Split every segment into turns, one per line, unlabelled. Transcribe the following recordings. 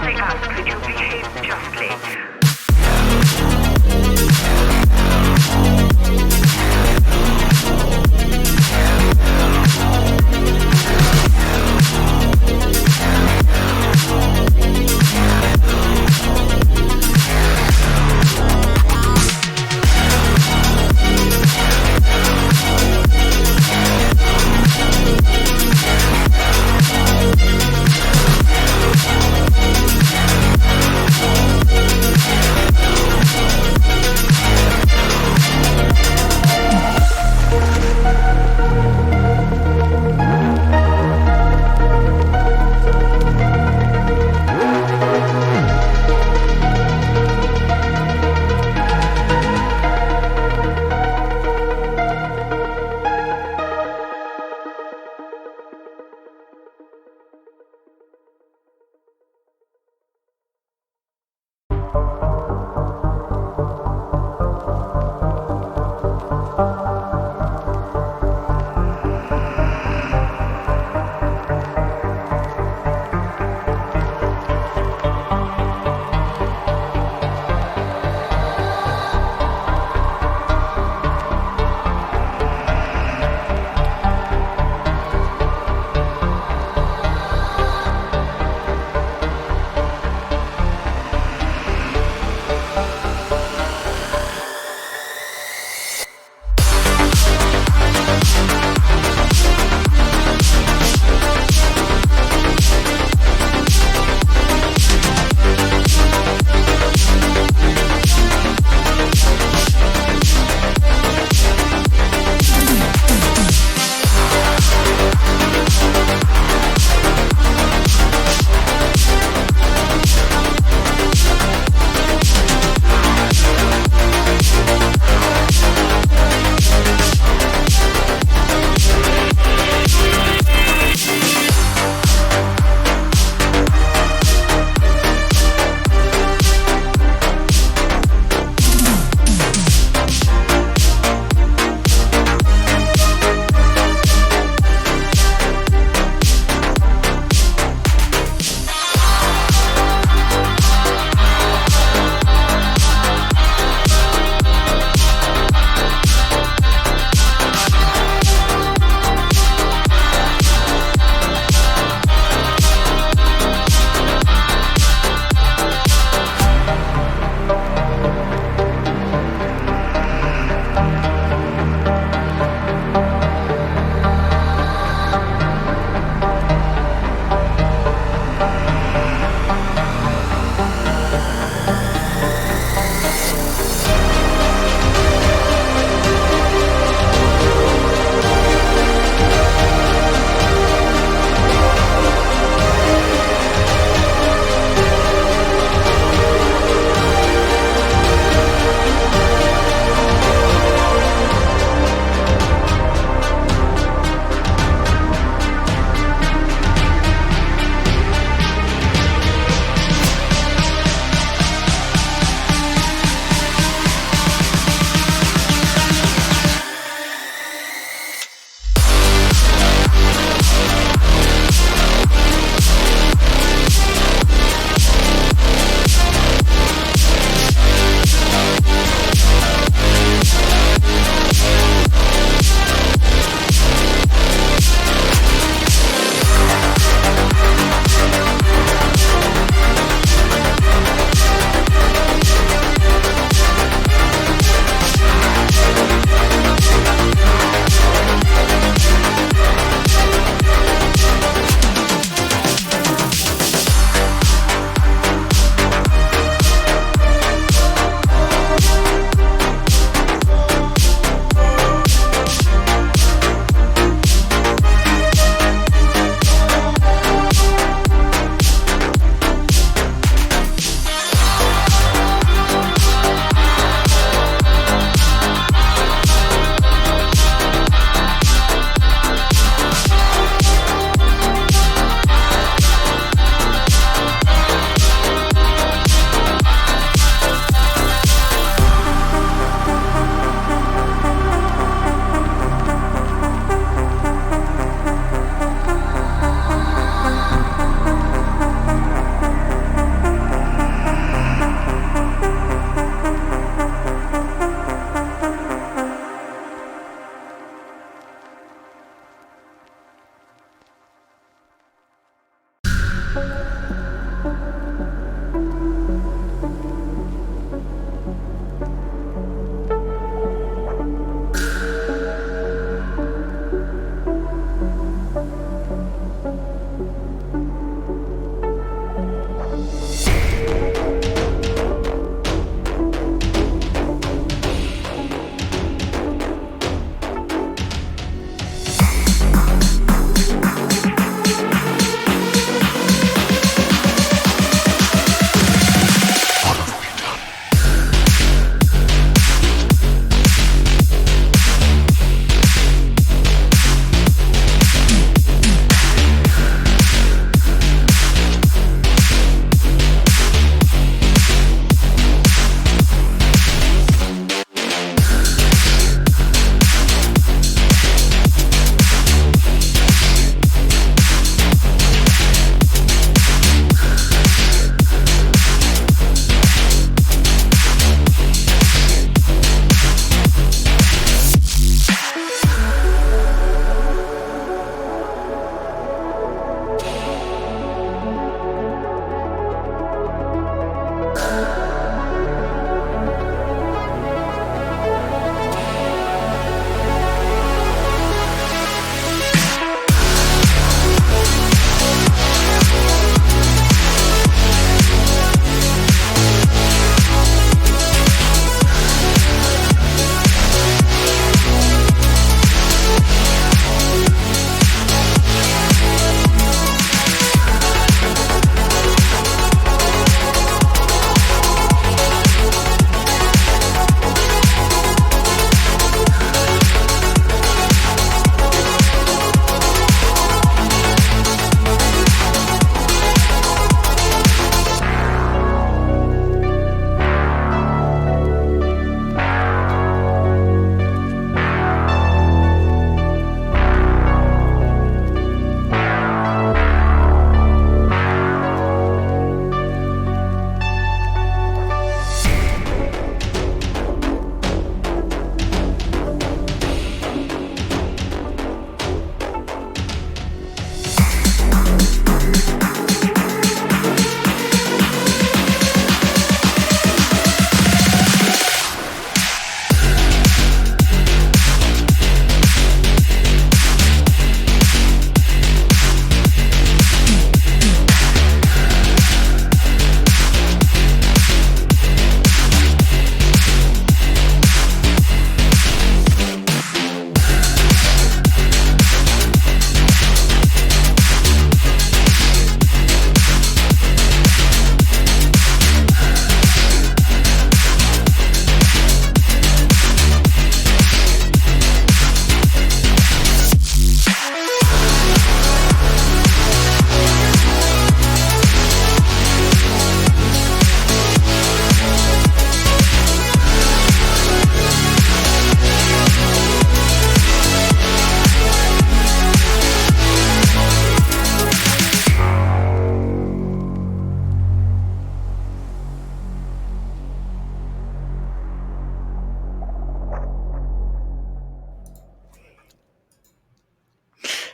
humbly ask that you behave justly.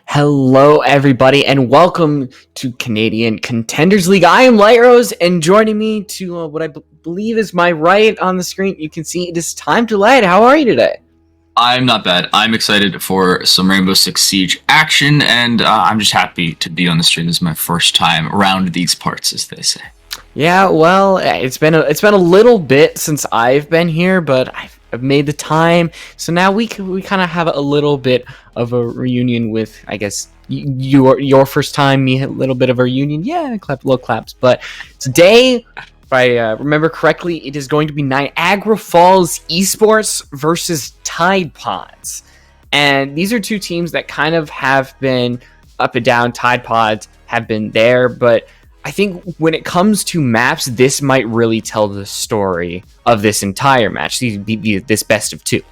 Hello, everybody, and welcome to Canadian Contenders League. I am Light Rose, and joining me to what I believe is my right on the screen, you can see it is Time to Light. How are you today?
I'm not bad. I'm excited for some Rainbow Six Siege action, and I'm just happy to be on the stream. This is my first time around these parts, as they say.
Yeah, well, it's been a little bit since I've been here, but I've made the time, so now we kind of have a little bit of a reunion with, I guess, your first time, me a little bit of a reunion. Yeah, little claps. But today, if I remember correctly, it is going to be Niagara Falls Esports versus Tide Pods, and these are two teams that kind of have been up and down. Tide Pods have been there, but I think when it comes to maps, this might really tell the story of this entire match. This best of two.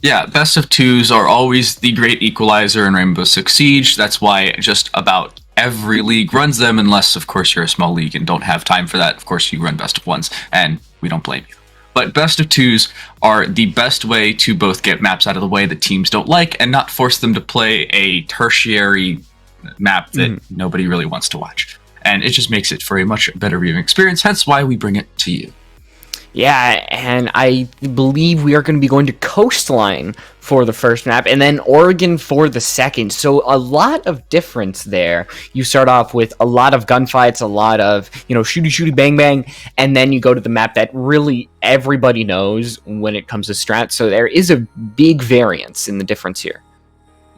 Yeah, best of twos are always the great equalizer in Rainbow Six Siege. That's why just about every league runs them, unless, of course, you're a small league and don't have time for that. Of course, you run best of ones, and we don't blame you. But best of twos are the best way to both get maps out of the way that teams don't like and not force them to play a tertiary map that nobody really wants to watch. and it just makes it for a much better viewing experience, hence why we bring it to you.
Yeah, and I believe we are going to be going to Coastline for the first map, and then Oregon for the second. So a lot of difference there. You start off with a lot of gunfights, a lot of, shooty, bang, bang, and then you go to the map that really everybody knows when it comes to strat. So there is a big variance in the difference here.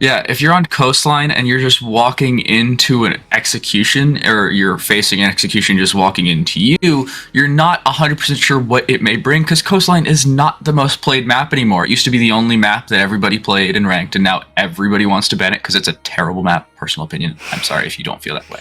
Yeah, if you're on Coastline and you're just walking into an execution, or you're facing an execution just walking into you, you're not 100% sure what it may bring, because Coastline is not the most played map anymore. It used to be the only map that everybody played and ranked, and now everybody wants to ban it because it's a terrible map. Personal opinion. I'm sorry if you don't feel that way.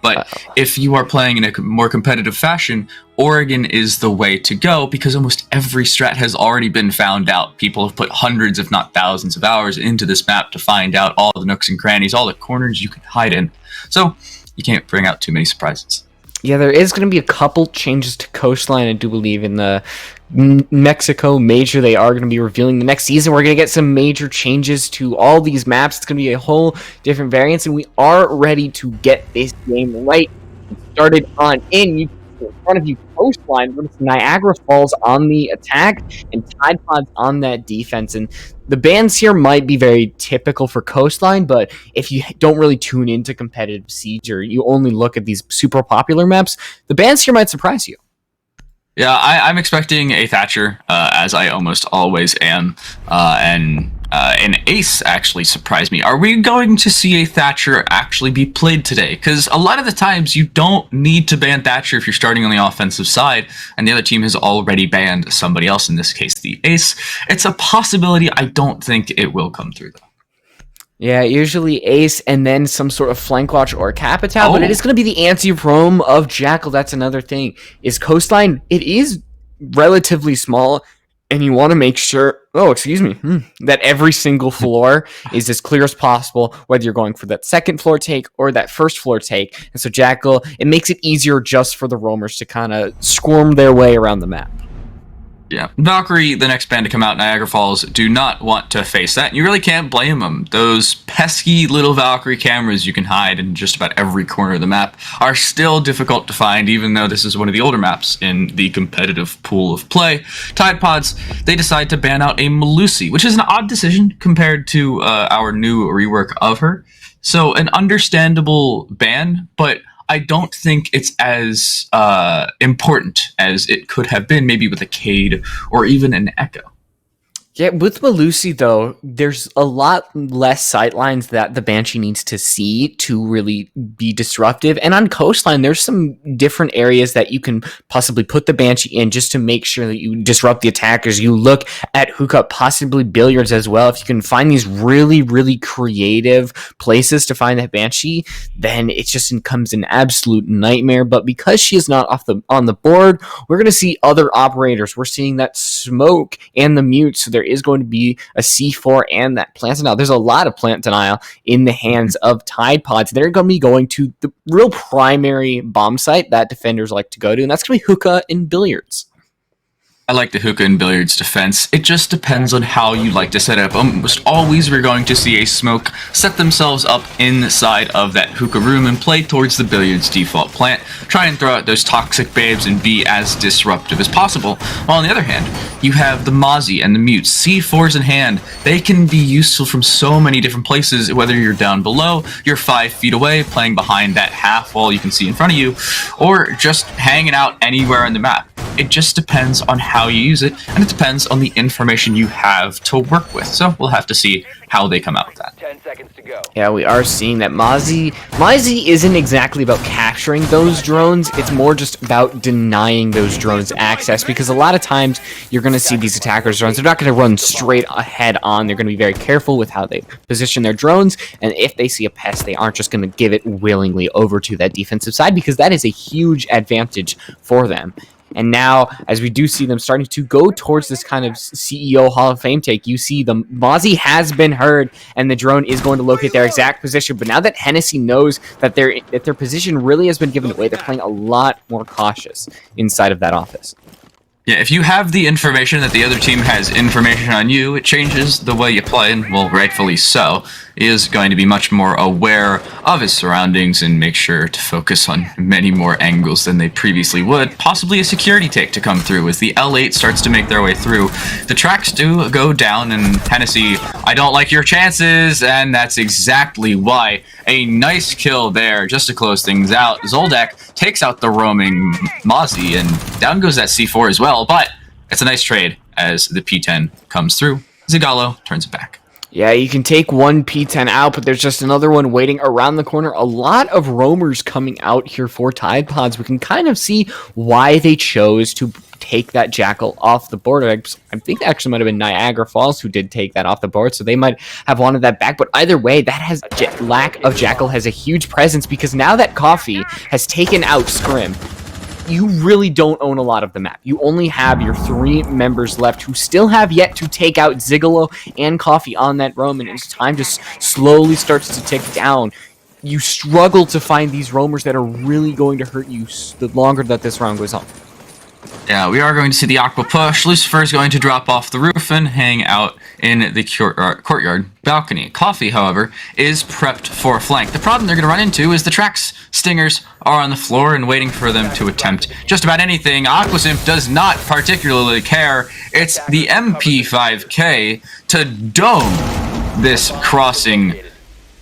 But if you are playing in a more competitive fashion, Oregon is the way to go, because almost every strat has already been found out. People have put hundreds, if not thousands, of hours into this map to find out all the nooks and crannies, all the corners you can hide in. So you can't bring out too many surprises.
Yeah, there is going to be a couple changes to Coastline, I do believe, in the Mexico Major. They are going to be revealing the next season. We're going to get some major changes to all these maps. It's going to be a whole different variance, and we are ready to get this game right started on in. You in front of you, Coastline with Niagara Falls on the attack and Tide Pods on that defense. And the bans here might be very typical for Coastline, but if you don't really tune into competitive Siege, or you only look at these super popular maps, the bans here might surprise you.
Yeah, I'm expecting a Thatcher, as I almost always am, and an Ace actually surprised me. Are we going to see a Thatcher actually be played today? Because a lot of the times you don't need to ban Thatcher if you're starting on the offensive side, and the other team has already banned somebody else, in this case the Ace. It's a possibility. I don't think it will come through, though.
Yeah, usually Ace and then some sort of Flank Watch or Capital, but it is going to be the anti-roam of Jackal. That's another thing. Is Coastline, it is relatively small, and you want to make sure, that every single floor is as clear as possible, whether you're going for that second floor take or that first floor take. And so Jackal, it makes it easier just for the roamers to kind of squirm their way around the map.
Yeah, Valkyrie, the next band to come out, Niagara Falls, do not want to face that. You really can't blame them. Those pesky little Valkyrie cameras you can hide in just about every corner of the map are still difficult to find, even though this is one of the older maps in the competitive pool of play. Tide Pods, they decide to ban out a Melusi, which is an odd decision compared to our new rework of her. So an understandable ban, but I don't think it's as important as it could have been, maybe with a Cade or even an Echo.
Yeah, with Melusi, though, there's a lot less sightlines that the Banshee needs to see to really be disruptive. And on Coastline, there's some different areas that you can possibly put the Banshee in just to make sure that you disrupt the attackers. You look at hookup, possibly billiards as well. If you can find these really, really creative places to find that Banshee, then it just becomes an absolute nightmare. But because she is not on the board, we're going to see other operators. We're seeing that smoke and the mute, so there is going to be a C4 and that plant denial. There's a lot of plant denial in the hands of Tide Pods. They're going to be going to the real primary bomb site that defenders like to go to, and that's going to be hookah and billiards.
I like the hookah and billiards defense. It just depends on how you like to set it up. Almost always we're going to see a smoke set themselves up inside of that hookah room and play towards the billiards default plant. Try and throw out those toxic babes and be as disruptive as possible. While on the other hand, you have the Mozzie and the Mutes. C4s in hand, they can be useful from so many different places, whether you're down below, you're 5 feet away, playing behind that half wall you can see in front of you, or just hanging out anywhere on the map. It just depends on how you use it, and it depends on the information you have to work with. So we'll have to see how they come out with that.
10 seconds to go.
Yeah, we are seeing that Mozzie isn't exactly about capturing those drones. It's more just about denying those drones access, because a lot of times you're going to see these attackers' drones. They're not going to run straight ahead on. They're going to be very careful with how they position their drones, and if they see a pest, they aren't just going to give it willingly over to that defensive side, because that is a huge advantage for them. And now, as we do see them starting to go towards this kind of CEO Hall of Fame take, you see the Mozzie has been heard, and the drone is going to locate their exact position. But now that Hennessy knows that their position really has been given away, they're playing a lot more cautious inside of that office.
Yeah, if you have the information that the other team has information on you, it changes the way you play, and well, rightfully so. is going to be much more aware of his surroundings and make sure to focus on many more angles than they previously would. Possibly a security take to come through as the L8 starts to make their way through. The tracks do go down, and Hennessy, I don't like your chances, and that's exactly why. A nice kill there just to close things out. Zoldak takes out the roaming Mozzie, and down goes that C4 as well, but it's a nice trade as the P10 comes through. Zigalo turns it back.
Yeah, you can take one P10 out, but there's just another one waiting around the corner. A lot of roamers coming out here for Tide Pods. We can kind of see why they chose to take that Jackal off the board. I think that actually might have been Niagara Falls who did take that off the board, so they might have wanted that back. But either way, that has lack of Jackal has a huge presence, because now that Coffee has taken out Scrim, you really don't own a lot of the map. You only have your 3 members left who still have yet to take out Zigalo and Coffee on that roam, and as time just slowly starts to tick down, you struggle to find these roamers that are really going to hurt you the longer that this round goes on.
Yeah, we are going to see the Aqua push. Lucifer is going to drop off the roof and hang out in the courtyard balcony. Coffee, however, is prepped for a flank. The problem they're going to run into is the Trax Stingers are on the floor and waiting for them to attempt just about anything. Aquasimp does not particularly care. It's the MP5K to dome this crossing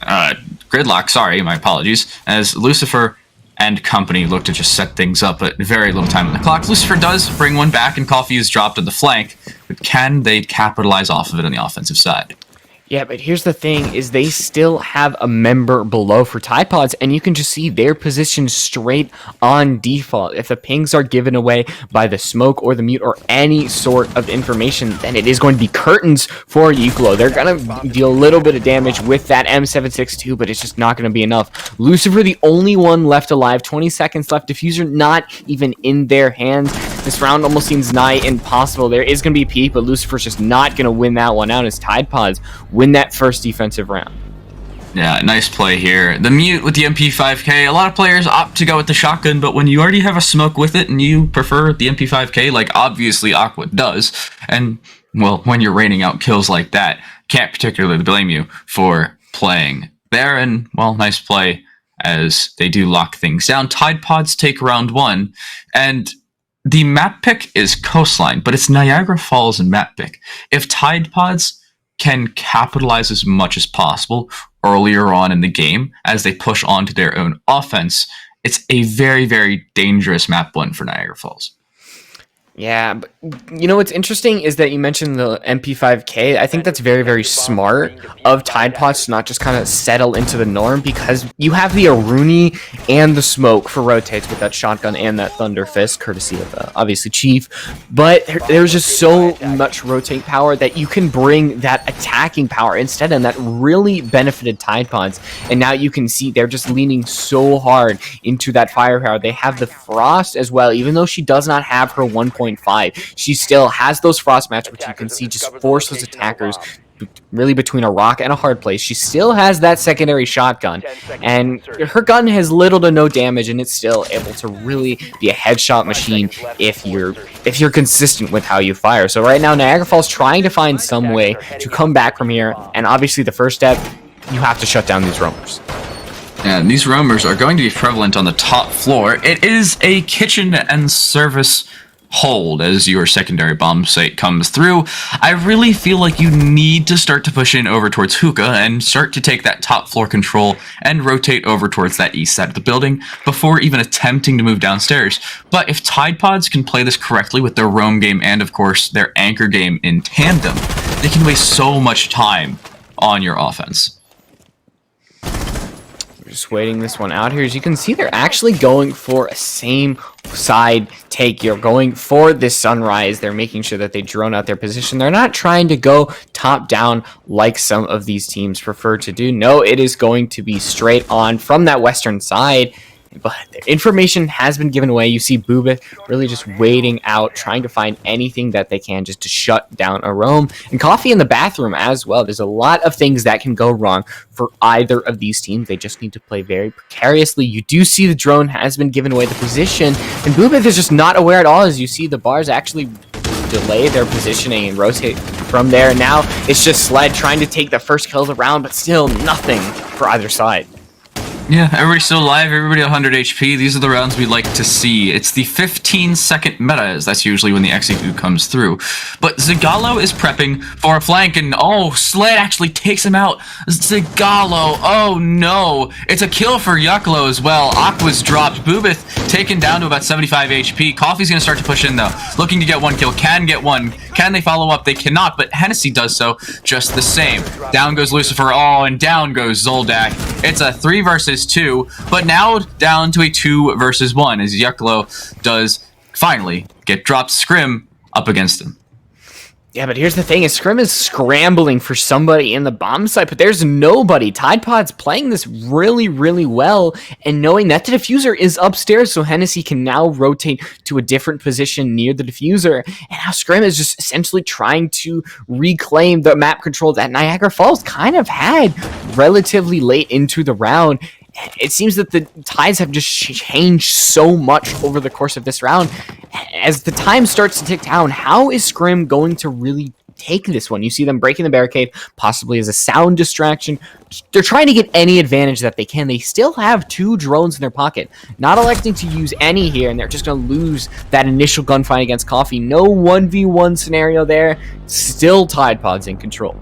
gridlock. Sorry, my apologies. As Lucifer and company look to just set things up at very little time on the clock. Lucifer does bring one back, and Coffee is dropped on the flank, but can they capitalize off of it on the offensive side?
Yeah, but here's the thing, is they still have a member below for Tide Pods, and you can just see their position straight on default. If the pings are given away by the smoke or the mute or any sort of information, then it is going to be curtains for Euclo. They're going to deal a little bit of damage with that M762, but it's just not going to be enough. Lucifer, the only one left alive, 20 seconds left. Diffuser not even in their hands. This round almost seems nigh impossible. There is going to be a peak, but Lucifer's just not going to win that one out as Tide Pods win that first defensive round.
Yeah, nice play here. The mute with the MP5K. A lot of players opt to go with the shotgun, but when you already have a smoke with it and you prefer the MP5K, like obviously Aqua does, and well, when you're raining out kills like that, can't particularly blame you for playing there. And well, nice play as they do lock things down. Tide Pods take round 1, and the map pick is Coastline, but it's Niagara Falls and map pick. If Tide Pods can capitalize as much as possible earlier on in the game as they push on to their own offense, it's a very, very dangerous map 1 for Niagara Falls.
Yeah, but you know what's interesting is that you mentioned the MP5K. I think that's very, very smart of Tide Pods to not just kind of settle into the norm, because you have the Aruni and the smoke for rotates with that shotgun and that Thunder Fist, courtesy of obviously Chief. But there's just so much rotate power that you can bring that attacking power instead, and that really benefited Tide Pods. And now you can see they're just leaning so hard into that firepower. They have the Frost as well, even though she does not have her 1.5. She still has those Frost match, which you can see just force those attackers really between a rock and a hard place. She still has that secondary shotgun, and her gun has little to no damage, and it's still able to really be a headshot machine if you're consistent with how you fire. So right now, Niagara Falls trying to find some way to come back from here, and obviously the first step, you have to shut down these roamers.
And these roamers are going to be prevalent on the top floor. It is a kitchen and service hold as your secondary bomb site comes through. I really feel like you need to start to push in over towards Hookah and start to take that top floor control and rotate over towards that east side of the building before even attempting to move downstairs. But if Tide Pods can play this correctly with their roam game and of course their anchor game in tandem, they can waste so much time on your offense.
Just waiting this one out here. As you can see, they're actually going for a same side take. You're going for this sunrise. They're making sure that they drone out their position. They're not trying to go top down like some of these teams prefer to do. No, it is going to be straight on from that western side. But the information has been given away. You see Boobith really just waiting out, trying to find anything that they can just to shut down a roam. And Coffee in the bathroom as well. There's a lot of things that can go wrong for either of these teams. They just need to play very precariously. You do see the drone has been given away the position, and Boobith is just not aware at all. As you see the bars actually delay their positioning and rotate from there. Now it's just Sled trying to take the first kill of the round, but still nothing for either side.
Yeah, everybody's still alive, everybody 100 HP. These are the rounds we like to see. It's the 15-second meta, as that's usually when the execute comes through. But Zigalo is prepping for a flank, and oh, Sled actually takes him out. Zigalo, oh no. It's a kill for Yucklo as well. Aqua's dropped. Boobith taken down to about 75 HP. Coffee's going to start to push in, though. Looking to get one kill. Can get one. Can they follow up? They cannot, but Hennessy does so just the same. Down goes Lucifer. Oh, and down goes Zoldak. It's a 3 versus 2, but now down to a 2 versus 1 as Yucklo does finally get dropped. Scrim up against him.
Yeah, but here's the thing, is Scrim is scrambling for somebody in the bomb site, but there's nobody. Tide Pod's playing this really, really well, and knowing that the diffuser is upstairs, so Hennessy can now rotate to a different position near the diffuser, and now Scrim is just essentially trying to reclaim the map control that Niagara Falls kind of had relatively late into the round. It seems that the tides have just changed so much over the course of this round. As the time starts to tick down, how is Scrim going to really take this one? You see them breaking the barricade, possibly as a sound distraction. They're trying to get any advantage that they can. They still have 2 drones in their pocket, not electing to use any here, and they're just going to lose that initial gunfight against Coffee. No 1v1 scenario there. Still Tide Pods in control.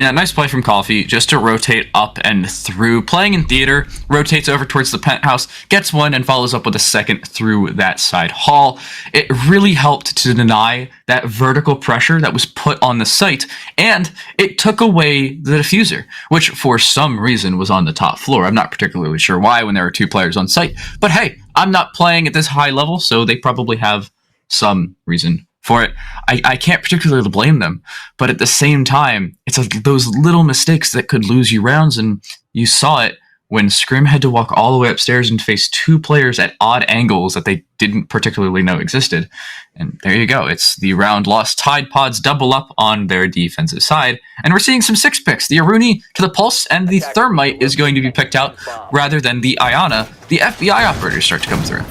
Yeah, nice play from Coffee, just to rotate up and through. Playing in theater, rotates over towards the penthouse, gets one, and follows up with a second through that side hall. It really helped to deny that vertical pressure that was put on the site, and it took away the diffuser, which for some reason was on the top floor. I'm not particularly sure why when there were 2 players on site, but hey, I'm not playing at this high level, so they probably have some reason for it. I can't particularly blame them, but at the same time, it's those little mistakes that could lose you rounds, and you saw it when Scrim had to walk all the way upstairs and face 2 players at odd angles that they didn't particularly know existed. And there you go, it's the round lost. Tide Pods double up on their defensive side, and we're seeing some 6 picks. The Aruni to the Pulse and the Thermite is going to be picked out rather than the Iana. The FBI operators start to come through.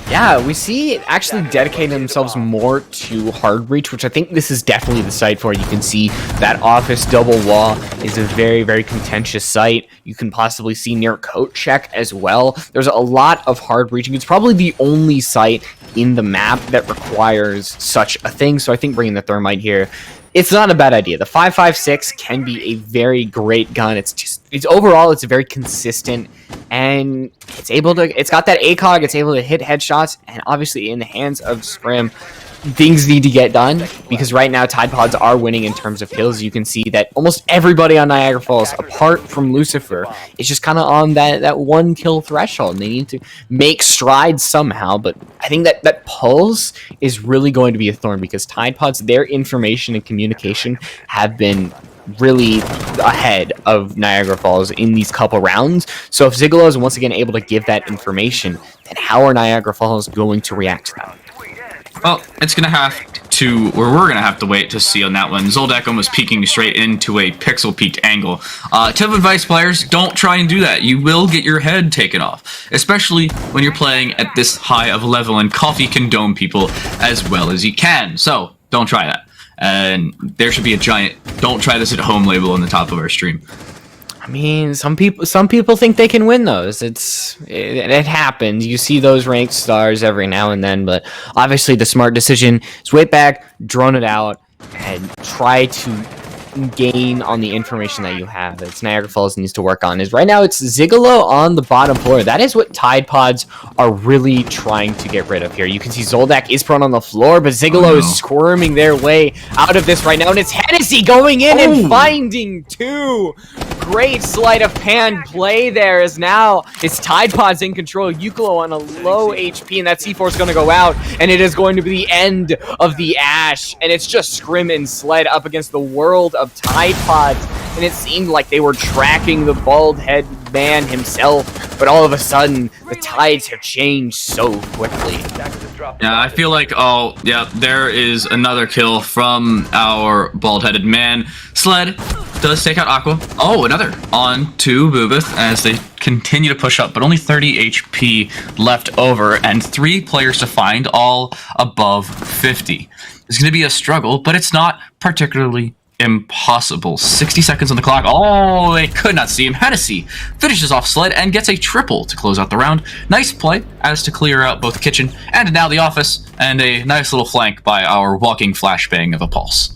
Yeah, we see it actually dedicating themselves more to hard reach, which I think this is definitely the site for. You can see that office double wall is a very, very contentious site. You can possibly see near coat check as well. There's a lot of hard reaching. It's probably the only site in the map that requires such a thing. So I think bringing the Thermite here, it's not a bad idea. The 5.56 can be a very great gun. It's overall, it's very consistent, and it's got that ACOG, it's able to hit headshots, and obviously in the hands of Scrim, things need to get done, because right now Tide Pods are winning in terms of kills. You can see that almost everybody on Niagara Falls, apart from Lucifer, is just kind of on that 1 kill threshold, and they need to make strides somehow. But I think that Pulse is really going to be a thorn, because Tide Pods, their information and communication have been really ahead of Niagara Falls in these couple rounds. So if Zigalo is once again able to give that information, then how are Niagara Falls going to react to that?
Well, it's going to have to, or we're going to have to wait to see on that one. Zoldak almost peeking straight into a pixel peaked angle. Tip of advice, players, don't try and do that. You will get your head taken off, especially when you're playing at this high of a level, and Coffee can dome people as well as he can. So don't try that. And there should be a giant "Don't try this at home" label on the top of our stream.
I mean, some people think they can win those. It happens. You see those ranked stars every now and then, but obviously the smart decision is wait back, drone it out, and try to gain on the information that you have. That Niagara Falls needs to work on is right now it's Zigalo on the bottom floor. That is what Tide Pods are really trying to get rid of here. You can see Zoldak is prone on the floor, but Zigalo is squirming their way out of this right now, and it's Hennessy going in and finding 2. Great sleight of hand play there, as now it's Tide Pods in control. Yucklo on a low HP, and that C4 is going to go out, and it is going to be the end of the Ash, and it's just Scrim and Sled up against the world of Tide Pods, and it seemed like they were tracking the bald head man himself, but all of a sudden the tides have changed so quickly.
Yeah, I feel like, oh yeah, there is another kill from our bald-headed man. Sled does take out Aqua. Oh, another on to Boobith as they continue to push up, but only 30 HP left over, and 3 players to find, all above 50. is going to be a struggle, but it's not particularly impossible. 60 seconds on the clock. Oh, they could not see him. Hennessy finishes off Sled and gets a triple to close out the round. Nice play as to clear out both kitchen and now the office, and a nice little flank by our walking flashbang of a pulse.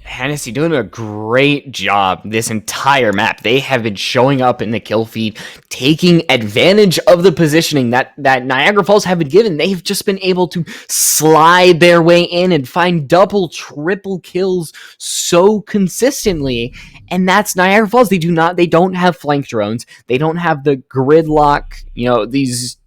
Hennessy doing a great job this entire map. They have been showing up in the kill feed, taking advantage of the positioning that Niagara Falls have been given. They've just been able to slide their way in and find double, triple kills so consistently. And that's Niagara Falls. They don't have flank drones. They don't have the gridlock, these,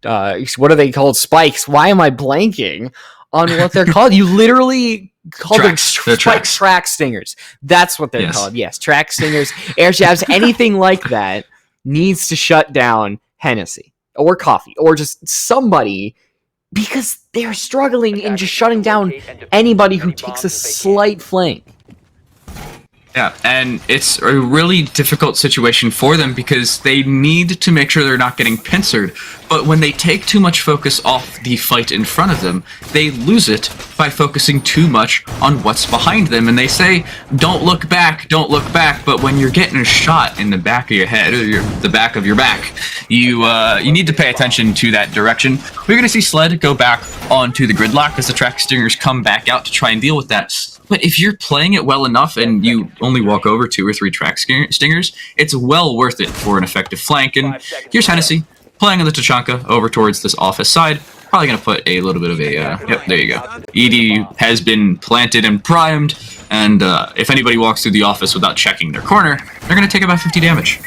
what are they called? Spikes. Why am I blanking on what they're called? You literally call them track stingers. That's what they're called. Yes, track stingers, air jabs, anything like that needs to shut down Hennessy or Coffee or just somebody, because they're struggling in just shutting down anybody who takes a slight flank.
Yeah, and it's a really difficult situation for them because they need to make sure they're not getting pincered. But when they take too much focus off the fight in front of them, they lose it by focusing too much on what's behind them. And they say, don't look back, don't look back. But when you're getting a shot in the back of your head, or the back of your back, you need to pay attention to that direction. We're going to see Sled go back onto the gridlock as the track stingers come back out to try and deal with that. But if you're playing it well enough and you only walk over 2 or 3 track stingers, it's well worth it for an effective flank. And here's Hennessy playing on the Tachanka over towards this office side. Probably going to put a little bit of a... yep, there you go. ED has been planted and primed. And if anybody walks through the office without checking their corner, they're going to take about 50 damage.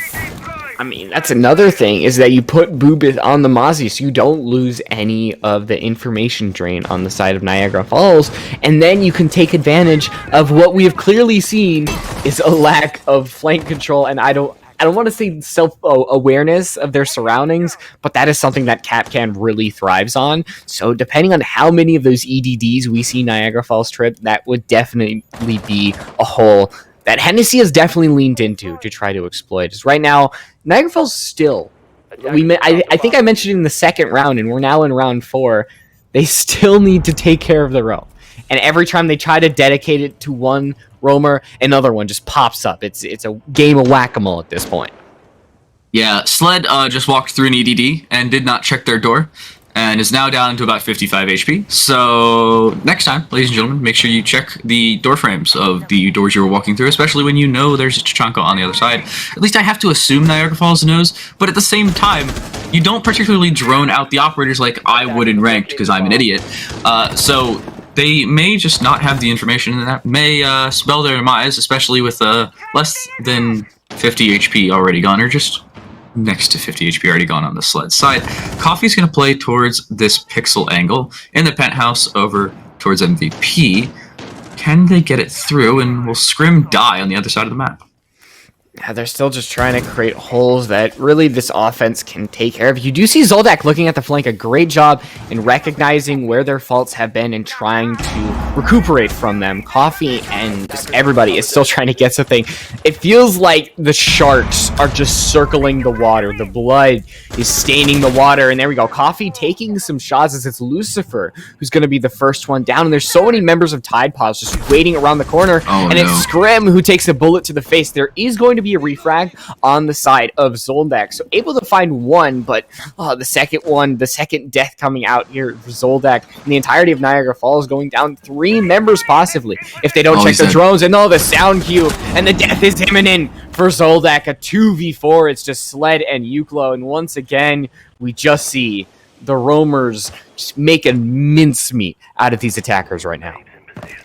I mean, that's another thing, is that you put Boobith on the Mozzie so you don't lose any of the information drain on the side of Niagara Falls, and then you can take advantage of what we have clearly seen is a lack of flank control, and I don't want to say self-awareness of their surroundings, but that is something that Capcan really thrives on. So depending on how many of those EDDs we see Niagara Falls trip, that would definitely be a hole that Hennessy has definitely leaned into to try to exploit. Just right now, Niagara Falls still, I think I mentioned in the second round, and we're now in round 4, they still need to take care of their own. And every time they try to dedicate it to one roamer, another one just pops up. It's a game of whack-a-mole at this point.
Yeah, Sled just walked through an EDD and did not check their door, and is now down to about 55 HP. So next time, ladies and gentlemen, make sure you check the door frames of the doors you were walking through, especially when you know there's a Tachanka on the other side. At least I have to assume Niagara Falls knows, but at the same time, you don't particularly drone out the operators like I would in ranked because I'm an idiot. So they may just not have the information, and that may spell their demise, especially with less than 50 HP already gone, or just next to 50 HP already gone on the Sled side. Coffee's going to play towards this pixel angle in the penthouse over towards MVP. Can they get it through, and will Scrim die on the other side of the map?
Yeah, they're still just trying to create holes that really this offense can take care of. You do see Zoldak looking at the flank, a great job in recognizing where their faults have been and trying to recuperate from them. Coffee and just everybody is still trying to get something. It feels like the sharks are just circling the water. The blood is staining the water, and there we go. Coffee taking some shots as it's Lucifer who's going to be the first one down, and there's so many members of Tide Pods just waiting around the corner, it's Scrim who takes a bullet to the face. There is going to be a refrag on the side of Zoldak, so able to find one, but the second death coming out here for Zoldak, and the entirety of Niagara Falls going down 3 members possibly if they don't check the drones, and the sound cue, and the death is imminent for Zoldak. A 2v4, it's just Sled and Uklo, and once again we just see the roamers just making mincemeat out of these attackers right now.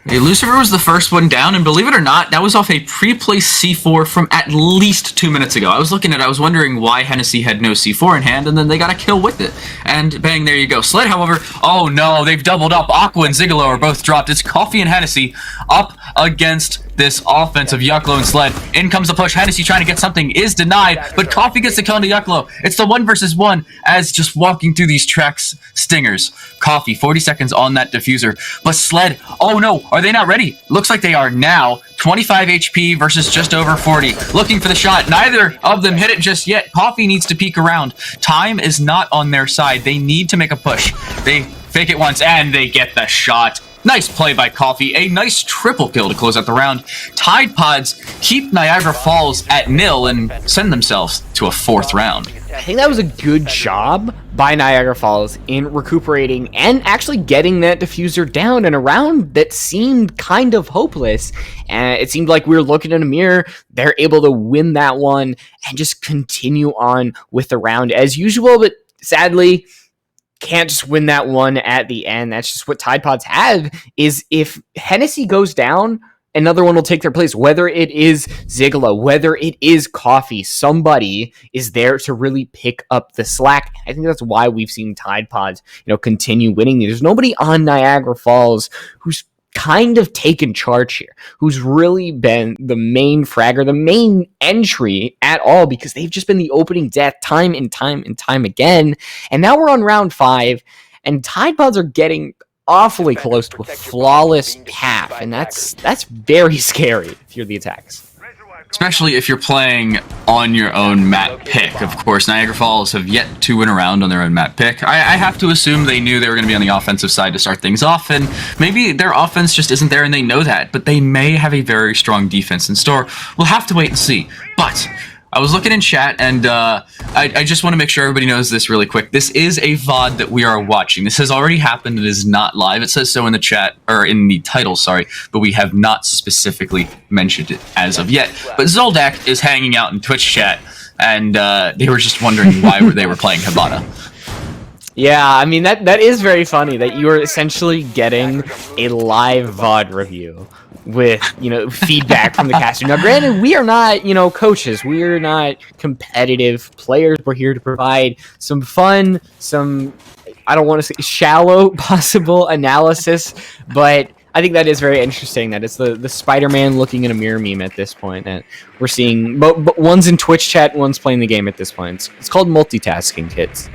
Hey, Lucifer was the first one down, and believe it or not, that was off a pre-placed C4 from at least 2 minutes ago. I was wondering why Hennessy had no C4 in hand, and then they got a kill with it. And bang, there you go. Sled, however, oh no, they've doubled up. Aqua and Zigalo are both dropped. It's Coffee and Hennessy up against this offense of Yucklo and Sled. In comes the push. Hennessy trying to get something, is denied, but Coffee gets the kill into Yucklo. It's the 1 versus 1 as just walking through these tracks stingers. Coffee, 40 seconds on that diffuser, but Sled, oh no, are they not ready? Looks like they are now. 25 HP versus just over 40. Looking for the shot. Neither of them hit it just yet. Coffee needs to peek around. Time is not on their side. They need to make a push. They fake it once, and they get the shot. Nice play by Coffee. A nice triple kill to close out the round. Tide Pods keep Niagara Falls at 0 and send themselves to a 4th round.
I think that was a good job by Niagara Falls in recuperating and actually getting that diffuser down in a round that seemed kind of hopeless. And it seemed like we were looking in a mirror. They're able to win that one and just continue on with the round as usual, but sadly, can't just win that one at the end. That's just what Tide Pods have, is if Hennessy goes down, another one will take their place, whether it is Zigalo, whether it is Coffee. Somebody is there to really pick up the slack. I think that's why we've seen Tide Pods, continue winning. There's nobody on Niagara Falls who's kind of taken charge here, who's really been the main fragger, the main entry at all, because they've just been the opening death time and time and time again. And now we're on round 5, and Tide Pods are getting awfully close to a flawless half, and that's very scary if you're the attacks.
Especially if you're playing on your own map pick. Of course, Niagara Falls have yet to win a round on their own map pick. I have to assume they knew they were going to be on the offensive side to start things off, and maybe their offense just isn't there and they know that, but they may have a very strong defense in store. We'll have to wait and see. But I was looking in chat, and I just want to make sure everybody knows this really quick. This is a VOD that we are watching. This has already happened. It is not live. It says so in the chat, or in the title, sorry, but we have not specifically mentioned it as of yet. But Zoldak is hanging out in Twitch chat, and they were just wondering why they were playing Habana.
Yeah, I mean, that is very funny that you are essentially getting a live VOD review with, feedback from the caster. Now, granted, we are not, coaches. We are not competitive players. We're here to provide some fun, some, I don't want to say shallow possible analysis, but I think that is very interesting that it's the Spider-Man looking in a mirror meme at this point that we're seeing. But one's in Twitch chat, one's playing the game at this point. It's called multitasking, kids.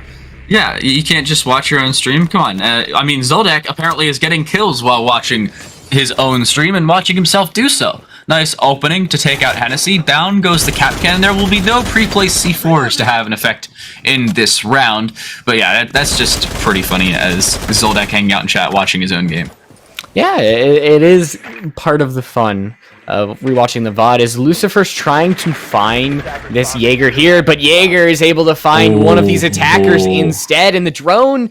Yeah, you can't just watch your own stream. Come on. I mean, Zoldak apparently is getting kills while watching his own stream and watching himself do so. Nice opening to take out Hennessy. Down goes the cap cannon. There will be no pre-placed C4s to have an effect in this round. But yeah, that's just pretty funny as Zoldak hanging out in chat watching his own game.
Yeah, it is part of the fun of rewatching the VOD. Is Lucifer's trying to find this Jaeger here, but Jaeger is able to find one of these attackers instead, and the drone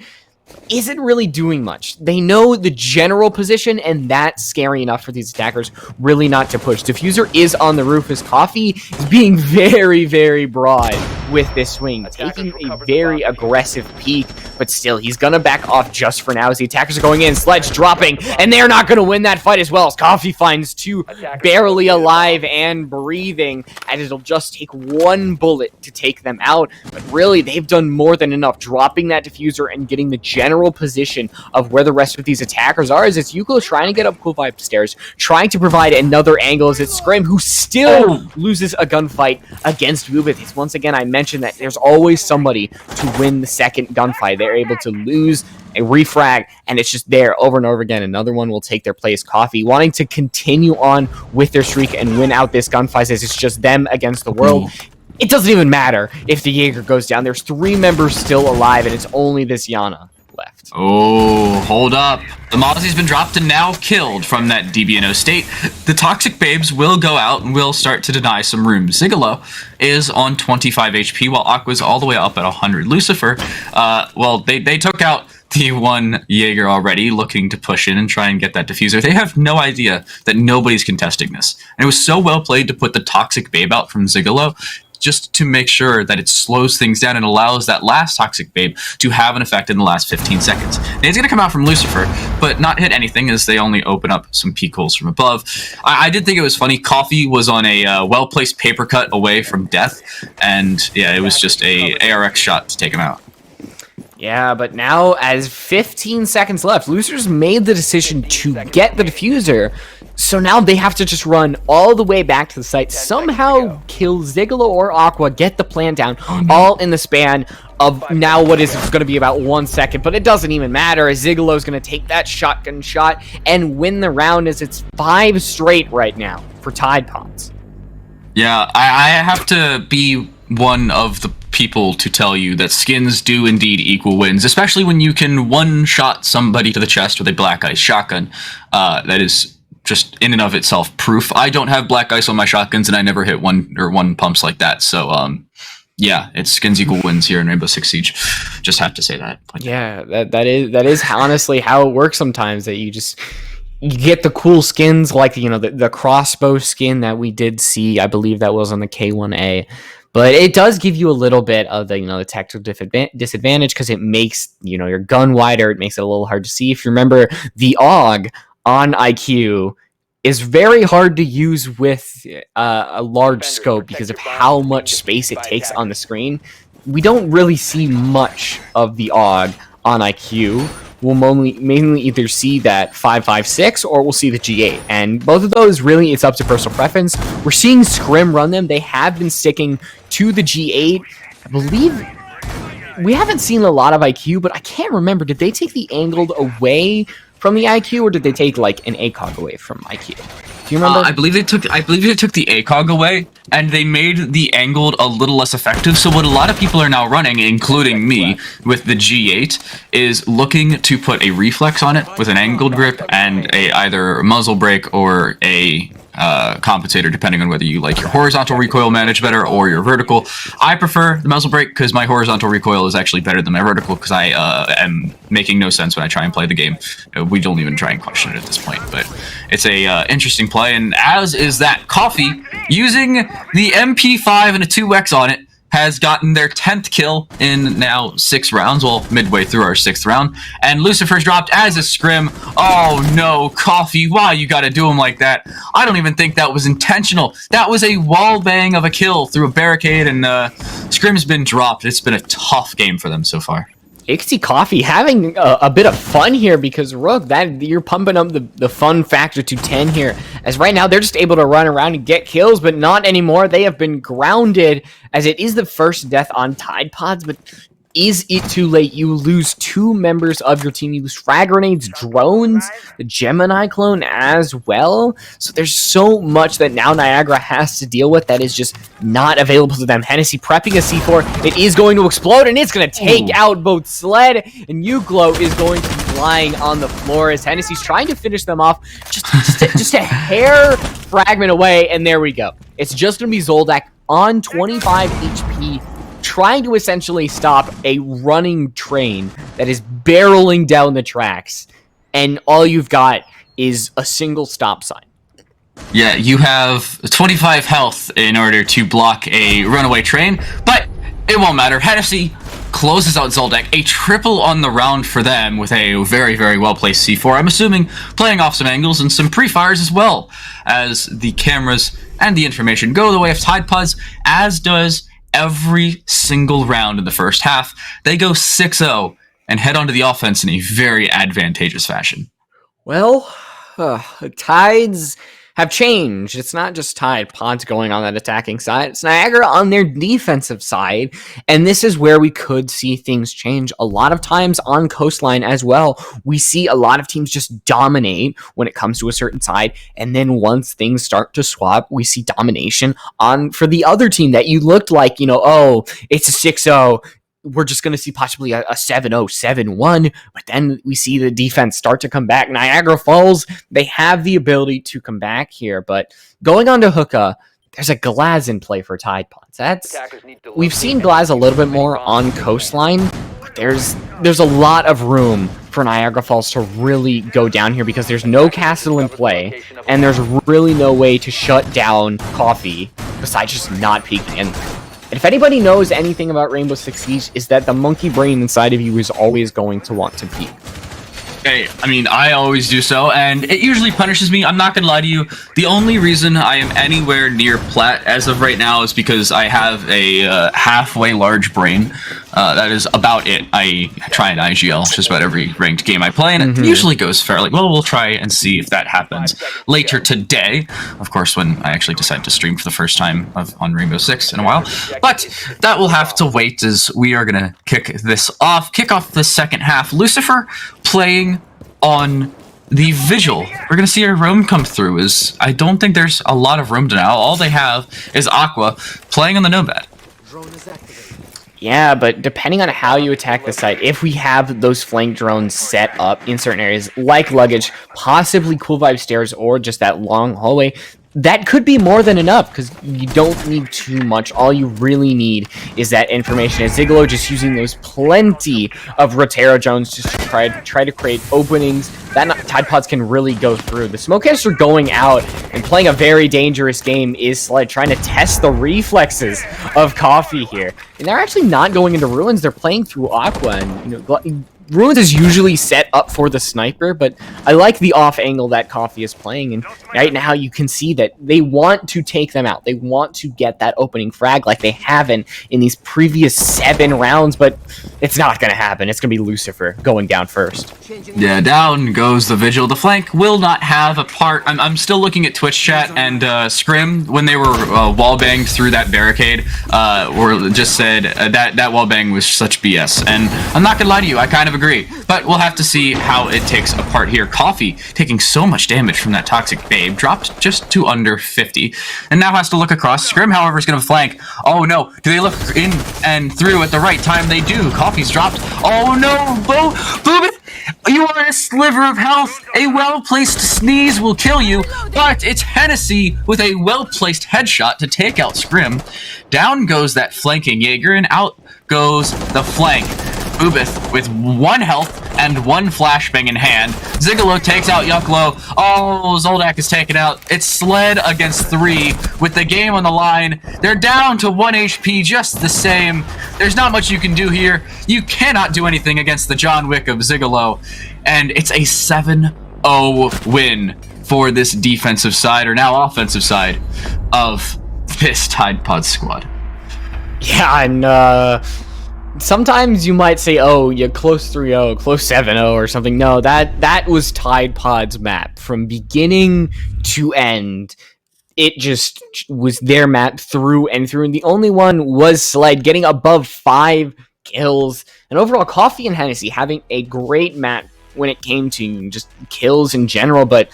isn't really doing much. They know the general position, and that's scary enough for these attackers really not to push. Diffuser is on the roof as Coffee is being very, very broad with this swing, taking a very aggressive peek, but still, he's gonna back off just for now as the attackers are going in. Sledge dropping, and they're not gonna win that fight as well as Coffee finds 2 barely alive and breathing, and it'll just take 1 bullet to take them out, but really, they've done more than enough, dropping that diffuser and getting the general position of where the rest of these attackers are, as it's Yuko trying to get up Cool Vibe stairs, trying to provide another angle as it's Scrim, who still loses a gunfight against Bubith. It's once again, I mentioned that there's always somebody to win the second gunfight. They're able to lose a refrag, and it's just there over and over again. Another one will take their place. Coffee wanting to continue on with their streak and win out this gunfight as it's just them against the world. It doesn't even matter if the Jaeger goes down. There's 3 members still alive, and it's only this Yana left.
Oh, hold up. The Mozzie's been dropped and now killed from that DBNO state. The Toxic Babes will go out and will start to deny some room. Zigalo is on 25 HP while Aqua's all the way up at 100. Lucifer, they took out the one Jaeger already, looking to push in and try and get that diffuser. They have no idea that nobody's contesting this. And it was so well played to put the Toxic Babe out from Zigalo, just to make sure that it slows things down and allows that last Toxic Babe to have an effect in the last 15 seconds. And it's going to come out from Lucifer, but not hit anything as they only open up some peek holes from above. I did think it was funny. Coffee was on a well-placed paper cut away from death, and yeah, it was just a ARX shot to take him out.
Yeah, but now, as 15 seconds left, Losers made the decision to get the diffuser, so now they have to just run all the way back to the site, somehow kill Zigalo or Aqua, get the plant down, all in the span of now what is going to be about 1 second, but it doesn't even matter, as Zigalo's going to take that shotgun shot and win the round, as it's 5 straight right now for Tide Pods.
Yeah, I have to be one of the people to tell you that skins do indeed equal wins, especially when you can one-shot somebody to the chest with a black ice shotgun. That is just in and of itself proof. I don't have black ice on my shotguns, and I never hit one pumps like that. So, yeah, it's skins equal wins here in Rainbow Six Siege. Just have to say that.
Yeah, that is honestly how it works sometimes. That you get the cool skins, like the crossbow skin that we did see. I believe that was on the K1A. But it does give you a little bit of the tactical disadvantage because it makes your gun wider. It makes it a little hard to see. If you remember, the AUG on IQ is very hard to use with a large scope because of how much space it takes on the screen. We don't really see much of the AUG on IQ. We'll mainly either see that 5.56 or we'll see the G8. And both of those, really, it's up to personal preference. We're seeing Scrim run them. They have been sticking to the G8. I believe we haven't seen a lot of IQ, but I can't remember. Did they take the angled away from the IQ, or did they take like an ACOG away from IQ? Do you remember?
I believe they took the ACOG away, and they made the angled a little less effective. So what a lot of people are now running, including me, with the G8, is looking to put a reflex on it with an angled grip and either muzzle brake or a compensator, depending on whether you like your horizontal recoil managed better or your vertical. I prefer the muzzle brake because my horizontal recoil is actually better than my vertical because I am making no sense when I try and play the game. We don't even try and question it at this point, but it's a interesting play, and as is that Coffee, using the MP5 and a 2X on it, has gotten their 10th kill in now 6 rounds, well, midway through our 6th round, and Lucifer's dropped as a Scrim. Oh no, Coffee, why you gotta do him like that? I don't even think that was intentional. That was a wall bang of a kill through a barricade, and Scrim's been dropped. It's been a tough game for them so far.
Ixie Coffee having a bit of fun here because Rook, that you're pumping up the fun factor to 10 here, as right now they're just able to run around and get kills, but not anymore. They have been grounded, as it is the first death on Tide Pods, but is it too late? You lose 2 members of your team. You lose frag grenades, drones, the Gemini clone as well. So there's so much that now Niagara has to deal with that is just not available to them. Hennessy prepping a C4. It is going to explode, and it's going to take out both Sled, and Uglo is going to be lying on the floor as Hennessy's trying to finish them off just a hair fragment away, and there we go. It's just going to be Zoldak on 25 HP, trying to essentially stop a running train that is barreling down the tracks, and all you've got is a single stop sign.
Yeah, you have 25 health in order to block a runaway train, but it won't matter. Hennessy closes out Zoldak, a triple on the round for them with a very, very well-placed C4. I'm assuming playing off some angles and some pre-fires as well, as the cameras and the information go the way of Tide Pods, as does every single round in the first half. They go 6-0 and head onto the offense in a very advantageous fashion.
Well, Tides have changed. It's not just Tide Pods going on that attacking side. It's Niagara on their defensive side. And this is where we could see things change. A lot of times on Coastline as well, we see a lot of teams just dominate when it comes to a certain side. And then once things start to swap, we see domination on for the other team that you looked like, oh, it's a 6-0. We're just going to see possibly a 7-0, 7-1, but then we see the defense start to come back. Niagara Falls, they have the ability to come back here, but going on to Hookah, there's a Glaz in play for Tide Pods. We've seen Glaz a little bit more on Coastline, but there's a lot of room for Niagara Falls to really go down here because there's no castle in play, and there's really no way to shut down Coffee besides just not peeking in. And if anybody knows anything about Rainbow Six Siege, is that the monkey brain inside of you is always going to want to peek.
Hey, I mean, I always do so, and it usually punishes me. I'm not gonna lie to you. The only reason I am anywhere near plat as of right now is because I have a halfway large brain. That is about it. I try an IGL just about every ranked game I play, and it usually goes fairly well. We'll try and see if that happens later today. Of course, when I actually decide to stream for the first time on Rainbow Six in a while. But that will have to wait, as we are gonna kick off the second half. Lucifer playing on the Vigil. We're going to see our roam come through. I don't think there's a lot of room to now. All they have is Aqua playing on the Nomad.
Yeah, but depending on how you attack the site, if we have those flank drones set up in certain areas, like luggage, possibly cool vibe stairs, or just that long hallway, that could be more than enough, because you don't need too much. All you really need is that information. As Zigalo just using those plenty of Rotero drones just to try to create openings that Tide Pods can really go through. The smoke canister going out and playing a very dangerous game is Sled trying to test the reflexes of Coffee here. And they're actually not going into Ruins. They're playing through Aqua, and Ruins is usually set up for the sniper, but I like the off angle that Coffee is playing, and right now you can see that they want to take them out. They want to get that opening frag like they haven't in these previous 7 rounds, but it's not going to happen. It's going to be Lucifer going down first.
Yeah, down goes the Vigil. The flank will not have a part. I'm still looking at Twitch chat, and Scrim, when they were wallbanged through that barricade, or just said that wallbang was such BS. And I'm not going to lie to you, I kind of agree, but we'll have to see how it takes apart here. Coffee taking so much damage from that Toxic Babe, dropped just to under 50, and now has to look across. Scrim, however, is going to flank. Oh no, do they look in and through at the right time? They do. Coffee's dropped. Oh no, Boobith, you are a sliver of health. A well-placed sneeze will kill you, but it's Hennessy with a well-placed headshot to take out Scrim. Down goes that flanking Jaeger, and out goes the flank. Boobith with 1 health and 1 flashbang in hand. Zigalo takes out Yunklo. Oh, Zoldak is taken out. It's Sled against 3 with the game on the line. They're down to 1 HP just the same. There's not much you can do here. You cannot do anything against the John Wick of Zigalo. And it's a 7-0 win for this defensive side, or now offensive side, of this Tide Pod squad.
Yeah, and sometimes you might say, oh, you close 3-0, close 7-0 or something. No, that was Tide Pod's map. From beginning to end, it just was their map through and through. And the only one was Sled getting above 5 kills. And overall, Coffee and Hennessy having a great map when it came to just kills in general. But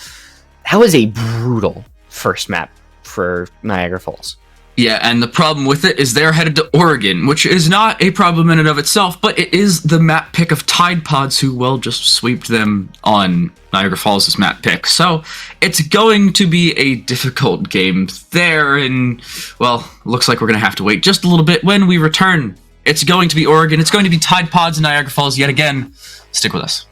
that was a brutal first map for Niagara Falls.
Yeah, and the problem with it is they're headed to Oregon, which is not a problem in and of itself, but it is the map pick of Tide Pods, who, well, just sweeped them on Niagara Falls' map pick. So it's going to be a difficult game there, and, well, looks like we're going to have to wait just a little bit. When we return, it's going to be Oregon. It's going to be Tide Pods and Niagara Falls yet again. Stick with us.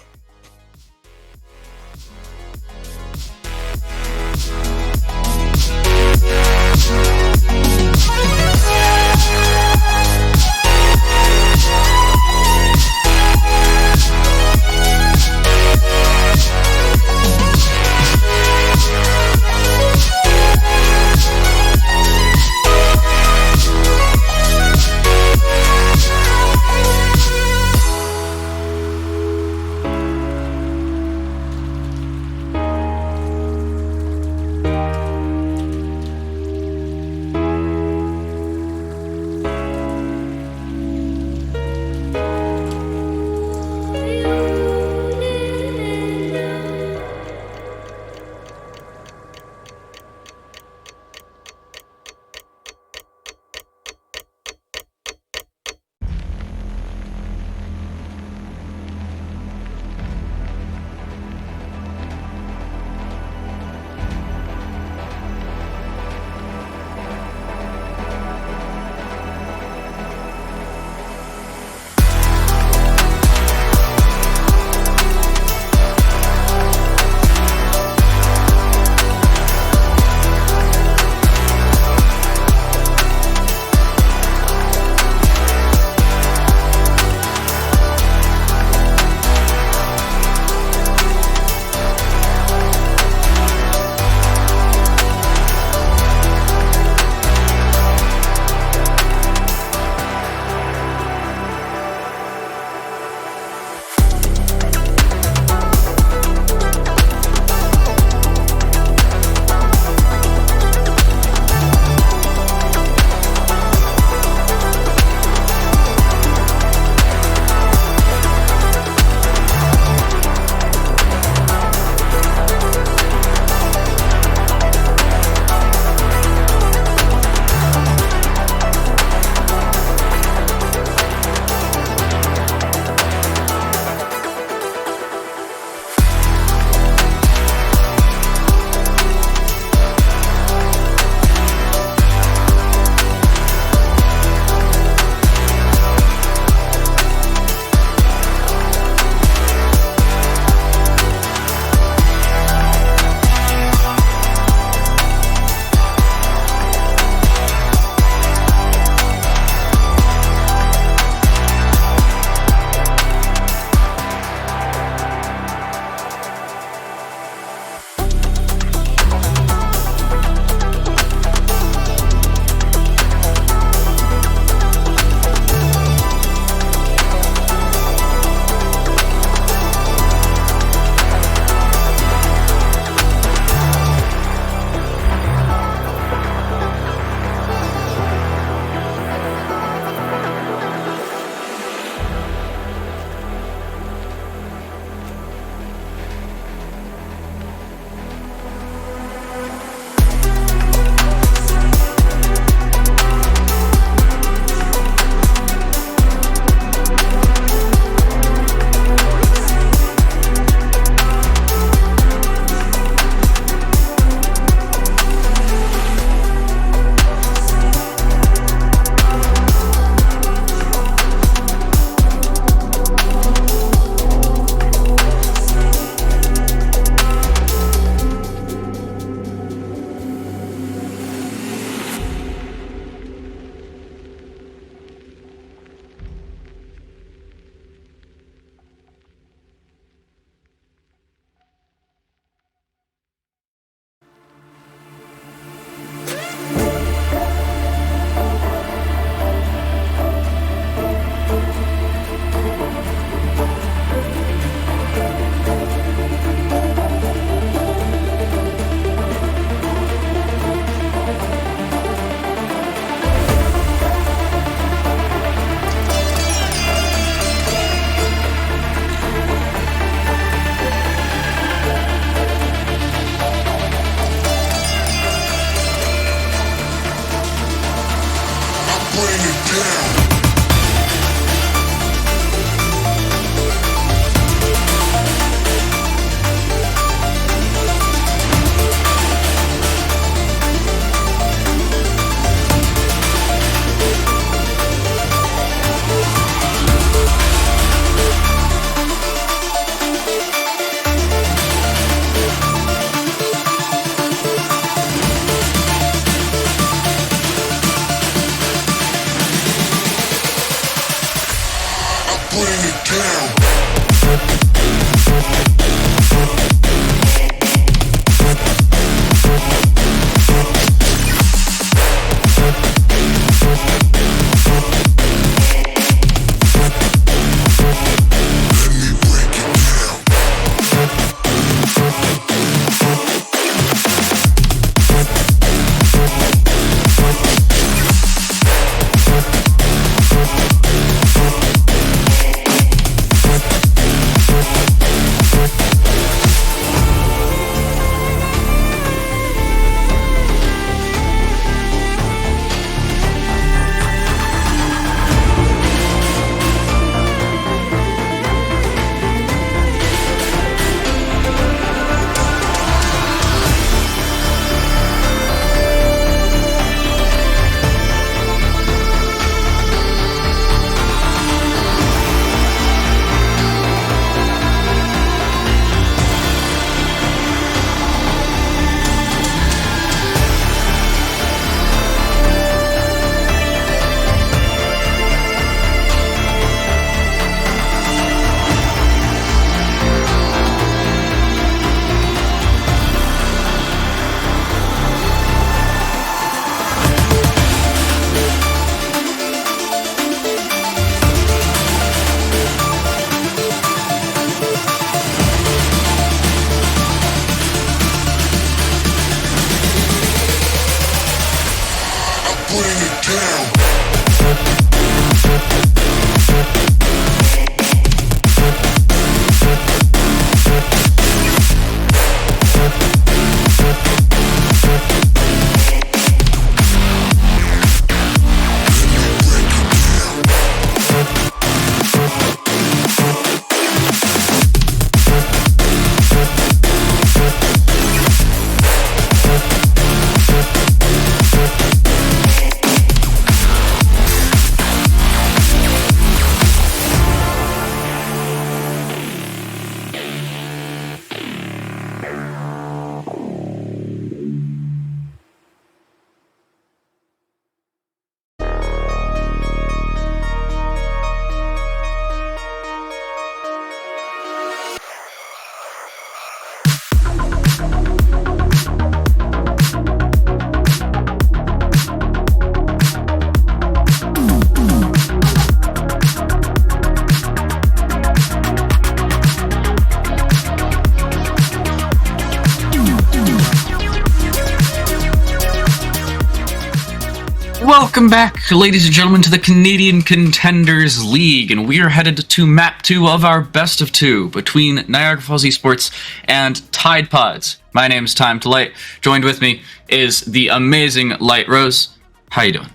Welcome back, ladies and gentlemen, to the Canadian Contenders League, and we are headed to Map 2 of our Best of 2 between Niagara Falls Esports and Tide Pods. My name is Time to Light. Joined with me is the amazing Light Rose. How you doing?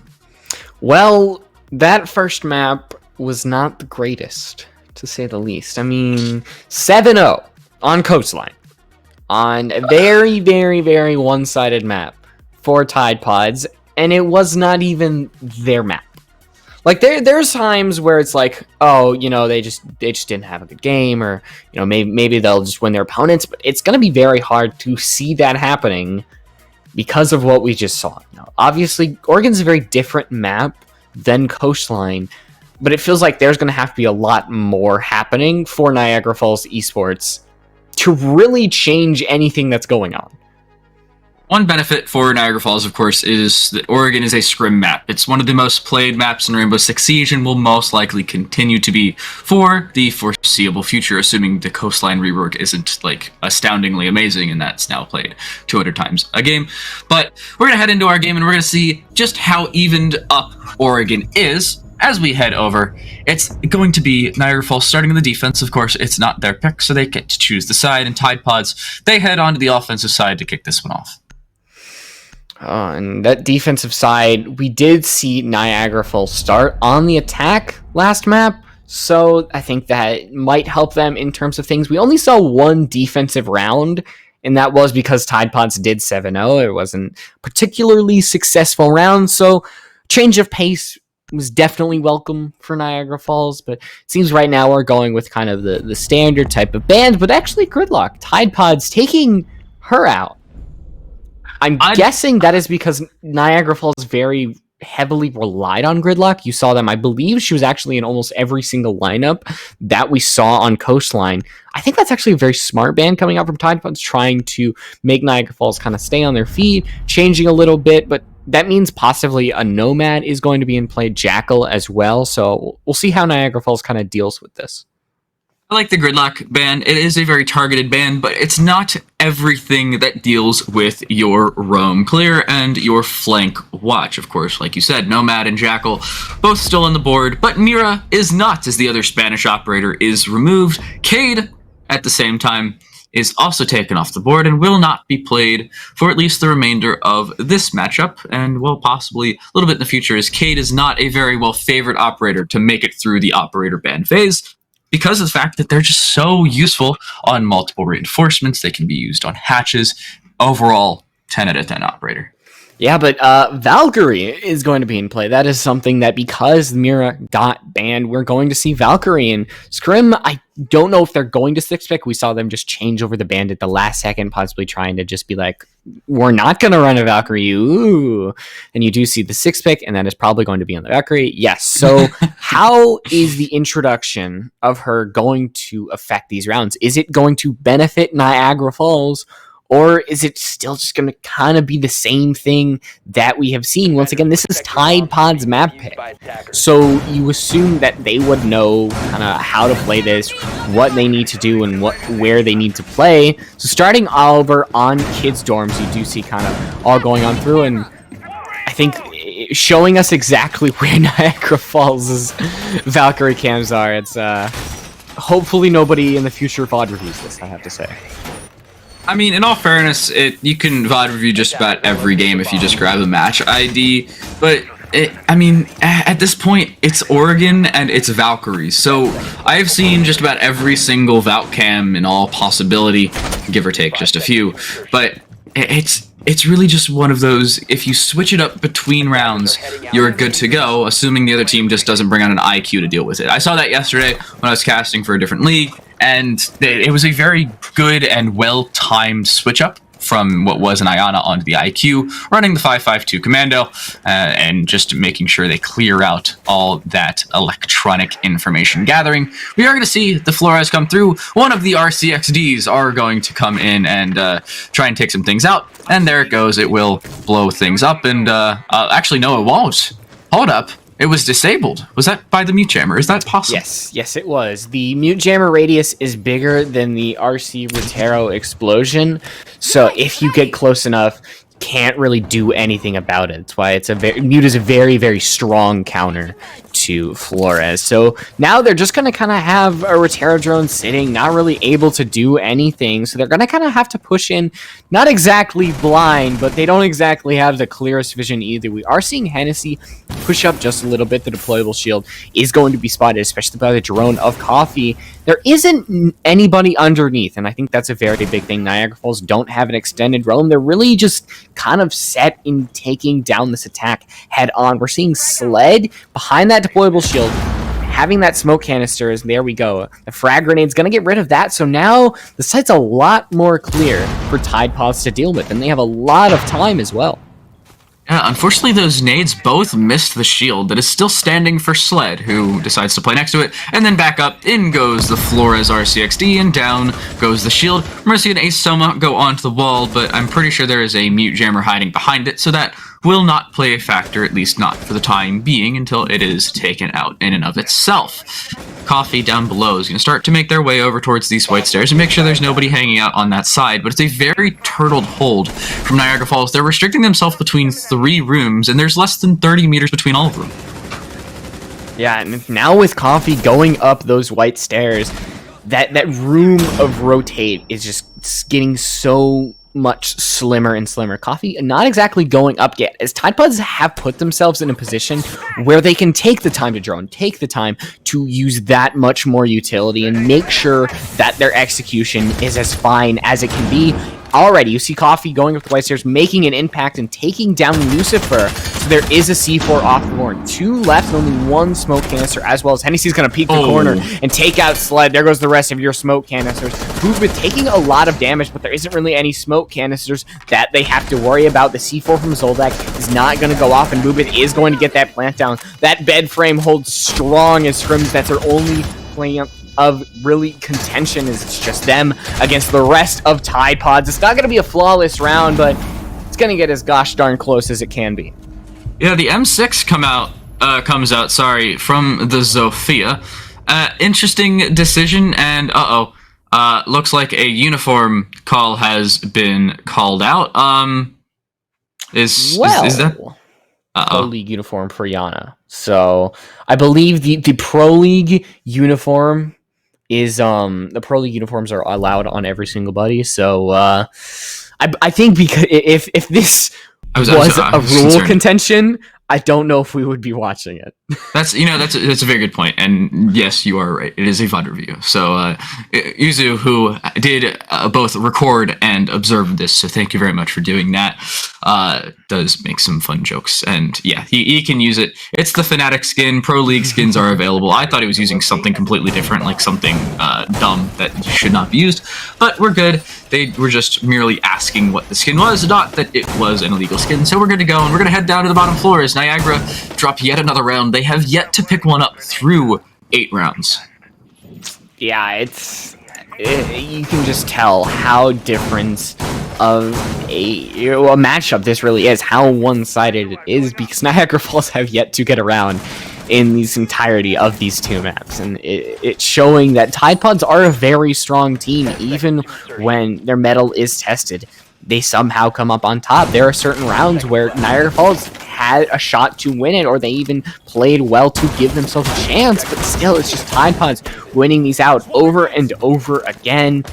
Well, that first map was not the greatest, to say the least. I mean, 7-0 on Coastline, on a very, very, very one-sided map for Tide Pods, and it was not even their map. Like, there's times where it's like, oh, you know, they just didn't have a good game, or, you know, maybe they'll just win their opponents, but it's going to be very hard to see that happening because of what we just saw. Now, obviously, Oregon's a very different map than Coastline, but it feels like there's going to have to be a lot more happening for Niagara Falls Esports to really change anything that's going on.
One benefit for Niagara Falls, of course, is that Oregon is a scrim map. It's one of the most played maps in Rainbow Six Siege and will most likely continue to be for the foreseeable future, assuming the Coastline rework isn't, like, astoundingly amazing and that's now played 200 times a game. But we're going to head into our game and we're going to see just how evened up Oregon is as we head over. It's going to be Niagara Falls starting on the defense. Of course, it's not their pick, so they get to choose the side, and Tide Pods, they head on to the offensive side to kick this one off.
And that defensive side, we did see Niagara Falls start on the attack last map, so I think that might help them in terms of things. We only saw one defensive round, and that was because Tide Pods did 7-0. It wasn't a particularly successful round, so change of pace was definitely welcome for Niagara Falls, but it seems right now we're going with kind of the standard type of band, but actually Gridlock, Tide Pods taking her out. I'm guessing that is because Niagara Falls very heavily relied on Gridlock. You saw them. I believe she was actually in almost every single lineup that we saw on Coastline. I think that's actually a very smart ban coming out from Tide Pods, trying to make Niagara Falls kind of stay on their feet, changing a little bit, but that means possibly a Nomad is going to be in play, Jackal as well. So we'll see how Niagara Falls kind of deals with this.
I like the Gridlock ban. It is a very targeted ban, but it's not everything that deals with your roam clear and your flank watch. Of course, like you said, Nomad and Jackal both still on the board, but Mira is not, as the other Spanish operator is removed. Cade, at the same time, is also taken off the board and will not be played for at least the remainder of this matchup, and will possibly a little bit in the future, as Cade is not a very well favored operator to make it through the operator ban phase, because of the fact that they're just so useful on multiple reinforcements. They can be used on hatches. Overall, 10 out of 10 operator.
Yeah, but Valkyrie is going to be in play. That is something that, because Mira got banned, we're going to see Valkyrie. And Scrim, I don't know if they're going to 6-pick. We saw them just change over the band at the last second, possibly trying to just be like, we're not going to run a Valkyrie. Ooh. And you do see the 6-pick, and that is probably going to be on the Valkyrie. Yes. So how is the introduction of her going to affect these rounds? Is it going to benefit Niagara Falls? Or is it still just going to kind of be the same thing that we have seen? Once again, this is Tide Pod's map pick. So you assume that they would know kind of how to play this, what they need to do, and where they need to play. So starting over on kids' dorms, you do see kind of all going on through. And I think showing us exactly where Niagara Falls' Valkyrie cams are. It's hopefully nobody in the future VOD reviews this, I have to say.
I mean, in all fairness, you can VOD review just about every game if you just grab the match ID, but at this point, it's Oregon and it's Valkyrie, so I have seen just about every single Valk cam in all possibility, give or take just a few, but it's really just one of those, if you switch it up between rounds, you're good to go, assuming the other team just doesn't bring out an IQ to deal with it. I saw that yesterday when I was casting for a different league, and it was a very good and well-timed switch-up from what was an Iana onto the IQ, running the 5.5.2 commando, and just making sure they clear out all that electronic information gathering. We are going to see the Flores come through. One of the RCXDs are going to come in and try and take some things out, and there it goes. It will blow things up, and actually, no, it won't. Hold up. It was disabled. Was that by the mute jammer? Is that possible?
Yes, it was. The mute jammer radius is bigger than the RC Rotero explosion, so if you get close enough, can't really do anything about it. That's why mute is a very, very strong counter to Flores. So now they're just going to kind of have a Rotero drone sitting, not really able to do anything. So they're going to kind of have to push in, not exactly blind, but they don't exactly have the clearest vision either. We are seeing Hennessy push up just a little bit. The deployable shield is going to be spotted, especially by the drone of Coffee. There isn't anybody underneath, and I think that's a very big thing. Niagara Falls don't have an extended roam. They're really just kind of set in taking down this attack head on. We're seeing Sled behind that deployable shield, having that smoke canister, is there we go. The frag grenade's going to get rid of that, so now the site's a lot more clear for Tide Pods to deal with, and they have a lot of time as well.
Yeah, unfortunately, those nades both missed the shield that is still standing for Sled, who decides to play next to it, and then back up, in goes the Flores RCXD, and down goes the shield. We're going to see an Ace Soma go onto the wall, but I'm pretty sure there is a mute jammer hiding behind it, so that will not play a factor, at least not for the time being, until it is taken out in and of itself. Coffee down below is going to start to make their way over towards these white stairs and make sure there's nobody hanging out on that side, but it's a very turtled hold from Niagara Falls. They're restricting themselves between 3 rooms, and there's less than 30 meters between all of them.
Yeah, and now with Coffee going up those white stairs, that room of rotate is just getting so much slimmer and slimmer. Coffee not exactly going up yet, as Tide Pods have put themselves in a position where they can take the time to drone, take the time to use that much more utility, and make sure that their execution is as fine as it can be. already you see Coffee going up the white stairs, making an impact and taking down Lucifer. So there is a C4 off the board. 2 left, only 1 smoke canister, as well as Hennessy's going to peek the corner and take out Sled. There goes the rest of your smoke canisters. Movement taking a lot of damage, but there isn't really any smoke canisters that they have to worry about. The C4 from Zoldak is not going to go off, and Movement is going to get that plant down. That bed frame holds strong as Scrims. That's their only plant of really contention, is it's just them against the rest of Tide Pods. It's not going to be a flawless round, but it's going to get as gosh darn close as it can be.
Yeah, the M6 comes out, from the Zofia. Interesting decision, and looks like a uniform call has been called out. Is that
Pro League uniform for Yana? So I believe the Pro League uniform is the Pro League uniforms are allowed on every single buddy. So I think because if this was a rule contention, I don't know if we would be watching it.
That's a very good point, and yes, you are right. It is a VOD review. So Yuzu, who did both record and observe this, so thank you very much for doing that. Does make some fun jokes, and yeah, he can use it. It's the Fnatic skin. Pro League skins are available. I thought he was using something completely different, like something dumb that should not be used, but we're good. They were just merely asking what the skin was, not that it was an illegal skin. So we're good to go, and we're gonna head down to the bottom floor as Niagara drop yet another round. They have yet to pick one up through 8 rounds.
Yeah, you can just tell how different of a matchup this really is, how one-sided it is, because Niagara Falls have yet to get around in this entirety of these 2 maps, and it's showing that Tide Pods are a very strong team. Even when their mettle is tested, they somehow come up on top. There are certain rounds where Niagara Falls had a shot to win it, or they even played well to give themselves a chance, but still, it's just Tide Pods winning these out over and over again.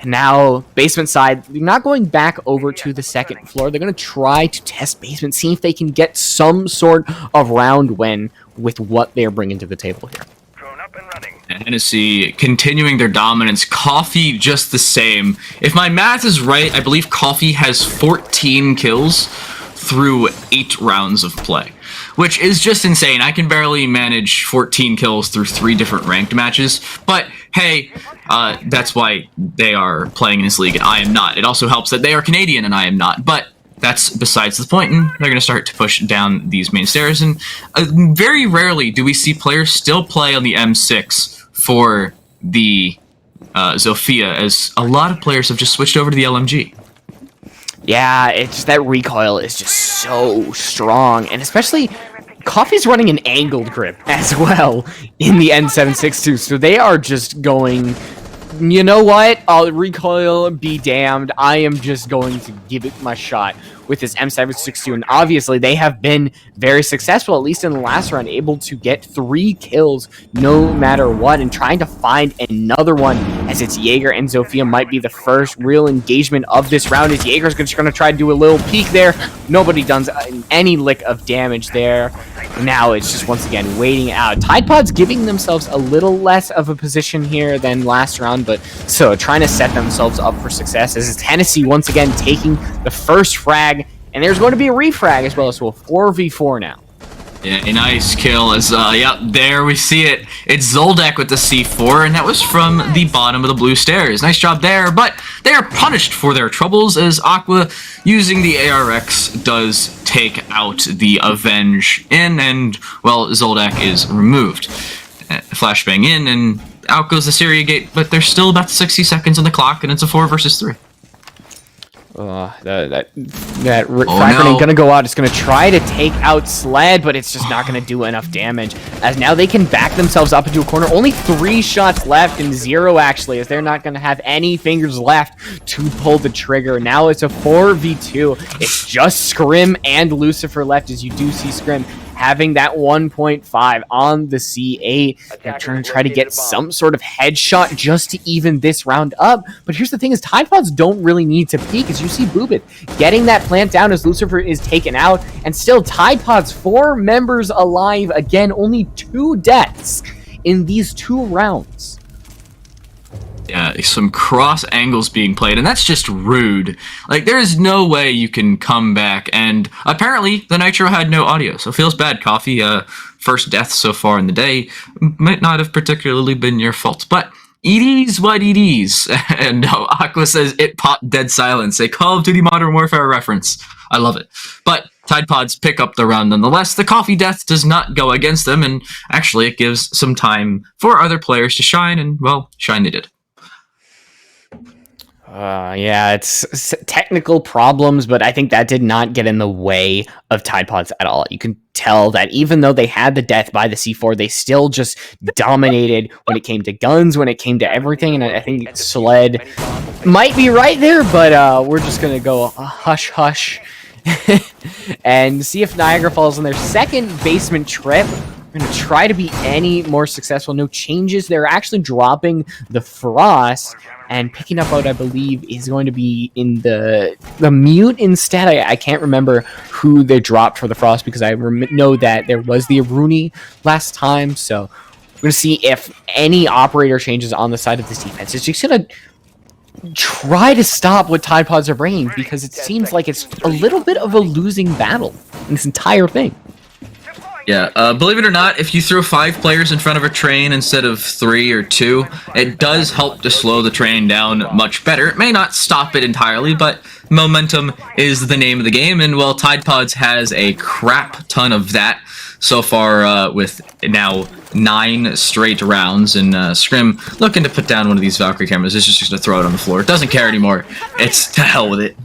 And now, basement side, they're not going back over to the second floor. They're going to try to test basement, see if they can get some sort of round win with what they're bringing to the table here.
Hennessy continuing their dominance. Coffee just the same. If my math is right, I believe Coffee has 14 kills through 8 rounds of play, which is just insane. I can barely manage 14 kills through 3 different ranked matches, but hey, that's why they are playing in this league and I am not. It also helps that they are Canadian and I am not, but that's besides the point, and they're going to start to push down these main stairs, and very rarely do we see players still play on the M6 for the Zofia, as a lot of players have just switched over to the LMG.
Yeah, it's just that recoil is just so strong, and especially Coffee's running an angled grip as well in the N762, so they are just going, you know what, I'll recoil, be damned, I am just going to give it my shot with this M762, and obviously they have been very successful, at least in the last round, able to get 3 kills no matter what, and trying to find another one, as it's Jaeger and Zofia might be the first real engagement of this round, as Jaeger's just going to try to do a little peek there. Nobody does any lick of damage there. Now it's just once again waiting out. Tide Pods giving themselves a little less of a position here than last round, but so trying to set themselves up for success, as it's Hennessy once again taking the first frag. And there's going to be a refrag as well, so a 4v4 now.
Yeah, a nice kill as, yep, there we see it. It's Zoldak with the C4, and that was from the bottom of the blue stairs. Nice job there, but they are punished for their troubles as Aqua, using the ARX, does take out the Avenge in, and, well, Zoldak is removed. Flashbang in, and out goes the Syria gate, but there's still about 60 seconds on the clock, and it's a 4 versus 3.
That frag gonna go out. It's gonna try to take out Sled, but it's just not gonna do enough damage. As now they can back themselves up into a corner. Only 3 shots left, and 0 actually, as they're not gonna have any fingers left to pull the trigger. Now it's a 4v2. It's just Scrim and Lucifer left, as you do see Scrim having that 1.5 on the C8. They're trying to try to get some sort of headshot just to even this round up. But here's the thing, is Tide Pods don't really need to peek, as you see Boobit getting that plant down as Lucifer is taken out. And still Tide Pods 4 members alive. Again, only 2 deaths in these 2 rounds.
Yeah, some cross angles being played, and that's just rude. Like, there is no way you can come back, and apparently the Nitro had no audio, so feels bad, Coffee. First death so far in the day might not have particularly been your fault, but it is what it is. And Aqua says, it popped dead silence, a Call of Duty Modern Warfare reference. I love it. But Tide Pods pick up the round nonetheless. The Coffee death does not go against them, and actually it gives some time for other players to shine, and, well, shine they did.
Yeah, it's technical problems, but I think that did not get in the way of Tide Pods at all. You can tell that even though they had the death by the C4, they still just dominated when it came to guns, when it came to everything, and I think Sled might be right there, but we're just going to go hush-hush and see if Niagara Falls on their second basement trip. We're going to try to be any more successful. No changes. They're actually dropping the Frost and picking up what I believe is going to be in the Mute instead. I can't remember who they dropped for the Frost because I know that there was the Aruni last time. So we're going to see if any operator changes on the side of this defense. It's just going to try to stop what Tide Pods are bringing because it seems like it's a little bit of a losing battle in this entire thing.
Yeah, believe it or not, if you throw 5 players in front of a train instead of 3 or 2, it does help to slow the train down much better. It may not stop it entirely, but momentum is the name of the game, and well, Tide Pods has a crap ton of that so far with now 9 straight rounds, and Scrim looking to put down one of these Valkyrie cameras. It's just going to throw it on the floor. It doesn't care anymore. It's to hell with it.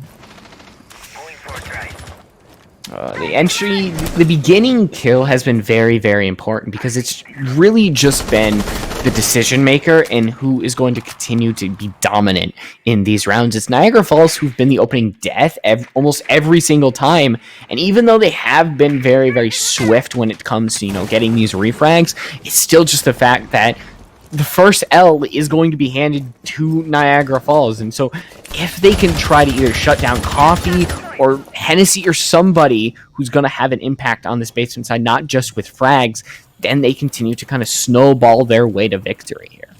The beginning kill has been very, very important because it's really just been the decision maker and who is going to continue to be dominant in these rounds. It's Niagara Falls who've been the opening death almost every single time, and even though they have been very, very swift when it comes to getting these refrags, it's still just the fact that the first L is going to be handed to Niagara Falls, and so if they can try to either shut down Coffee or Hennessy or somebody who's going to have an impact on this basement side, not just with frags, then they continue to kind of snowball their way to victory here.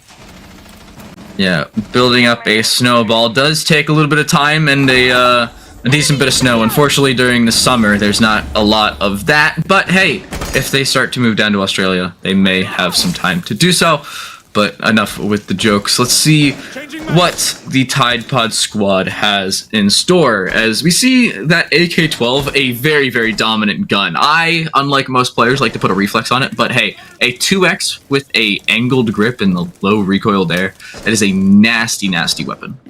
Yeah, building up a snowball does take a little bit of time and a decent bit of snow. Unfortunately, during the summer, there's not a lot of that, but hey, if they start to move down to Australia, they may have some time to do so. But enough with the jokes. Let's see what the Tide Pod squad has in store. As we see that AK-12, a very, very dominant gun. I, unlike most players, like to put a reflex on it. But hey, a 2X with a angled grip and the low recoil there, that is a nasty, nasty weapon.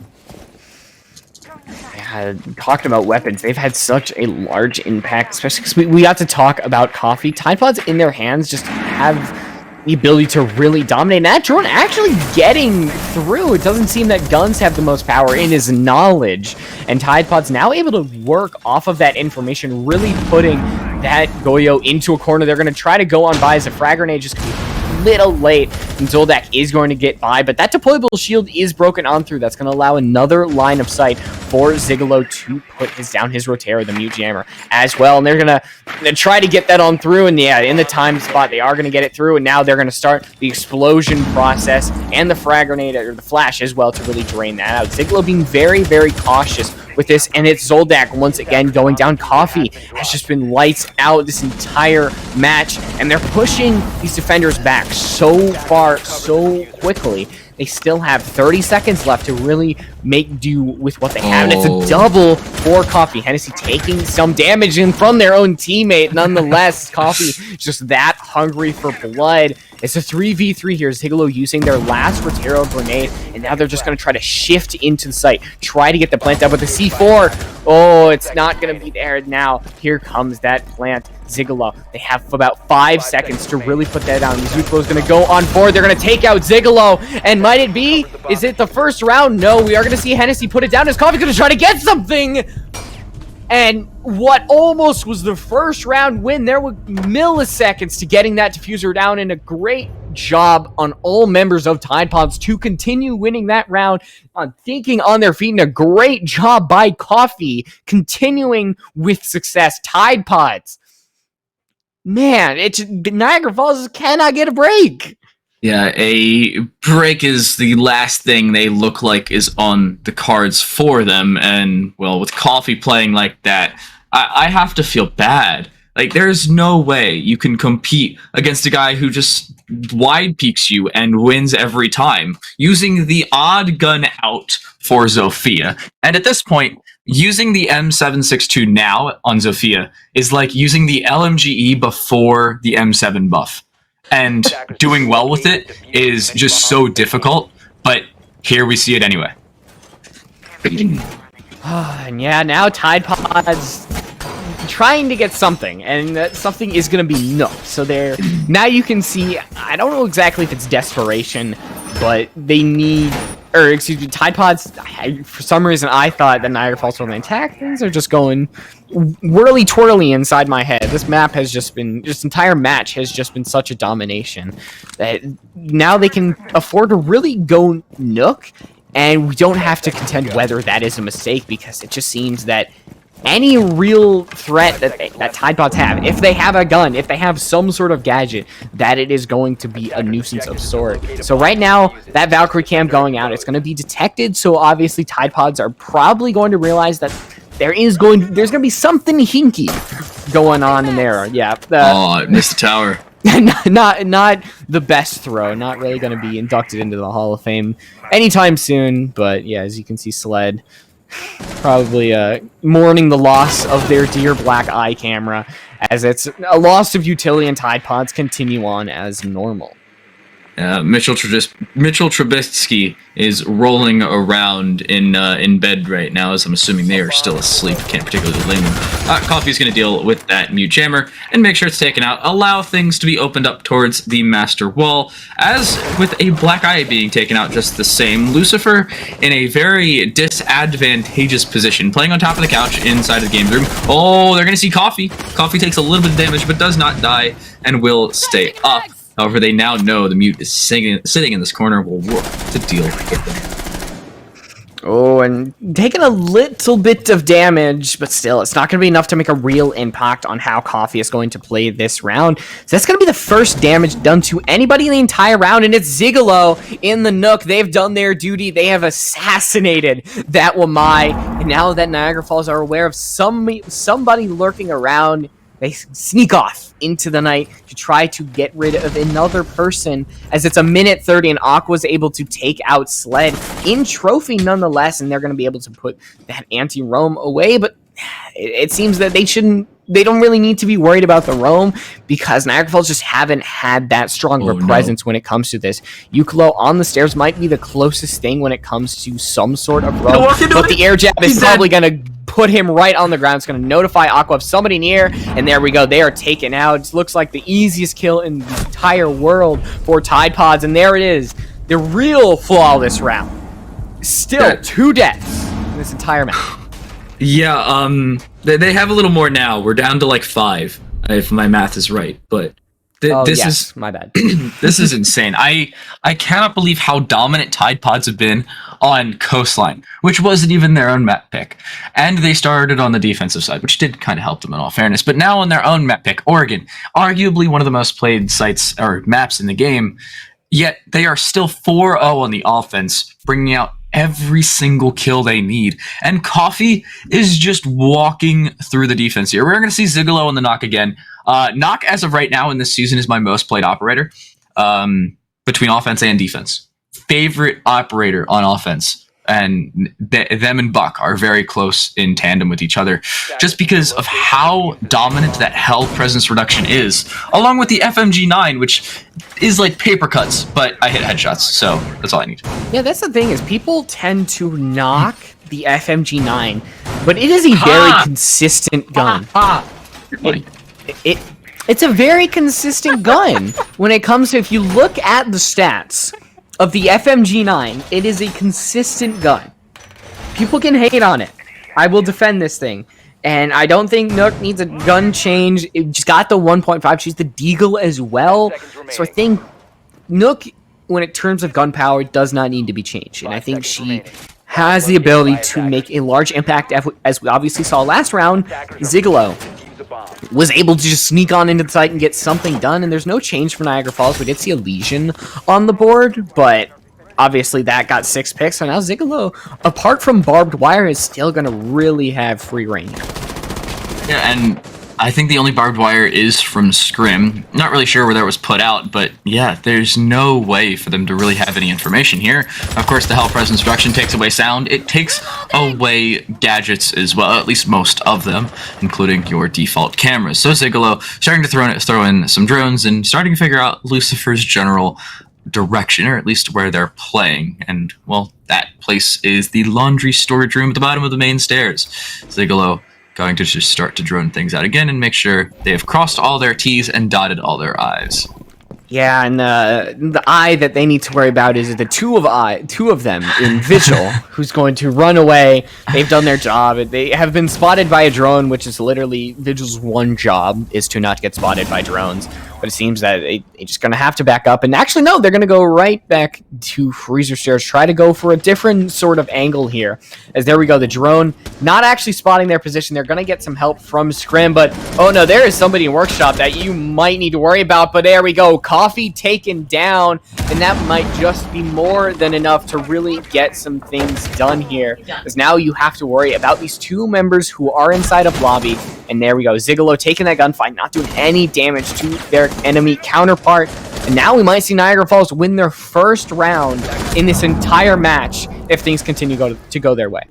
Talking about weapons, they've had such a large impact, especially because we got to talk about Coffee. Tide Pods in their hands just have the ability to really dominate. And that drone actually getting through. It doesn't seem that guns have the most power in his knowledge. And Tide Pod's now able to work off of that information, really putting that Goyo into a corner. They're going to try to go on by as a frag grenade just going to be a little late. And Zoldak is going to get by, but that deployable shield is broken on through. That's going to allow another line of sight for Zigalo to put down his Rotero, the Mute Jammer, as well. And they're going to try to get that on through. And yeah, in the time spot, they are going to get it through. And now they're going to start the explosion process and the frag grenade, or the flash as well, to really drain that out. Zigalo being very, very cautious with this, and it's Zoldak once again going down. Coffee has just been lights out this entire match, and they're pushing these defenders back so far, so quickly. They still have 30 seconds left to really make do with what they have, and it's a double for Coffee. Hennessy taking some damage in from their own teammate. Nonetheless, Coffee just that hungry for blood. It's a 3v3 here. Zigalo using their last Rotero grenade, and now they're just going to try to shift into the site, try to get the plant up with the C4. Oh, it's not going to be there now. Here comes that plant. Zigalo, they have about 5 seconds to really put that down. Zuko is going to go on forward. They're going to take out Zigalo, and might it be? Is it the first round? No, we are going to see Hennessy put it down. Is Coffee going to try to get something? And what almost was the first round win, there were milliseconds to getting that diffuser down, and a great job on all members of Tide Pods to continue winning that round on thinking on their feet, and a great job by Coffee continuing with success. Tide Pods, man, Niagara Falls cannot get a break.
Yeah, a break is the last thing they look like is on the cards for them, and well, with Coffee playing like that, I have to feel bad. Like, there's no way you can compete against a guy who just wide peeks you and wins every time, using the odd gun out for Zofia. And at this point, using the M762 now on Zofia is like using the LMGE before the M7 buff. And doing well with it is just so difficult, but here we see it anyway.
And yeah, now Tide Pod's trying to get something, and that something is going to be Nook. So there, now you can see, I don't know exactly if it's desperation, but they need, or excuse me, Tide Pods, for some reason I thought that Niagara Falls were going to attack. Things are just going whirly-twirly inside my head. This map has just been, this entire match has just been such a domination that now they can afford to really go Nook, and we don't have to contend whether that is a mistake, because it just seems that any real threat that Tide Pods have, if they have a gun, if they have some sort of gadget, that it is going to be a nuisance of sort. So right now, that Valkyrie cam going out, it's going to be detected, so obviously Tide Pods are probably going to realize that there's going to be something hinky going on in there. Yeah.
I missed the tower.
not the best throw. Not really going to be inducted into the Hall of Fame anytime soon. But yeah, as you can see, Sled probably mourning the loss of their dear black eye camera, as it's a loss of utility, and Tide Pods continue on as normal.
Mitchell Trubisky is rolling around in bed right now, as I'm assuming they are still asleep. Can't particularly blame them. Coffee's going to deal with that mute jammer and make sure it's taken out. Allow things to be opened up towards the master wall. As with a black eye being taken out just the same, Lucifer in a very disadvantageous position, playing on top of the couch inside of the game room. Oh, they're going to see Coffee. Coffee takes a little bit of damage, but does not die and will stay up. However, they now know the mute is sitting in this corner. Will work to deal with them.
Oh, and taking a little bit of damage, but still, it's not going to be enough to make a real impact on how Coffee is going to play this round. So that's going to be the first damage done to anybody in the entire round, and it's Zigalo in the Nook. They've done their duty. They have assassinated that Wamai, and now that Niagara Falls are aware of somebody lurking around, they sneak off into the night to try to get rid of another person, as it's a minute 30 and Aqua's able to take out Sled in trophy nonetheless, and they're going to be able to put that anti-roam away. But it seems that they don't really need to be worried about the roam, because Niagara Falls just haven't had that strong of a presence when it comes to this. Yukilo on the stairs might be the closest thing when it comes to some sort of roam, but the air jab is probably going to put him right on the ground. It's going to notify Aqua of somebody near, and there we go. They are taken out. It looks like the easiest kill in the entire world for Tide Pods, and there it is. The real flawless round. Still 2 deaths in this entire match.
Yeah, they have a little more now. We're down to like 5, if my math is right. But this is
my bad.
This is insane. I cannot believe how dominant Tide Pods have been on Coastline, which wasn't even their own map pick. And they started on the defensive side, which did kind of help them in all fairness. But now on their own map pick, Oregon, arguably one of the most played sites or maps in the game, yet they are still 4-0 on the offense, bringing out every single kill they need. And Coffee is just walking through the defense here. We're going to see Zigalo on the Knock again. Knock, as of right now in this season, is my most played operator between offense and defense. Favorite operator on offense. And them and Buck are very close in tandem with each other, just because of how dominant that health presence reduction is, along with the FMG9, which is like paper cuts, but I hit headshots, so that's all I need.
Yeah, that's the thing, is people tend to knock the FMG9, but it is a very consistent gun. It's a very consistent gun when it comes to, if you look at the stats of the FMG9, it is a consistent gun. People can hate on it. I will defend this thing. And I don't think Nook needs a gun change. She's got the 1.5. She's the Deagle as well. So I think Nook, when it terms of gun power, does not need to be changed. And I think she has the ability to make a large impact, as we obviously saw last round. Zigalo was able to just sneak on into the site and get something done, and there's no change for Niagara Falls. We did see a Legion on the board, but obviously that got 6 picks, so now Zigalo, apart from barbed wire, is still going to really have free reign.
Yeah, and I think the only barbed wire is from Scrim. Not really sure where that was put out, but yeah, there's no way for them to really have any information here. Of course, the Hell Press instruction takes away sound. It takes away gadgets as well, at least most of them, including your default cameras. So Zigalo starting to throw in some drones and starting to figure out Lucifer's general direction, or at least where they're playing. And, well, that place is the laundry storage room at the bottom of the main stairs. Zigalo going to just start to drone things out again and make sure they have crossed all their T's and dotted all their I's.
Yeah, and the eye that they need to worry about is the two of them in Vigil, who's going to run away. They've done their job. They have been spotted by a drone, which is literally Vigil's one job, is to not get spotted by drones. But it seems that they're just going to have to back up. And actually, no, they're going to go right back to freezer stairs, try to go for a different sort of angle here. As there we go, the drone not actually spotting their position. They're going to get some help from Scrim, but oh no, there is somebody in Workshop that you might need to worry about. But there we go, Coffee taken down, and that might just be more than enough to really get some things done here. Because now you have to worry about these two members who are inside of lobby. And there we go, Zigalo taking that gunfight, not doing any damage to their enemy counterpart. And now we might see Niagara Falls win their first round in this entire match if things continue to go their way.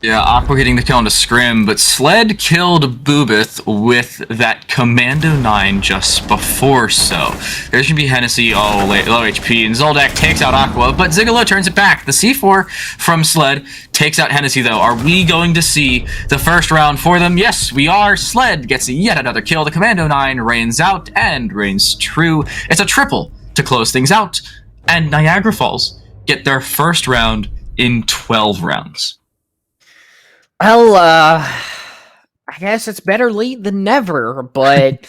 Yeah, Aqua getting the kill into Scrim, but Sled killed Boobith with that Commando 9 just before so. There's going to be Hennessy, low HP, and Zoldak takes out Aqua, but Zigalo turns it back. The C4 from Sled takes out Hennessy, though. Are we going to see the first round for them? Yes, we are. Sled gets yet another kill. The Commando 9 reigns out and reigns true. It's a triple to close things out, and Niagara Falls get their first round in 12 rounds.
Well, I guess it's better late than never, but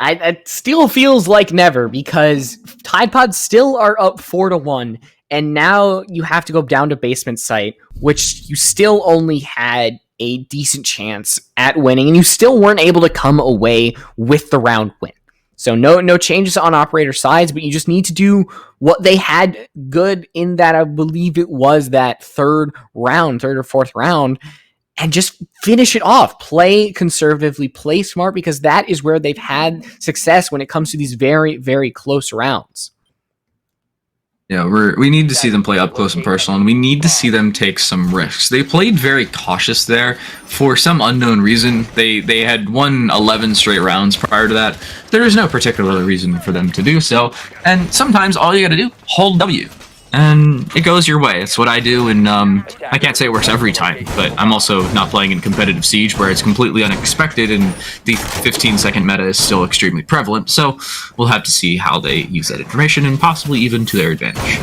it still feels like never because Tide Pods still are up 4-1, and now you have to go down to basement site, which you still only had a decent chance at winning, and you still weren't able to come away with the round win. So no changes on operator sides, but you just need to do what they had good in that, I believe it was that third or fourth round, and just finish it off. Play conservatively, play smart, because that is where they've had success when it comes to these very, very close rounds.
Yeah, we need to see them play up close and personal, and we need to see them take some risks. They played very cautious there for some unknown reason. They had won 11 straight rounds prior to that. There is no particular reason for them to do so, and sometimes all you gotta do, hold W. And it goes your way. It's what I do, and I can't say it works every time, but I'm also not playing in competitive Siege where it's completely unexpected and the 15-second meta is still extremely prevalent, so we'll have to see how they use that information and possibly even to their advantage.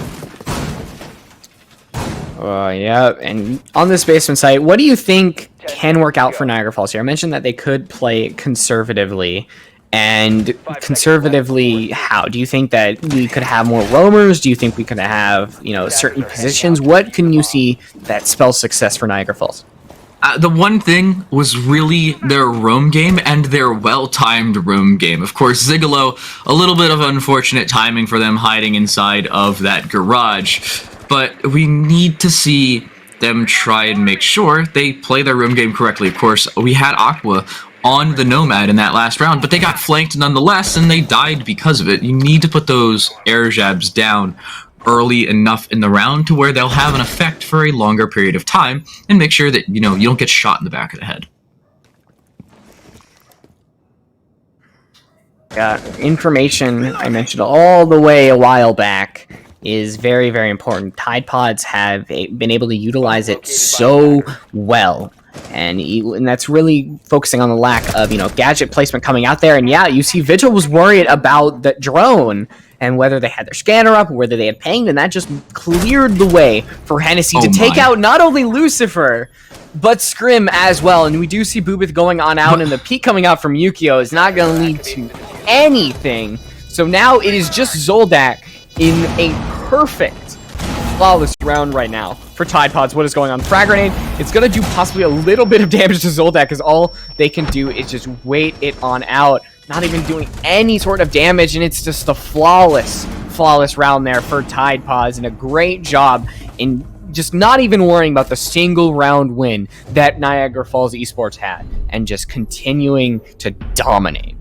Yeah, and on this basement site, what do you think can work out for Niagara Falls here? I mentioned that they could play conservatively. And conservatively, how? Do you think that we could have more roamers? Do you think we could have, certain positions? What can you see that spells success for Niagara Falls?
The one thing was really their roam game and their well-timed roam game. Of course, Zigalo, a little bit of unfortunate timing for them hiding inside of that garage. But we need to see them try and make sure they play their roam game correctly. Of course, we had Aqua on the Nomad in that last round, but they got flanked nonetheless, and they died because of it. You need to put those air jabs down early enough in the round to where they'll have an effect for a longer period of time, and make sure that, you don't get shot in the back of the head.
Information I mentioned all the way a while back is very, very important. Tide Pods have been able to utilize it so well. And that's really focusing on the lack of, gadget placement coming out there. And yeah, you see Vigil was worried about the drone and whether they had their scanner up or whether they had pinged, and that just cleared the way for Hennessy to take out not only Lucifer, but Scrim as well. And we do see Boobith going on out, and the peek coming out from Yukio is not going to lead to anything. So now it is just Zoldak in a perfect flawless round right now for Tide Pods. What is going on? Frag grenade, it's going to do possibly a little bit of damage to Zoldak because all they can do is just wait it on out. Not even doing any sort of damage, and it's just a flawless round there for Tide Pods, and a great job in just not even worrying about the single round win that Niagara Falls Esports had, and just continuing to dominate.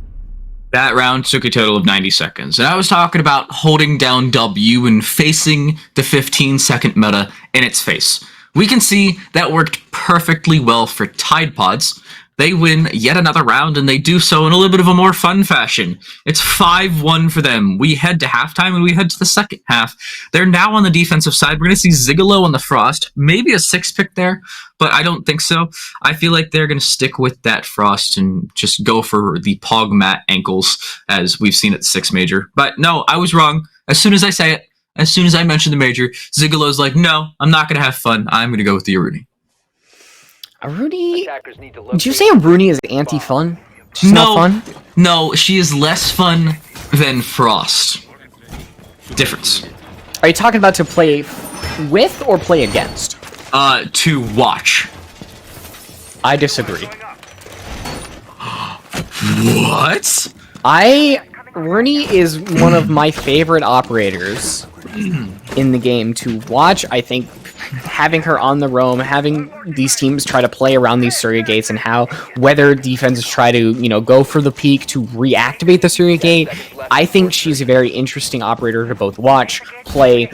That round took a total of 90 seconds, and I was talking about holding down W and facing the 15-second meta in its face. We can see that worked perfectly well for Tide Pods. They win yet another round, and they do so in a little bit of a more fun fashion. It's 5-1 for them. We head to halftime, and we head to the second half. They're now on the defensive side. We're going to see Zigalo on the Frost. Maybe a 6-pick there, but I don't think so. I feel like they're going to stick with that Frost and just go for the Pog Mat ankles, as we've seen at 6 Major. But no, I was wrong. As soon as I say it, as soon as I mention the Major, Zigalo's like, no, I'm not going to have fun. I'm going to go with the Aruni.
Aruni? Did you say Aruni is anti-fun? She's not fun?
No, she is less fun than Frost. Difference.
Are you talking about to play with or play against?
To watch.
I disagree.
What?
Aruni is one of my favorite operators in the game to watch. I think having her on the roam, having these teams try to play around these surrogates, and how whether defenses try to, go for the peak to reactivate the surrogate, I think she's a very interesting operator to both watch, play,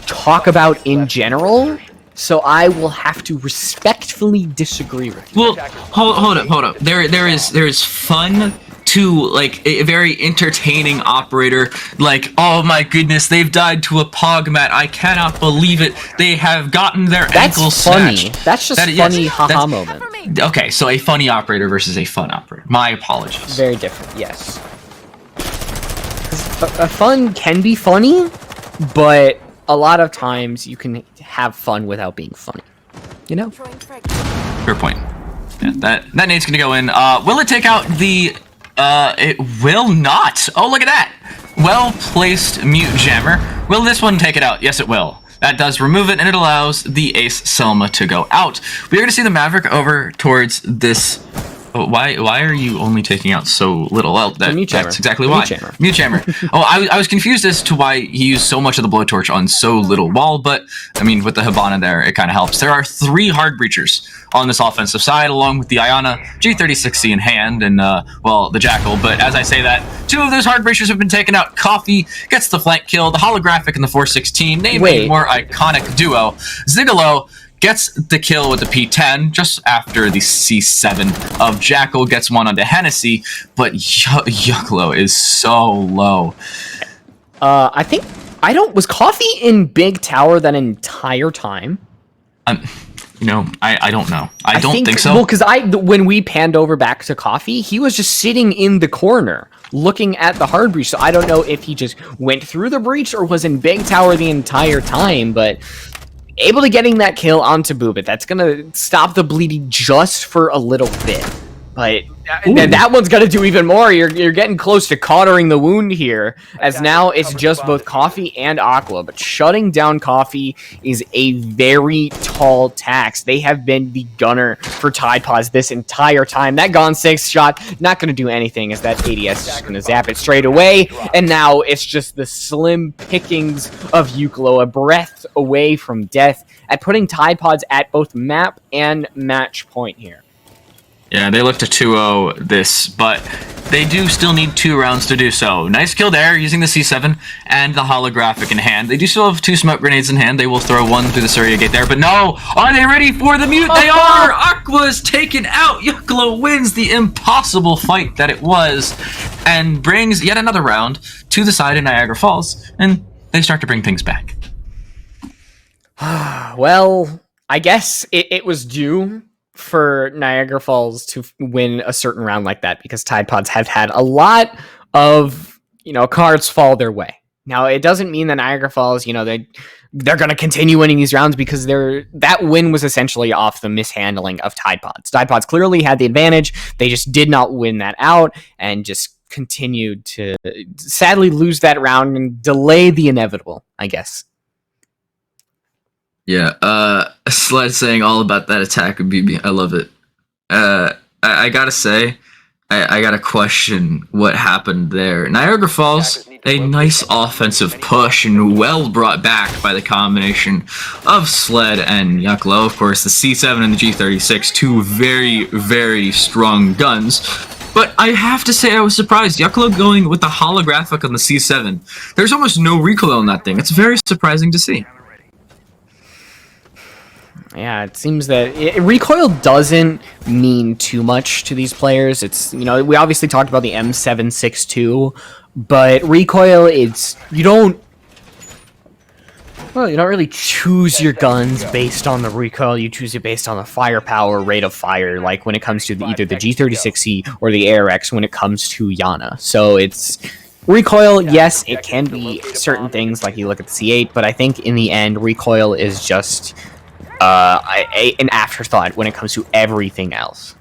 talk about in general. So I will have to respectfully disagree with you.
Well, hold up. There is fun to, like, a very entertaining operator, like, oh my goodness, they've died to a Pog Mat, I cannot believe it, they have gotten their ankles snatched.
That's just funny, haha moment.
Okay, so a funny operator versus a fun operator. My apologies.
Very different, yes. Fun can be funny, but a lot of times you can have fun without being funny.
Fair point. Yeah, that nade's gonna go in. Will it take out the... it will not. Oh, look at that. Well-placed mute jammer. Will this one take it out? Yes, it will. That does remove it, and it allows the Ace Selma to go out. We're going to see the Maverick over towards this... Oh, why are you only taking out so little? Well, that's exactly why. Mute jammer. Oh, I was confused as to why he used so much of the blowtorch on so little wall, but, I mean, with the Hibana there, it kind of helps. There are 3 hard breachers on this offensive side, along with the Iana, G36C in hand, and, the Jackal. But as I say that, 2 of those hard breachers have been taken out. Coffee gets the flank kill, the holographic and the 416, name a more iconic duo. Zigalo gets the kill with the P10 just after the C7 of Jackal gets one onto Hennessy, but Yuklo is so low.
Was Coffee in Big Tower that entire time?
I don't know. I don't think so.
Well, because when we panned over back to Coffee, he was just sitting in the corner looking at the hard breach. So I don't know if he just went through the breach or was in Big Tower the entire time, but able to getting that kill onto Boobit. That's going to stop the bleeding just for a little bit. But that one's going to do even more. You're getting close to cottering the wound here, as now it's just both Coffee and Aqua. But shutting down Coffee is a very tall tax. They have been the gunner for Tide Pods this entire time. That Gone 6 shot, not going to do anything, as that ADS is just going to zap it straight away. And now it's just the slim pickings of Yuklo, a breath away from death, at putting Tide Pods at both map and match point here.
Yeah, they look to 2-0 this, but they do still need 2 rounds to do so. Nice kill there, using the C7 and the holographic in hand. They do still have 2 smoke grenades in hand. They will throw one through the Surya gate there, but no! Are they ready for the mute? They are! Aqua's taken out! Yuklo wins the impossible fight that it was, and brings yet another round to the side of Niagara Falls, and they start to bring things back.
Well, I guess it was due for Niagara Falls to win a certain round like that, because Tide Pods have had a lot of, cards fall their way. Now, it doesn't mean that Niagara Falls, they're going to continue winning these rounds, because that win was essentially off the mishandling of Tide Pods. Tide Pods clearly had the advantage. They just did not win that out, and just continued to sadly lose that round and delay the inevitable, I guess.
Yeah, Sled saying all about that attack would be. I love it. I gotta say, I gotta question what happened there. Niagara Falls, a nice offensive push and well brought back by the combination of Sled and Yucklo. Of course, the C7 and the G36, two very, very strong guns. But I have to say I was surprised. Yucklo going with the holographic on the C7. There's almost no recoil on that thing. It's very surprising to see.
Yeah, it seems that recoil doesn't mean too much to these players. It's, you know, we obviously talked about the M762, but recoil, you don't really choose your guns based on the recoil. You choose it based on the firepower, rate of fire, like when it comes to either the G36C or the ARX when it comes to Yana. So it's recoil, yes, it can be certain things, like you look at the C8, but I think in the end, recoil is just an afterthought when it comes to everything else.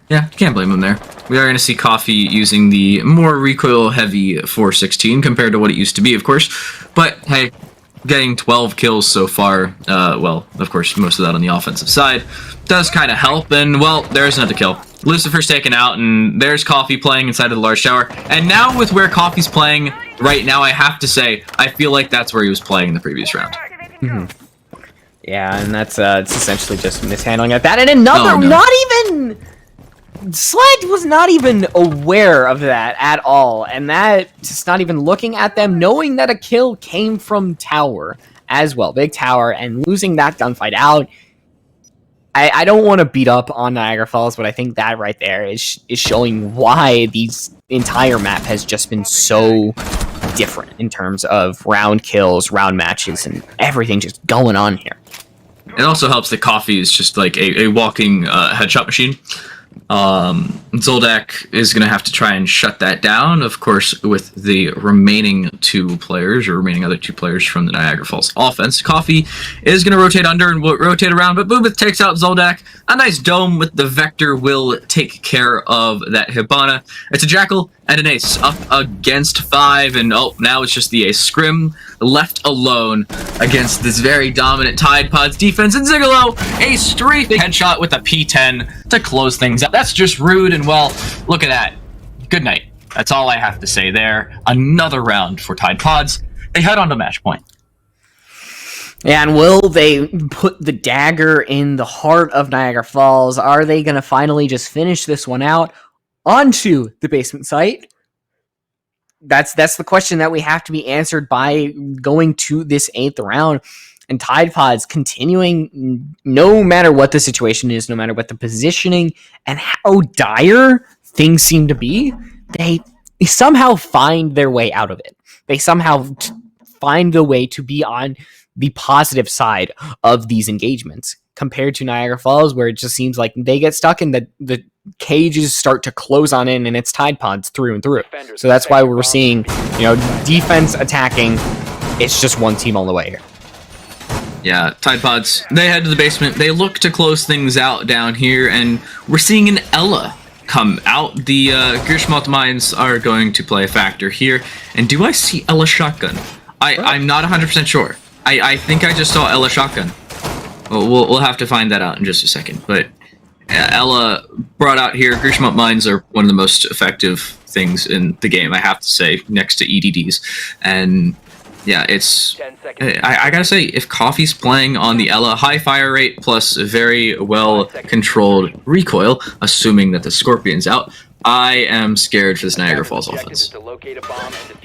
Yeah, can't blame him there. We are going to see Coffee using the more recoil-heavy 416 compared to what it used to be, of course. But, hey, getting 12 kills so far, well, of course, most of that on the offensive side, does kind of help. And, well, there's another kill. Lucifer's taken out, and there's Coffee playing inside of the large tower. And now with where Coffee's playing right now, I have to say, I feel like that's where he was playing in the previous round.
Mm-hmm. Yeah, and that's it's essentially just mishandling at that. And another, not even... Sled was not even aware of that at all, and that just not even looking at them, knowing that a kill came from tower as well, big tower, and losing that gunfight out. I don't want to beat up on Niagara Falls, but I think that right there is showing why these entire map has just been so different in terms of round kills, round matches, and everything just going on here.
It also helps that Coffee is just like a walking headshot machine. Zoldak is going to have to try and shut that down, of course, with the remaining other two players from the Niagara Falls offense. Coffee is going to rotate under and rotate around, but Boobith takes out Zoldak. A nice dome with the Vector will take care of that Hibana. It's a Jackal and an Ace up against 5, and now it's just the Ace Scrim left alone against this very dominant Tide Pods defense. And Zigalo, a straight headshot with a P10 to close things out. That's just rude, and well, look at that. Good night. That's all I have to say there. Another round for Tide Pods. They head on to match point.
And will they put the dagger in the heart of Niagara Falls? Are they going to finally just finish this one out onto the basement site? That's the question that we have to be answered by going to this 8th round. And Tide Pods continuing, no matter what the situation is, no matter what the positioning and how dire things seem to be, they somehow find their way out of it. They somehow find the way to be on the positive side of these engagements, compared to Niagara Falls, where it just seems like they get stuck and the cages start to close on in, and it's Tide Pods through and through. So that's why we're seeing, defense attacking. It's just one team all the way here.
Yeah, Tide Pods, they head to the basement. They look to close things out down here, and we're seeing an Ella come out. The Gershmalt mines are going to play a factor here. And do I see Ella shotgun? I'm not 100% sure. I think I just saw Ella shotgun. We'll have to find that out in just a second. But Ella brought out here. Gershmalt mines are one of the most effective things in the game, I have to say, next to EDDs. And yeah, it's... I gotta say, if Coffee's playing on the Ella, high fire rate plus very well-controlled recoil, assuming that the Scorpion's out, I am scared for this Niagara Falls offense.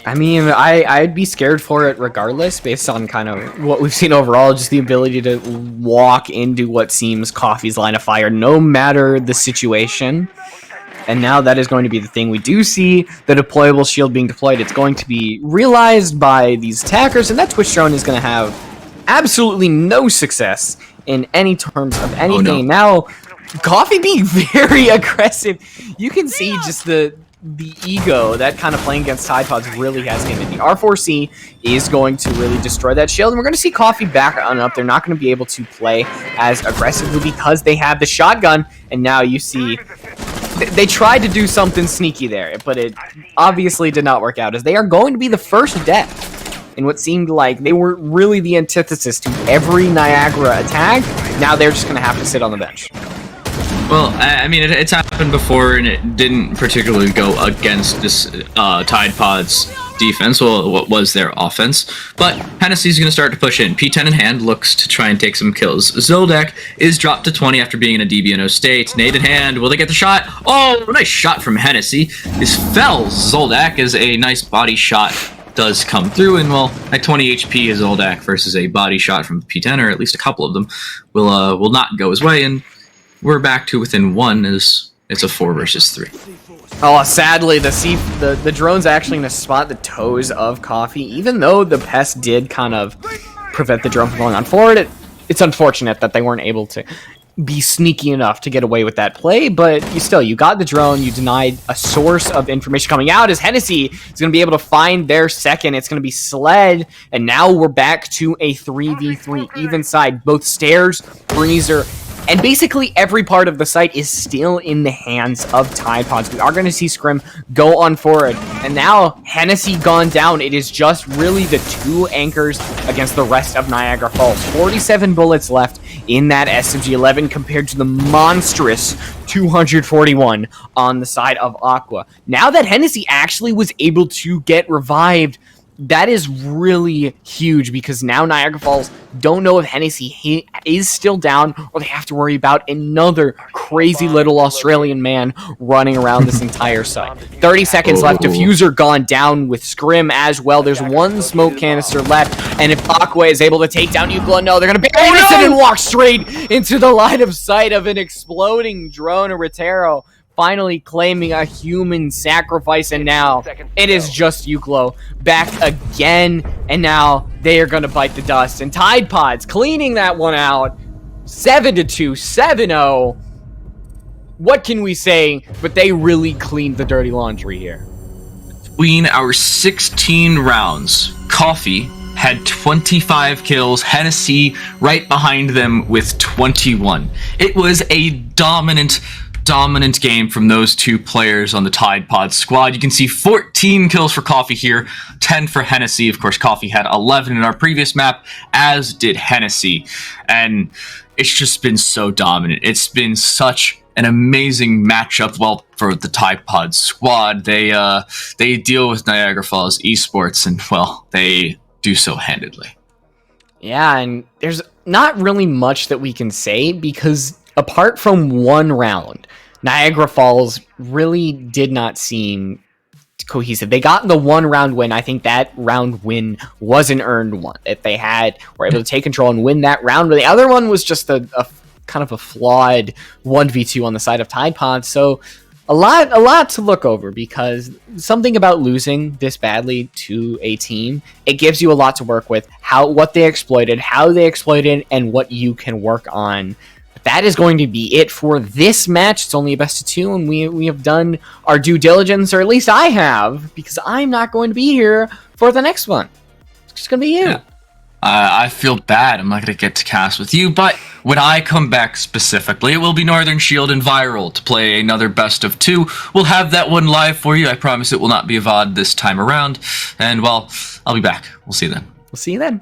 I mean, I'd be scared for it regardless, based on kind of what we've seen overall, just the ability to walk into what seems Coffee's line of fire, no matter the situation. And now that is going to be the thing. We do see the deployable shield being deployed. It's going to be realized by these attackers, and that Twitch drone is going to have absolutely no success in any terms of anything.
Oh, no.
Now, Coffee being very aggressive. You can see just the ego that kind of playing against Tide Pods really has him. And the R4C is going to really destroy that shield. And we're going to see Coffee back on up. They're not going to be able to play as aggressively because they have the shotgun. And now you see... They tried to do something sneaky there, but it obviously did not work out, as they are going to be the first death in what seemed like they were really the antithesis to every Niagara attack. Now they're just going to have to sit on the bench.
Well, I mean, it's happened before, and it didn't particularly go against this Tide Pod's defense. Well, what was their offense? But Hennessy's going to start to push in. P10 in hand looks to try and take some kills. Zoldak is dropped to 20 after being in a DBNO state. Nade in hand. Will they get the shot? Oh, nice shot from Hennessy. This fells Zoldak as a nice body shot does come through, and well, at 20 HP, Zoldak versus a body shot from P10, or at least a couple of them, will not go his way, and we're back to within 1 as it's a 4 versus 3.
Oh, sadly, the drone's actually going to spot the toes of Coffee, even though the pest did kind of prevent the drone from going on forward. It's unfortunate that they weren't able to be sneaky enough to get away with that play, but you got the drone, you denied a source of information coming out, as Hennessy is going to be able to find their second. It's going to be Sled, and now we're back to a 3v3 even side. Both Stairs, Breezer, and basically every part of the site is still in the hands of Tide Pods. We are going to see Scrim go on forward. And now Hennessy gone down. It is just really the 2 anchors against the rest of Niagara Falls. 47 bullets left in that SMG-11 compared to the monstrous 241 on the side of Aqua. Now that Hennessy actually was able to get revived, that is really huge, because now Niagara Falls don't know if Hennessy is still down, or they have to worry about another crazy little Australian man running around this entire site. 30 seconds left. Diffuser gone down with Scrim as well. There's 1 smoke canister left, and if Aqua is able to take down Euclid, no, they're going to bury this and walk straight into the line of sight of an exploding drone. Rotero finally claiming a human sacrifice, and now it is just Euclo back again, and they are going to bite the dust, and Tide Pods cleaning that one out. 7-2, 7-0. What can we say? But they really cleaned the dirty laundry here.
Between our 16 rounds, Coffee had 25 kills, Hennessy right behind them with 21. It was a dominant game from those 2 players on the Tide Pod squad. You can see 14 kills for Coffee here, 10 for Hennessy. Of course, Coffee had 11 in our previous map, as did Hennessy. And it's just been so dominant. It's been such an amazing matchup, well, for the Tide Pod squad. They deal with Niagara Falls Esports, and, well, they do so handedly.
Yeah, and there's not really much that we can say, because apart from 1 round, Niagara Falls really did not seem cohesive. They got the 1 round win. I think that round win was an earned one. If they were able to take control and win that round, but the other one was just a kind of a flawed 1v2 on the side of Tide Pod. So a lot to look over, because something about losing this badly to a team, it gives you a lot to work with. What they exploited, how they exploited, and what you can work on. That is going to be it for this match. It's only a best of 2, and we have done our due diligence, or at least I have, because I'm not going to be here for the next one. It's just going to be you.
Yeah. I feel bad. I'm not going to get to cast with you, but when I come back specifically, it will be Northern Shield and Viral to play another best of 2. We'll have that one live for you. I promise it will not be a VOD this time around. And, well, I'll be back. We'll see you then.
We'll see you then.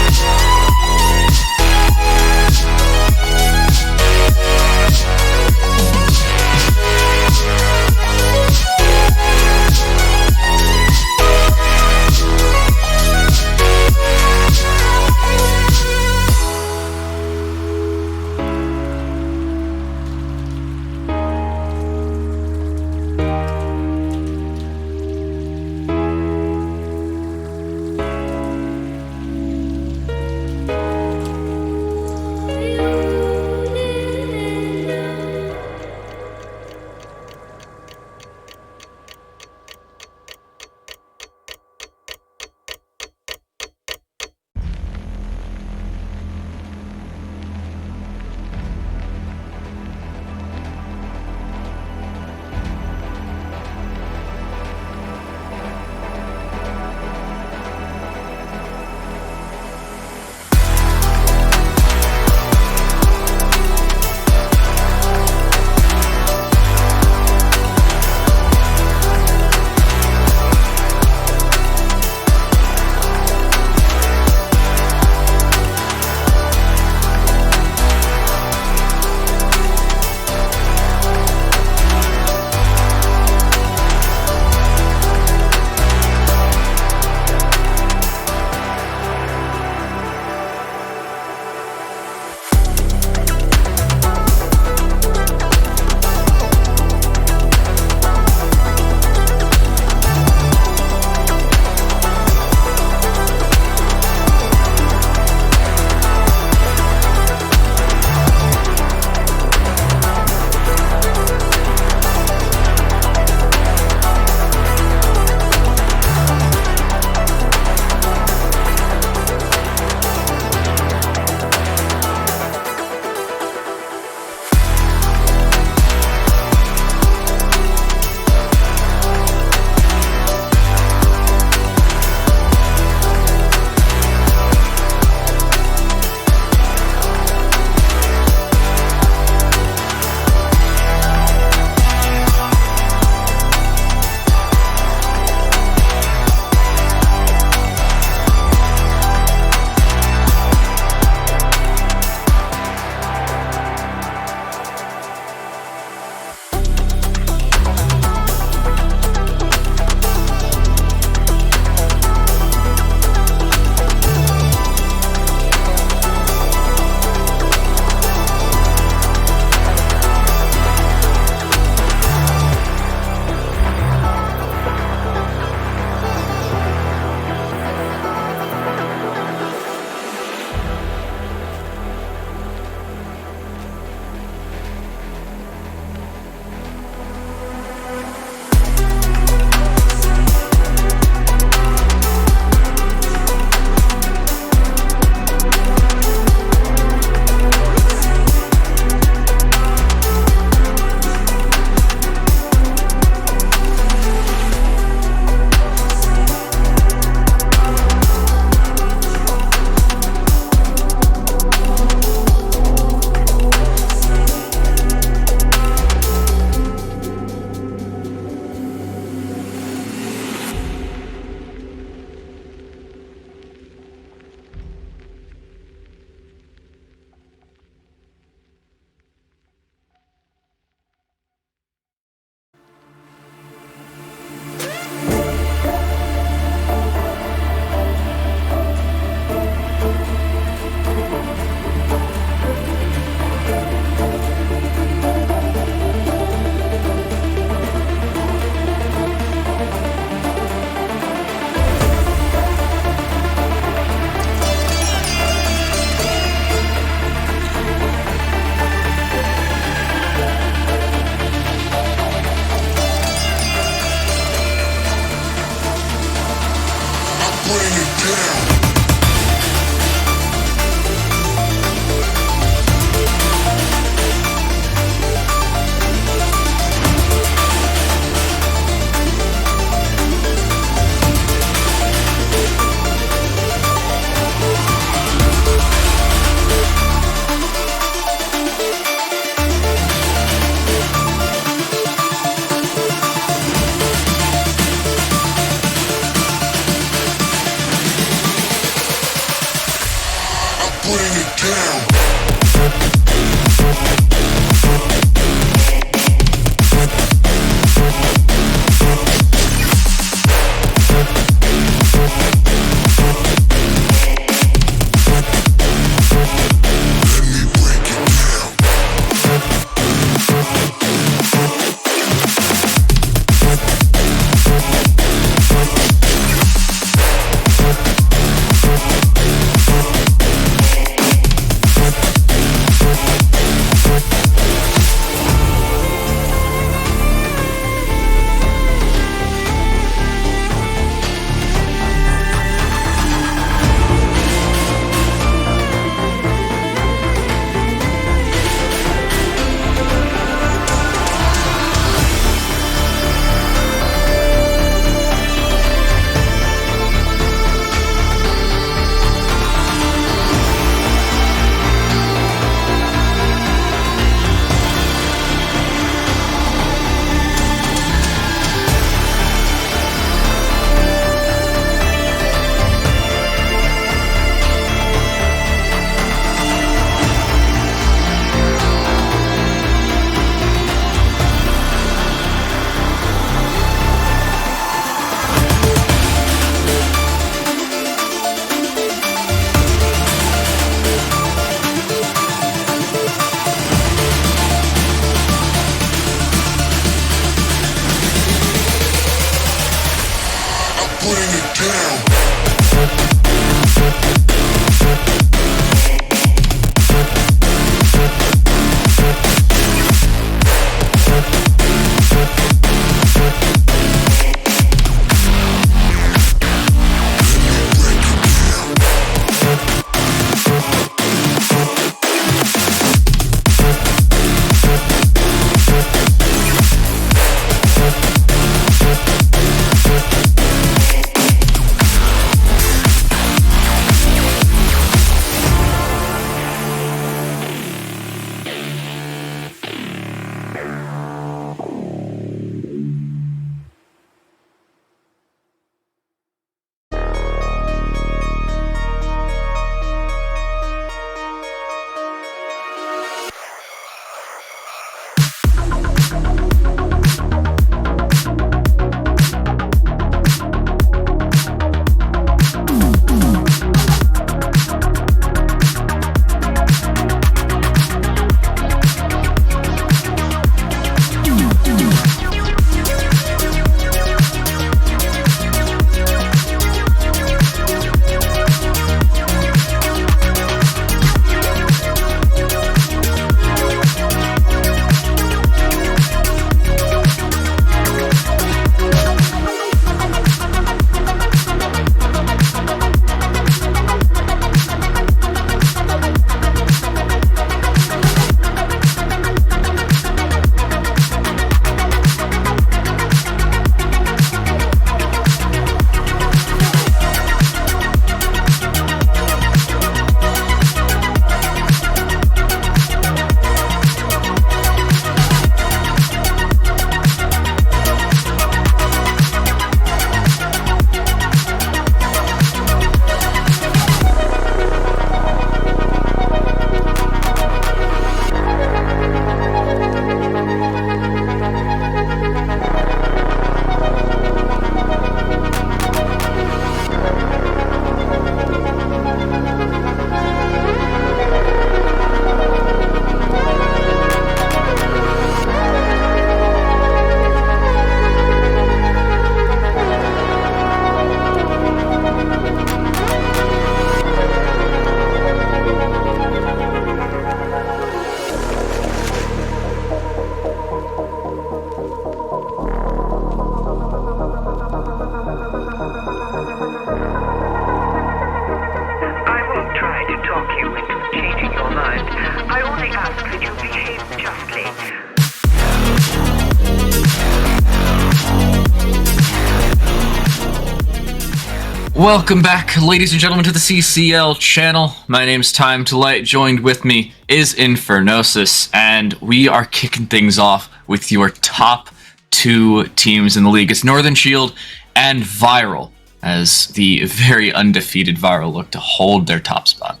Welcome back, ladies and gentlemen, to the CCL channel. My name's Time to Light. Joined with me is Infernosis, and we are kicking things off with your top two teams in the league. It's Northern Shield and Viral, as the very undefeated Viral look to hold their top spot.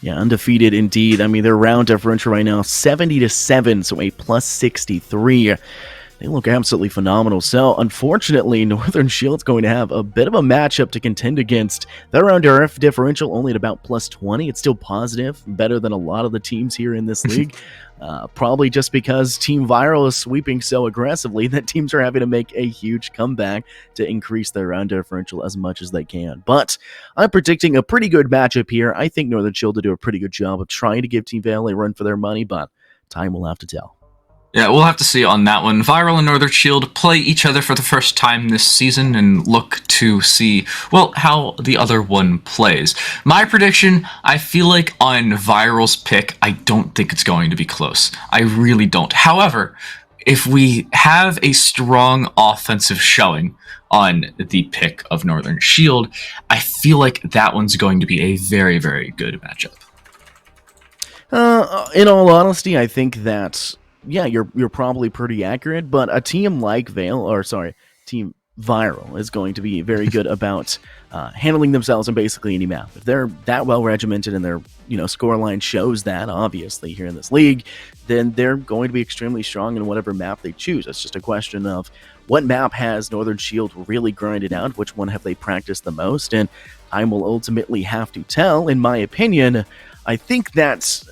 Yeah, undefeated indeed. I mean, their round differential right now 70-7, so a plus 63. They look absolutely phenomenal. So, unfortunately, Northern Shield's going to have a bit of a matchup to contend against. Their round differential only at about plus 20. It's still positive, better than a lot of the teams here in this league. Probably just because Team Viral is sweeping so aggressively that teams are having to make a huge comeback to increase their round differential as much as they can. But I'm predicting a pretty good matchup here. I think Northern Shield will do a pretty good job of trying to give Team Viral a run for their money, but time will have to tell.
Yeah, we'll have to see on that one. Viral and Northern Shield play each other for the first time this season and look to see, well, how the other one plays. My prediction, I feel like on Viral's pick, I don't think it's going to be close. I really don't. However, if we have a strong offensive showing on the pick of Northern Shield, I feel like that one's going to be a very, very good matchup.
In all honesty, I think that yeah, you're probably pretty accurate, but a team like Team Viral is going to be very good about handling themselves in basically any map. If they're that well regimented and their scoreline shows that obviously here in this league, then they're going to be extremely strong in whatever map they choose. It's just a question of what map has Northern Shield really grinded out, which one have they practiced the most, and time will ultimately have to tell. In my opinion, I think that's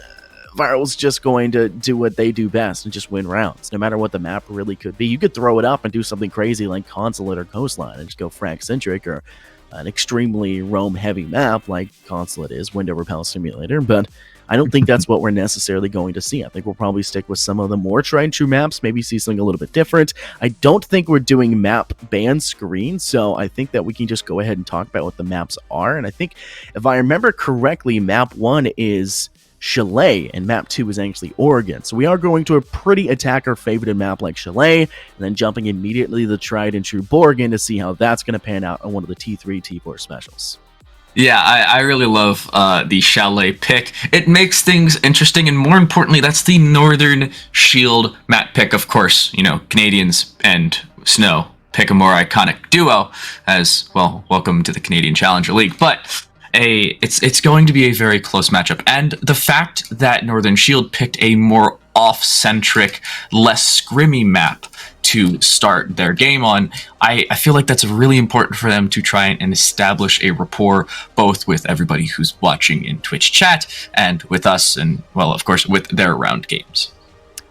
Viral's just going to do what they do best and just win rounds, no matter what the map really could be. You could throw it up and do something crazy like Consulate or Coastline and just go frag-centric, or an extremely roam-heavy map like Consulate is, Window Repel Simulator, but I don't think that's what we're necessarily going to see. I think we'll probably stick with some of the more tried-and-true maps, maybe see something a little bit different. I don't think we're doing map ban screens, so I think that we can just go ahead and talk about what the maps are, and I think, if I remember correctly, map 1 is Chalet, and map 2 is actually Oregon. So we are going to a pretty attacker-favored map like Chalet, and then jumping immediately to the tried-and-true Borgen to see how that's going to pan out on one of the T3, T4 specials.
Yeah, I really love the Chalet pick. It makes things interesting, and more importantly, that's the Northern Shield map pick. Of course, Canadians and Snow pick a more iconic duo, as well, welcome to the Canadian Challenger League, but it's going to be a very close matchup, and the fact that Northern Shield picked a more off-centric, less scrimmy map to start their game on, I feel like that's really important for them to try and establish a rapport both with everybody who's watching in Twitch chat and with us, and, well, of course, with their round games.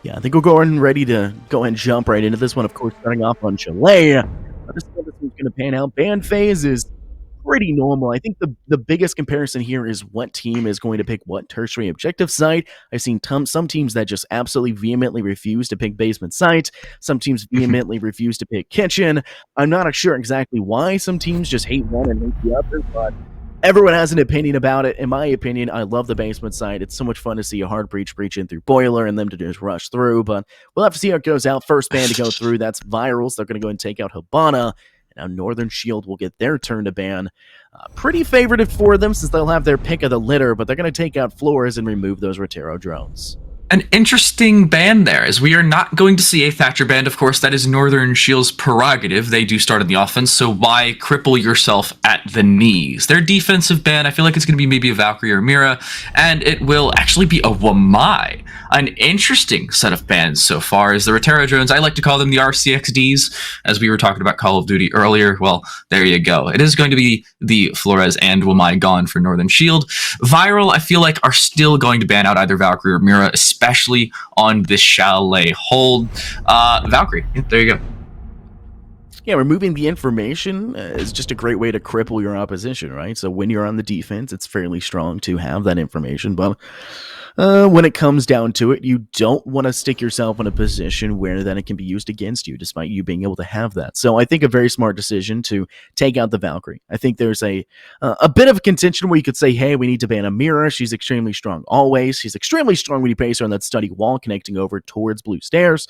Yeah, I think we're ready to go and jump right into this one, of course, starting off on Chalet. This one's going to pan out. Ban phase is pretty normal. I think the biggest comparison here is what team is going to pick what tertiary objective site. I've seen some teams that just absolutely vehemently refuse to pick basement site. Some teams vehemently refuse to pick kitchen. I'm not sure exactly why some teams just hate one and hate the other, but everyone has an opinion about it. In my opinion, I love the basement site. It's so much fun to see a hard breach in through boiler and them to just rush through, but we'll have to see how it goes out. First ban to go through, that's Virals. They're going to go and take out Habana. Now Northern Shield will get their turn to ban. Pretty favored for them since they'll have their pick of the litter, but they're going to take out Flores and remove those Rotero drones.
An interesting ban there, as we are not going to see a Thatcher ban. Of course, that is Northern Shield's prerogative. They do start in the offense, so why cripple yourself at the knees? Their defensive ban, I feel like it's going to be maybe a Valkyrie or Mira, and it will actually be a Wamai. An interesting set of bans so far is the Rotero drones. I like to call them the RCXDs, as we were talking about Call of Duty earlier. Well, there you go. It is going to be the Flores and Wamai gone for Northern Shield. Viral, I feel like, are still going to ban out either Valkyrie or Mira, especially on this Chalet hold. Valkyrie, there you go.
Yeah, removing the information is just a great way to cripple your opposition, right? So when you're on the defense, it's fairly strong to have that information, but when it comes down to it, you don't want to stick yourself in a position where then it can be used against you, despite you being able to have that. So I think a very smart decision to take out the Valkyrie. I think there's a bit of contention where you could say, hey, we need to ban Amira. She's extremely strong always. She's extremely strong when you place her on that study wall connecting over towards blue stairs.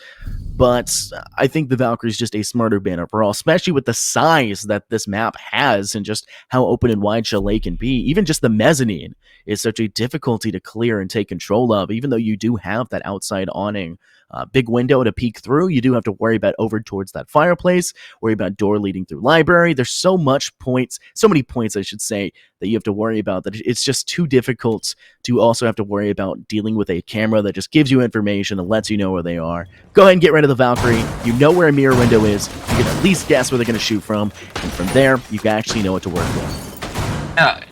But I think the Valkyrie is just a smarter ban overall, especially with the size that this map has and just how open and wide Chalet can be. Even just the mezzanine is such a difficulty to clear and take control of. Even though you do have that outside awning big window to peek through, you do have to worry about over towards that fireplace, worry about door leading through library. There's so many points, I should say, that you have to worry about that it's just too difficult to also have to worry about dealing with a camera that just gives you information and lets you know where they are. Go ahead and get rid of the Valkyrie. You know where a mirror window is. You can at least guess where they're going to shoot from. And from there, you can actually know what to work with.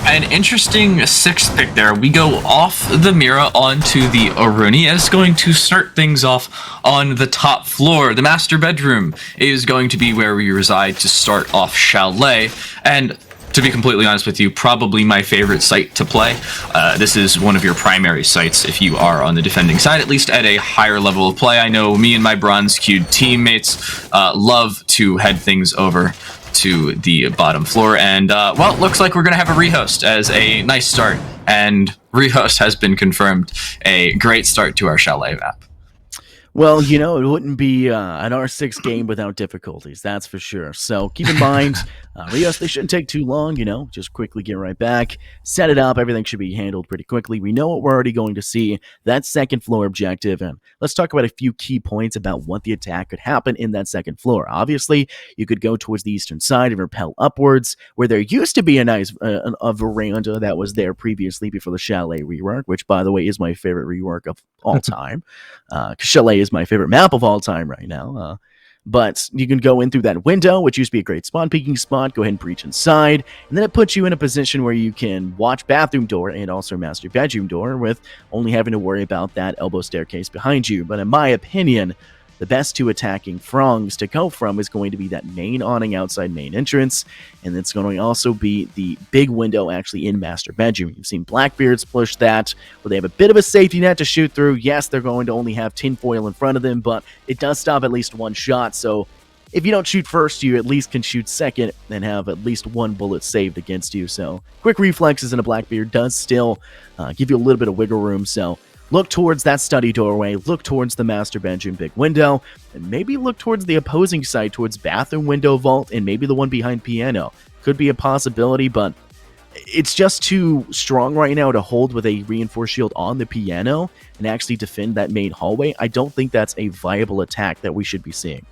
An interesting sixth pick there. We go off the Mira onto the Aruni, and it's going to start things off on the top floor. The master bedroom is going to be where we reside to start off Chalet, and to be completely honest with you, probably my favorite site to play. This is one of your primary sites if you are on the defending side, at least at a higher level of play. I know me and my bronze queued teammates love to head things over to the bottom floor, and well, it looks like we're gonna have a rehost as a nice start, and rehost has been confirmed. A great start to our Chalet map.
Well, it wouldn't be an R6 game without difficulties, that's for sure. So keep in mind, Rios, they shouldn't take too long, just quickly get right back, set it up, everything should be handled pretty quickly. We know what we're already going to see, that second floor objective, and let's talk about a few key points about what the attack could happen in that second floor. Obviously, you could go towards the eastern side and repel upwards, where there used to be a nice a veranda that was there previously before the Chalet rework, which, by the way, is my favorite rework of all time. Chalet is my favorite map of all time right now. But you can go in through that window, which used to be a great spawn peeking spot, go ahead and breach inside, and then it puts you in a position where you can watch bathroom door and also master bedroom door with only having to worry about that elbow staircase behind you. But in my opinion, the best two attacking frongs to go from is going to be that main awning outside main entrance, and it's going to also be the big window actually in master bedroom. You've seen Blackbeards push that, where they have a bit of a safety net to shoot through. Yes, they're going to only have tinfoil in front of them, but it does stop at least one shot, so if you don't shoot first, you at least can shoot second and have at least one bullet saved against you. So quick reflexes in a Blackbeard does still give you a little bit of wiggle room, so look towards that study doorway, look towards the master bedroom big window, and maybe look towards the opposing side, towards bathroom window vault, and maybe the one behind piano. Could be a possibility, but it's just too strong right now to hold with a reinforced shield on the piano and actually defend that main hallway. I don't think that's a viable attack that we should be seeing.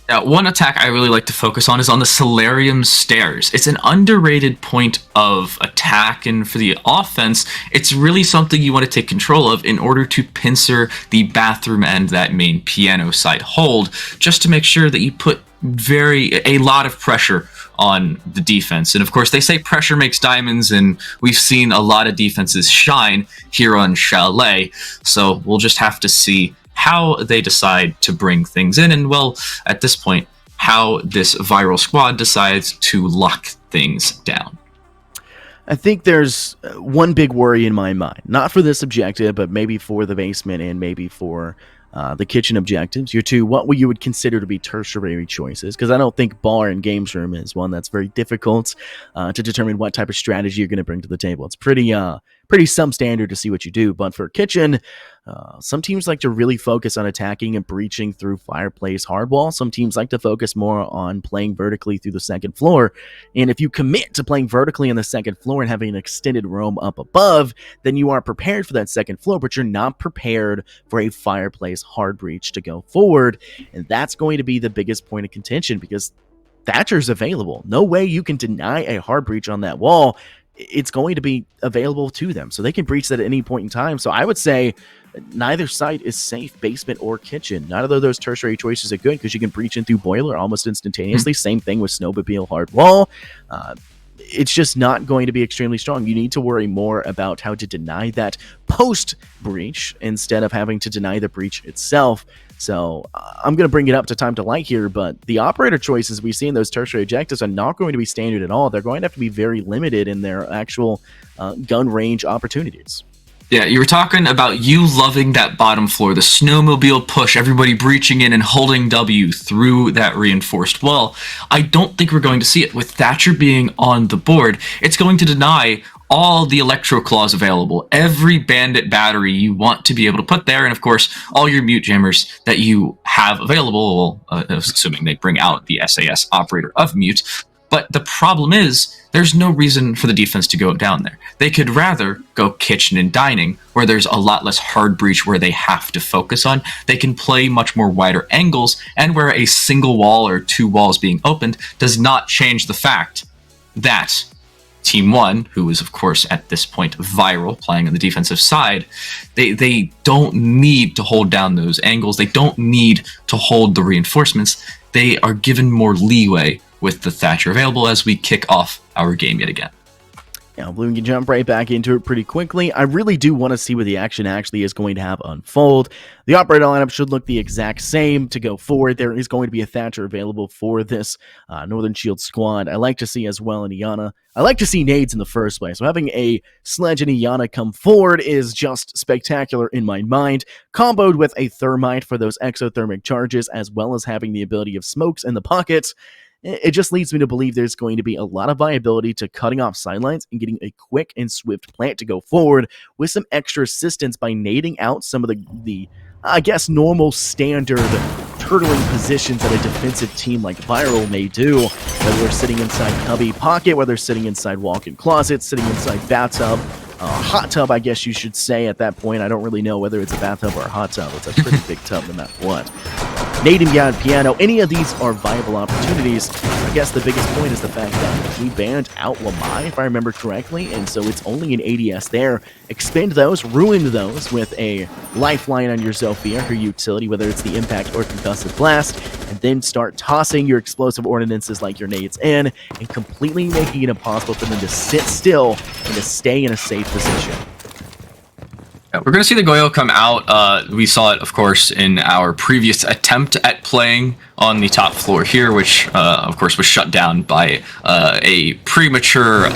Now, one attack I really like to focus on is on the Solarium Stairs. It's an underrated point of attack, and for the offense, it's really something you want to take control of in order to pincer the bathroom and that main piano side hold, just to make sure that you put a lot of pressure on the defense. And of course, they say pressure makes diamonds, and we've seen a lot of defenses shine here on Chalet, so we'll just have to see how they decide to bring things in, and well, at this point, how this viral squad decides to lock things down.
I think there's one big worry in my mind, not for this objective, but maybe for the basement and maybe for the kitchen objectives. Your two, what you would consider to be tertiary choices, because I don't think bar and games room is one that's very difficult to determine what type of strategy you're going to bring to the table. It's pretty substandard to see what you do, but for kitchen, some teams like to really focus on attacking and breaching through fireplace hardwall. Some teams like to focus more on playing vertically through the second floor. And if you commit to playing vertically on the second floor and having an extended roam up above, then you are prepared for that second floor, but you're not prepared for a fireplace hard breach to go forward. And that's going to be the biggest point of contention, because Thatcher's available. No way you can deny a hard breach on that wall. It's going to be available to them, so they can breach that at any point in time. So I would say neither site is safe, basement or kitchen. Neither of those tertiary choices are good, because you can breach in through boiler almost instantaneously. Same thing with snowmobile hard wall. It's just not going to be extremely strong. You need to worry more about how to deny that post breach instead of having to deny the breach itself. So I'm going to bring it up to time to light here, but the operator choices we see in those tertiary objectives are not going to be standard at all. They're going to have to be very limited in their actual gun range opportunities.
Yeah, you were talking about you loving that bottom floor, the snowmobile push, everybody breaching in and holding W through that reinforced wall. I don't think we're going to see it. With Thatcher being on the board, it's going to deny all the electro claws available, every bandit battery you want to be able to put there, and of course, all your mute jammers that you have available, assuming they bring out the SAS operator of mute. But the problem is, there's no reason for the defense to go down there. They could rather go kitchen and dining, where there's a lot less hard breach where they have to focus on. They can play much more wider angles, and where a single wall or 2 walls being opened does not change the fact that Team 1, who is of course at this point Viral, playing on the defensive side, they don't need to hold down those angles. They don't need to hold the reinforcements. They are given more leeway with the Thatcher available as we kick off our game yet again.
Now, Bloom can jump right back into it pretty quickly. I really do want to see what the action actually is going to have unfold. The operator lineup should look the exact same to go forward. There is going to be a Thatcher available for this Northern Shield squad. I like to see as well an Iana. I like to see nades in the first place. So having a Sledge and Iana come forward is just spectacular in my mind. Comboed with a Thermite for those exothermic charges, as well as having the ability of smokes in the pockets, it just leads me to believe there's going to be a lot of viability to cutting off sidelines and getting a quick and swift plant to go forward with some extra assistance by nading out some of the I guess, normal standard turtling positions that a defensive team like Viral may do, whether they're sitting inside cubby pocket, whether they're sitting inside walk-in closet, sitting inside bathtub, hot tub, I guess you should say at that point. I don't really know whether it's a bathtub or a hot tub. It's a pretty big tub no matter what. Nading beyond piano, any of these are viable opportunities. I guess the biggest point is the fact that we banned out Lamai, if I remember correctly, and so it's only an ADS there. Expend those, ruin those with a lifeline on your Zofia, her utility, whether it's the impact or concussive blast, and then start tossing your explosive ordinances like your nades in, and completely making it impossible for them to sit still and to stay in a safe position.
Yeah, we're going to see the Goyo come out. We saw it, of course, in our previous attempt at playing on the top floor here, which, of course, was shut down by a premature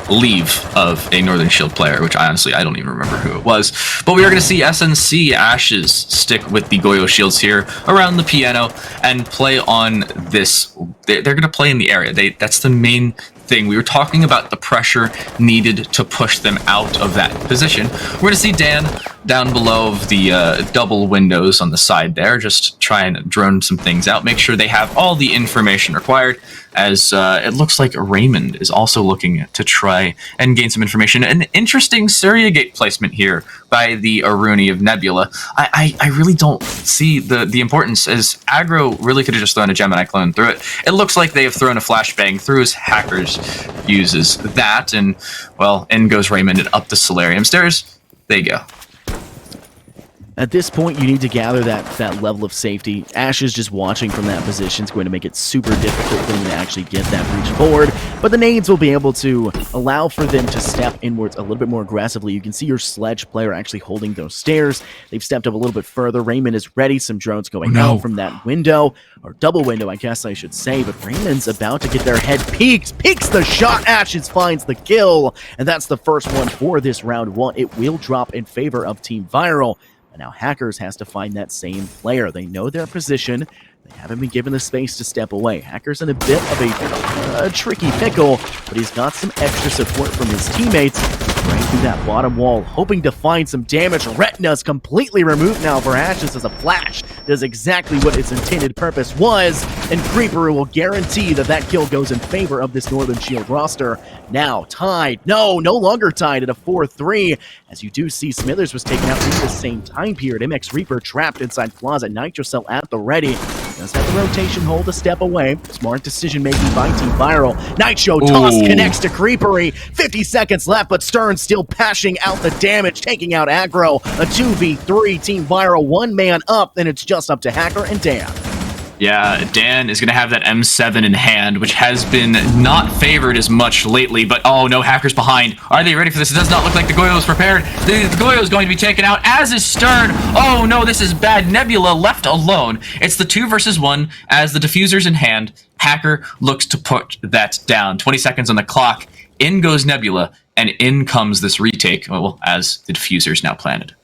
leave of a Northern Shield player, which I don't even remember who it was. But we are going to see SNC Ashes stick with the Goyo shields here around the piano and play on this. They're going to play in the area. That's the main thing. We were talking about the pressure needed to push them out of that position. We're going to see Dan down below of the double windows on the side there, just try and drone some things out, make sure they have all the information required, as it looks like Raymond is also looking to try and gain some information. An interesting Surrogate placement here by the Aruni of Nebula. I really don't see the importance, as aggro really could have just thrown a Gemini clone through it. It looks like they have thrown a flashbang through his hackers, uses that, and, well, in goes Raymond and up the Solarium stairs. There you go.
At this point, you need to gather that level of safety. Ashes just watching from that position is going to make it super difficult for them to actually get that breach forward, but the nades will be able to allow for them to step inwards a little bit more aggressively. You can see your Sledge player actually holding those stairs. They've stepped up a little bit further. Raymond is ready. Some drones going out from that window, or double window, I guess I should say, but Raymond's about to get their head peeked. Peeks the shot. Ashes finds the kill, and that's the first one for this round one. It will drop in favor of Team Viral. And now Hackers has to find that same player. They know their position. They haven't been given the space to step away. Hackers in a bit of a tricky pickle, but he's got some extra support from his teammates. Right through that bottom wall, hoping to find some damage. Retina's completely removed now for Ashes as a flash does exactly what its intended purpose was, and Creeper will guarantee that kill goes in favor of this Northern Shield roster. Now tied, no longer tied at a 4-3, as you do see Smithers was taken out in the same time period. MX Reaper trapped inside Closet, Nitro Cell at the ready. Does have the rotation hold to step away. Smart decision making by Team Viral. Nitro toss connects to Creepery. 50 seconds left, but Stern still pashing out the damage, taking out aggro. A 2v3, Team Viral, one man up, and it's just up to Hacker and Dan.
Yeah, Dan is going to have that M7 in hand, which has been not favored as much lately, but oh no, Hacker's behind. Are they ready for this? It does not look like the Goyo is prepared. The Goyo is going to be taken out, as is Stern. Oh no, this is bad. Nebula left alone. It's the 2 versus 1, as the diffuser's in hand. Hacker looks to put that down. 20 seconds on the clock. In goes Nebula, and in comes this retake, well, as the diffuser's now planted.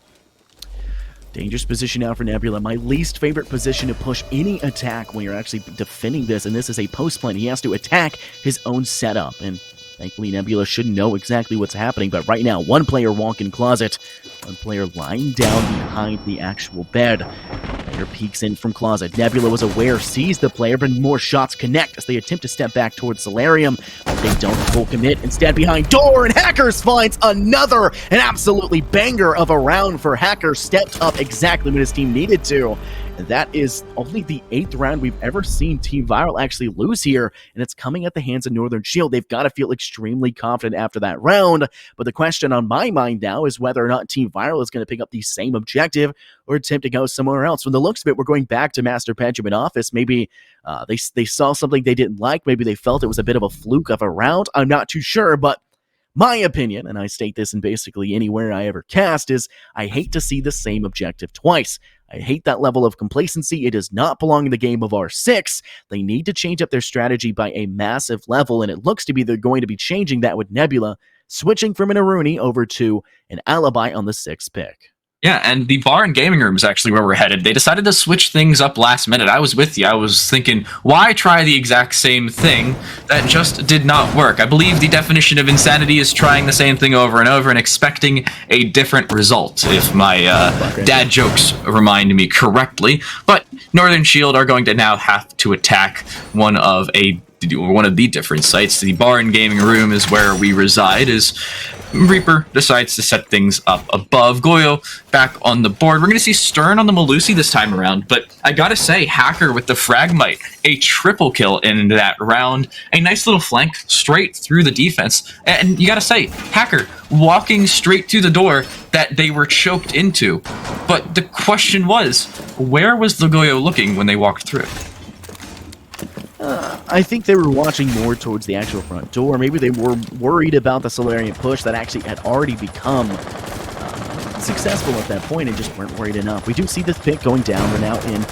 Dangerous position now for Nebula. My least favorite position to push any attack when you're actually defending this, and this is a post plant. He has to attack his own setup, and thankfully Nebula should know exactly what's happening, but right now, one player walk-in closet, one player lying down behind the actual bed. Player peeks in from Closet. Nebula was aware, sees the player, but more shots connect as they attempt to step back towards Solarium, but they don't full commit. Instead, behind door, and Hackers finds an absolutely banger of a round for Hackers. Stepped up exactly when his team needed to. And that is only the 8th round we've ever seen Team Viral actually lose here, and it's coming at the hands of Northern Shield. They've got to feel extremely confident after that round, but the question on my mind now is whether or not Team Viral is going to pick up the same objective or attempt to go somewhere else. From the looks of it, we're going back to Master Benjamin office. Maybe they saw something they didn't like. Maybe they felt it was a bit of a fluke of a round. I'm not too sure, but my opinion, and I state this in basically anywhere I ever cast, is I hate to see the same objective twice. I hate that level of complacency. It does not belong in the game of R6. They need to change up their strategy by a massive level, and it looks to be they're going to be changing that with Nebula, switching from an Aruni over to an Alibi on the 6th pick.
Yeah, and the bar and gaming room is actually where we're headed. They decided to switch things up last minute. I was with you. I was thinking, why try the exact same thing that just did not work? I believe the definition of insanity is trying the same thing over and over and expecting a different result, if my dad jokes remind me correctly. But Northern Shield are going to now have to attack one of the different sites. The bar and gaming room is where we reside, as Reaper decides to set things up above. Goyo back on the board. We're going to see Stern on the Melusi this time around, but I gotta say, Hacker with the Fragmite, a triple kill in that round. A nice little flank straight through the defense. And you gotta say, Hacker walking straight to the door that they were choked into. But the question was, where was the Goyo looking when they walked through?
I think they were watching more towards the actual front door. Maybe they were worried about the Solarian push that actually had already become successful at that point and just weren't worried enough. We do see this pick going down. We're now in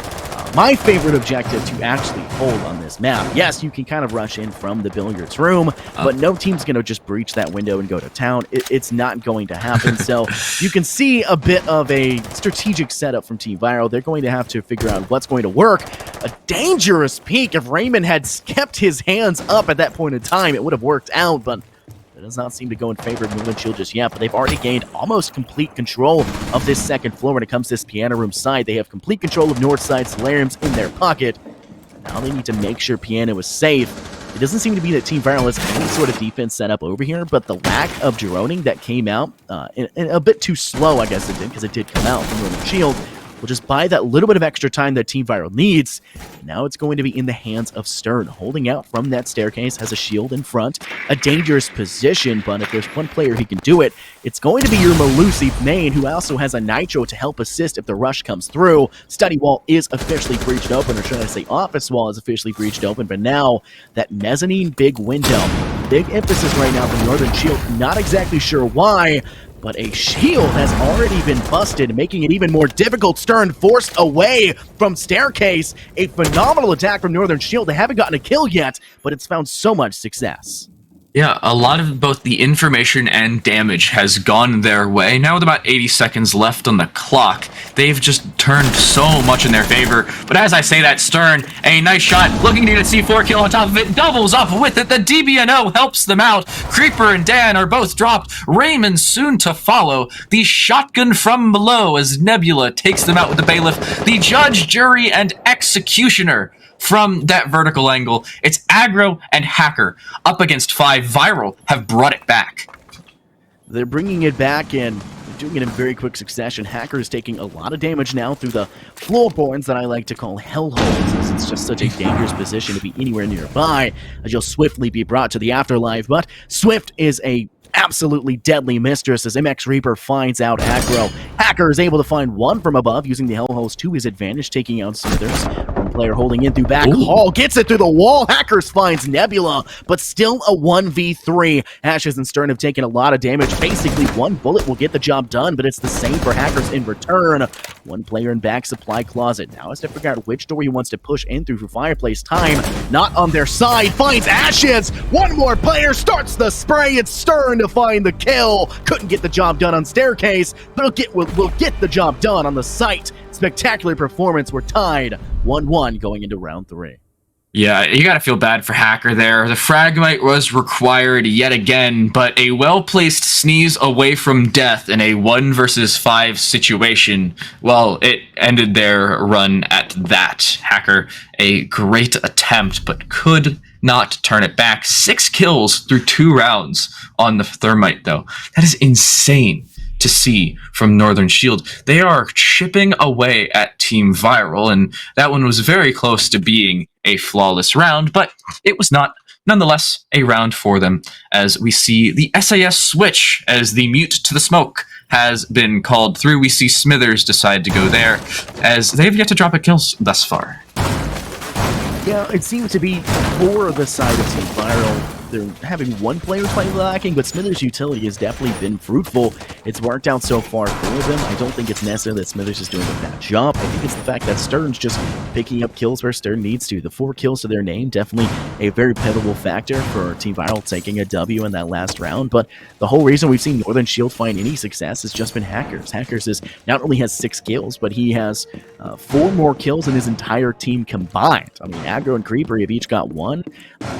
my favorite objective to actually hold on this map. Yes, you can kind of rush in from the billiards room, but no team's going to just breach that window and go to town. It's not going to happen. So you can see a bit of a strategic setup from Team Viral. They're going to have to figure out what's going to work. A dangerous peek. If Raymond had kept his hands up at that point in time, it would have worked out, but it does not seem to go in favor of Northern Shield just yet, but they've already gained almost complete control of this second floor when it comes to this piano room side. They have complete control of north side Solariums in their pocket. Now they need to make sure piano is safe. It doesn't seem to be that Team Viral has any sort of defense set up over here, but the lack of droning that came out, and a bit too slow, I guess it did, because it did come out from Northern Shield, will just buy that little bit of extra time that Team Viral needs. Now it's going to be in the hands of Stern, holding out from that staircase, has a shield in front, a dangerous position, but if there's one player who can do it, it's going to be your Melusi main, who also has a Nitro to help assist if the rush comes through. Study wall is officially breached open, or should I say office wall is officially breached open, but now that mezzanine big window, big emphasis right now from Northern Shield, not exactly sure why, but a shield has already been busted, making it even more difficult. Stern forced away from staircase. A phenomenal attack from Northern Shield. They haven't gotten a kill yet, but it's found so much success.
Yeah, a lot of both the information and damage has gone their way. Now with about 80 seconds left on the clock, they've just turned so much in their favor. But as I say that, Stern, a nice shot, looking to get a C4 kill on top of it, doubles up with it. The DBNO helps them out. Creeper and Dan are both dropped. Raymond soon to follow. The shotgun from below as Nebula takes them out with the bailiff. The judge, jury, and executioner from that vertical angle. It's Aggro and Hacker up against 5. Viral have brought it back.
They're bringing it back and doing it in very quick succession. Hacker is taking a lot of damage now through the floorboards that I like to call hellholes, since it's just such a dangerous position to be anywhere nearby, as you'll swiftly be brought to the afterlife. But Swift is a absolutely deadly mistress as MX Reaper finds out Aggro. Hacker is able to find one from above using the hellholes to his advantage, taking out Smithers. One player holding in through back hall, gets it through the wall. Hackers finds Nebula, but still a 1v3. Ashes and Stern have taken a lot of damage. Basically, one bullet will get the job done, but it's the same for Hackers in return. One player in back supply closet now has to figure out which door he wants to push in through for fireplace. Time not on their side, finds Ashes. One more player starts the spray. It's Stern to find the kill. Couldn't get the job done on staircase, but we'll get the job done on the site. Spectacular performance. We're tied 1-1 going into round 3.
Yeah, you gotta feel bad for Hacker there. The Fragmite was required yet again, but a well-placed sneeze away from death in a 1 versus 5 situation, well, it ended their run at that. Hacker, a great attempt, but could not turn it back. 6 kills through 2 rounds on the Thermite, though. That is insane to see from Northern Shield. They are chipping away at Team Viral, and that one was very close to being a flawless round, but it was not. Nonetheless, a round for them, as we see the SAS switch as the mute to the smoke has been called through. We see Smithers decide to go there, as they have yet to drop a kill thus far.
Yeah, it seems to be for the side of Team Viral. They're having one player slightly lacking, but Smithers' utility has definitely been fruitful. It's worked out so far for them. I don't think it's necessarily that Smithers is doing a bad job. I think it's the fact that Stern's just picking up kills where Stern needs to. The 4 kills to their name, definitely a very pivotal factor for Team Viral taking a W in that last round. But the whole reason we've seen Northern Shield find any success has just been Hackers. Hackers is not only has 6 kills, but he has 4 more kills than his entire team combined. I mean, Aggro and Creeper have each got 1.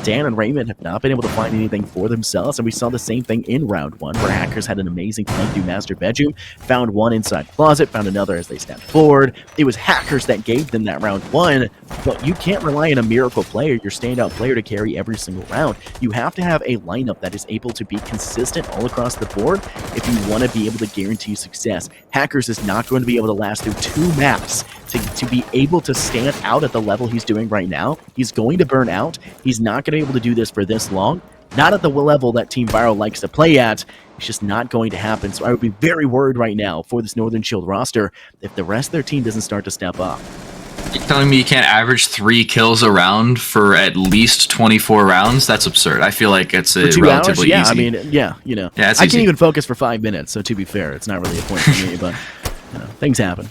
Dan and Raymond have not been able to find anything for themselves, and we saw the same thing in round 1, where Hackers had an amazing flank through Master Bedroom, found one inside closet, found another as they stepped forward. It was Hackers that gave them that round 1, but you can't rely on a miracle player, your standout player, to carry every single round. You have to have a lineup that is able to be consistent all across the board if you want to be able to guarantee success. Hackers is not going to be able to last through 2 maps to be able to stand out at the level he's doing right now. He's going to burn out. He's not going to be able to do this for this long. Not at the level that Team Viral likes to play at. It's just not going to happen. So I would be very worried right now for this Northern Shield roster if the rest of their team doesn't start to step up.
You're telling me you can't average 3 kills a round for at least 24 rounds? That's absurd. I feel like it's a relatively
hours? Yeah,
easy.
I mean, yeah, you know.
Yeah, it's
I
easy.
can't even focus for 5 minutes, so to be fair, it's not really a point for me, but you know, things happen.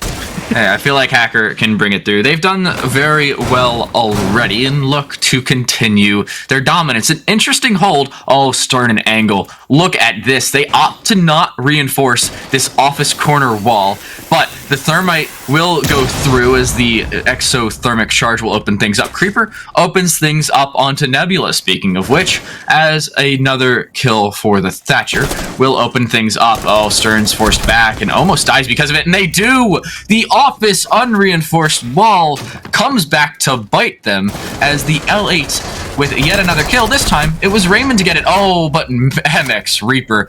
Hey, I feel like Hacker can bring it through. They've done very well already and look to continue their dominance. An interesting hold. Oh, Stern and Angle. Look at this. They opt to not reinforce this office corner wall, but the Thermite will go through as the exothermic charge will open things up. Creeper opens things up onto Nebula, speaking of which, as another kill for the Thatcher will open things up. Oh, Stern's forced back and almost dies because of it, and they do! The office unreinforced wall comes back to bite them as the L8 with yet another kill. This time, it was Raymond to get it. Oh, but MX Reaper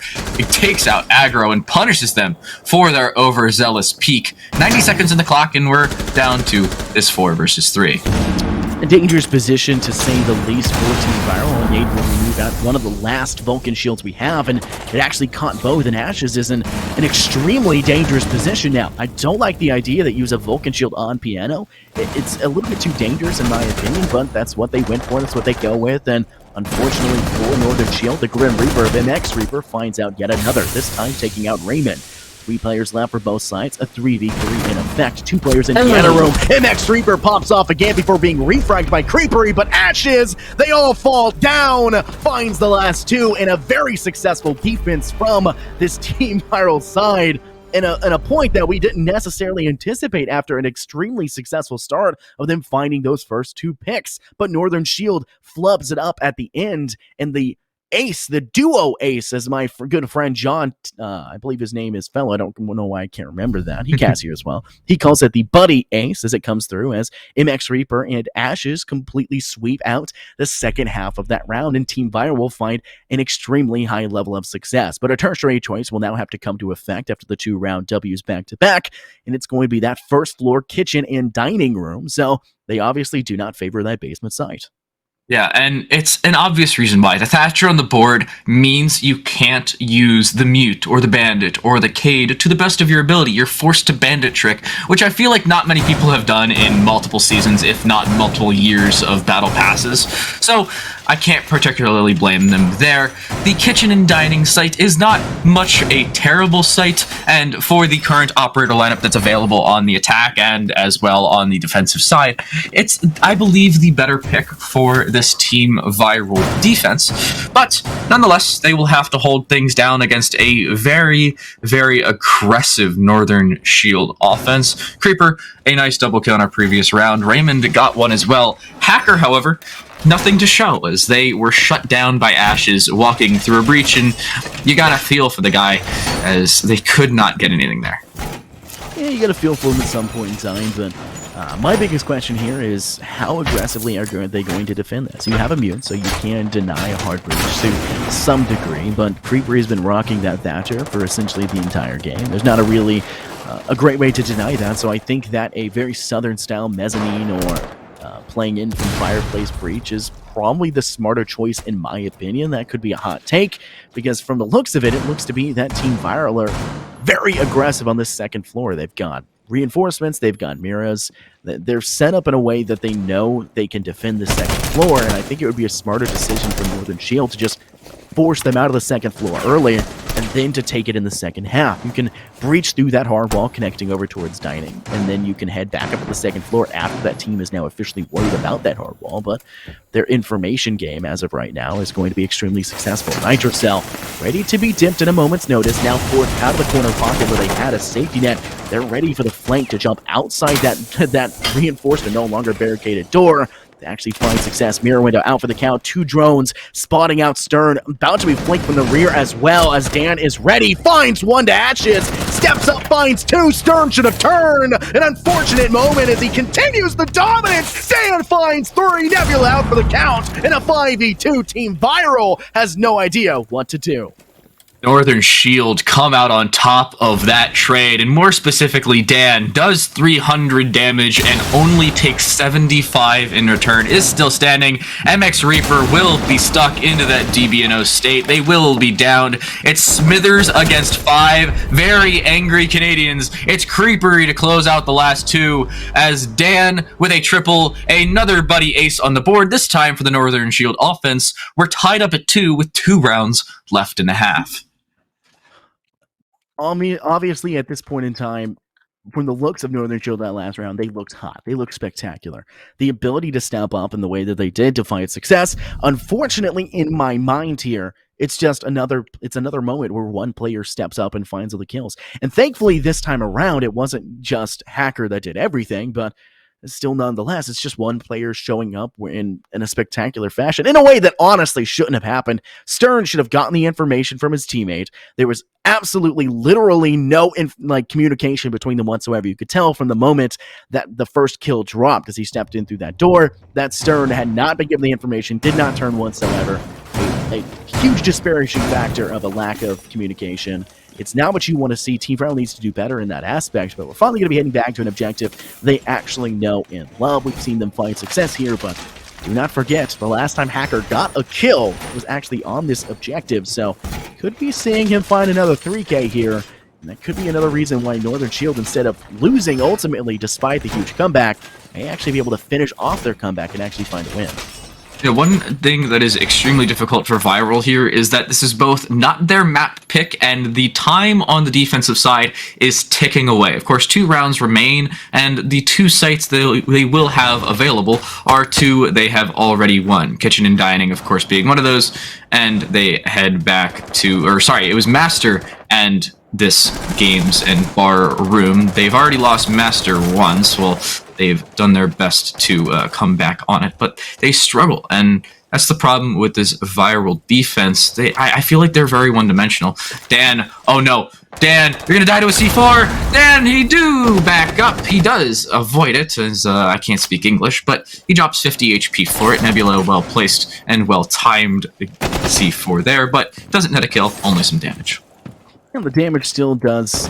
takes out Aggro and punishes them for their overzealous peak. 90 seconds in the clock, and we're down to this 4 versus 3.
A dangerous position, to say the least, for Team Viral. And Nate will remove out one of the last Vulcan shields we have, and it actually caught both, and Ashes is in an extremely dangerous position now. I don't like the idea that you use a Vulcan shield on Piano. It's a little bit too dangerous in my opinion, but that's what they went for, that's what they go with, and unfortunately for Northern Shield, the Grim Reaper of MX Reaper finds out yet another, this time taking out Raymond. 3 players left for both sides, a 3v3 in effect. 2 players in the Piano room. MX Reaper pops off again before being refragged by Creepery, but Ashes, they all fall down, finds the last 2 in a very successful defense from this Team Viral side. And a point that we didn't necessarily anticipate after an extremely successful start of them finding those first 2 picks. But Northern Shield flubs it up at the end, and the ace, the duo ace, as my good friend John, I believe his name is Fellow, I don't know why I can't remember that, he casts here as well, he calls it the buddy ace as it comes through, as MX Reaper and Ashes completely sweep out the second half of that round, and Team Viral will find an extremely high level of success. But a tertiary choice will now have to come to effect after the 2-round W's back-to-back, and it's going to be that first floor kitchen and dining room, so they obviously do not favor that basement site.
Yeah, and it's an obvious reason why. The Thatcher on the board means you can't use the Mute or the Bandit or the Cade to the best of your ability. You're forced to Bandit trick, which I feel like not many people have done in multiple seasons, if not multiple years of battle passes. So I can't particularly blame them there. The kitchen and dining site is not much a terrible site, and for the current operator lineup that's available on the attack and as well on the defensive side, it's, I believe, the better pick for this Team Viral defense. But nonetheless, they will have to hold things down against a very, very aggressive Northern Shield offense. Creeper, a nice double kill in our previous round. Raymond got one as well. Hacker, however, nothing to show as they were shut down by Ashes walking through a breach, and you gotta feel for the guy as they could not get anything there.
Yeah, you gotta feel for him at some point in time, but my biggest question here is how aggressively are they going to defend this? You have immune, so you can deny a hard breach to some degree, but Creeper has been rocking that Thatcher for essentially the entire game. There's not a great way to deny that, so I think that a very Southern-style mezzanine or playing in from Fireplace Breach is probably the smarter choice in my opinion. That could be a hot take, because from the looks of it, it looks to be that Team Viral are very aggressive on this second floor. They've got reinforcements, they've got mirrors. They're set up in a way that they know they can defend the second floor, and I think it would be a smarter decision for Northern Shield to just force them out of the second floor earlier and then to take it in the second half. You can breach through that hard wall connecting over towards dining, and then you can head back up to the second floor after that team is now officially worried about that hard wall. But their information game as of right now is going to be extremely successful. Nitrocell ready to be dipped in a moment's notice, now forced out of the corner pocket where they had a safety net. They're ready for the flank to jump outside that reinforcement, no longer barricaded door. They actually find success. Mirror window out for the count. 2 drones spotting out Stern. About to be flanked from the rear as well, as Dan is ready. Finds 1 to Ashes. Steps up, finds 2. Stern should have turned. An unfortunate moment as he continues the dominance. Dan finds 3. Nebula out for the count. In a 5v2, Team Viral has no idea what to do.
Northern Shield come out on top of that trade, and more specifically, Dan does 300 damage and only takes 75 in return, is still standing. MX Reaper will be stuck into that DBNO state. They will be downed. It's Smithers against 5 very angry Canadians. It's Creepery to close out the last 2 as Dan with a triple, another buddy ace on the board, this time for the Northern Shield offense. We're tied up at 2 with 2 rounds left in the half.
I mean, obviously, at this point in time, from the looks of Northern Shield that last round, they looked hot. They looked spectacular. The ability to step up in the way that they did to find success. Unfortunately, in my mind here, it's another moment where one player steps up and finds all the kills. And thankfully, this time around, it wasn't just Hacker that did everything, but still, nonetheless, it's just one player showing up in a spectacular fashion, in a way that honestly shouldn't have happened. Stern should have gotten the information from his teammate. There was absolutely, literally no communication between them whatsoever. You could tell from the moment that the first kill dropped as he stepped in through that door that Stern had not been given the information, did not turn whatsoever. A huge disparaging factor of a lack of communication. It's not what you want to see. Team Viral needs to do better in that aspect, but we're finally going to be heading back to an objective they actually know and love. We've seen them find success here, but do not forget, the last time Hacker got a kill was actually on this objective, so could be seeing him find another 3K here, and that could be another reason why Northern Shield, instead of losing ultimately despite the huge comeback, may actually be able to finish off their comeback and actually find a win.
Yeah, one thing that is extremely difficult for Viral here is that this is both not their map pick, and the time on the defensive side is ticking away. Of course, 2 rounds remain, and the 2 sites they will have available are 2 they have already won. Kitchen and Dining, of course, being one of those, and they head back to, or sorry, it was Master and this Games and Bar Room. They've already lost Master once. Well, they've done their best to come back on it, but they struggle, and that's the problem with this Viral defense. I feel like they're very one-dimensional. Dan, oh no, Dan, you're gonna die to a C4. Dan, he do back up. He does avoid it, as I can't speak English, but he drops 50 HP for it. Nebula well-placed and well-timed C4 there, but doesn't net a kill, only some damage.
And the damage still does,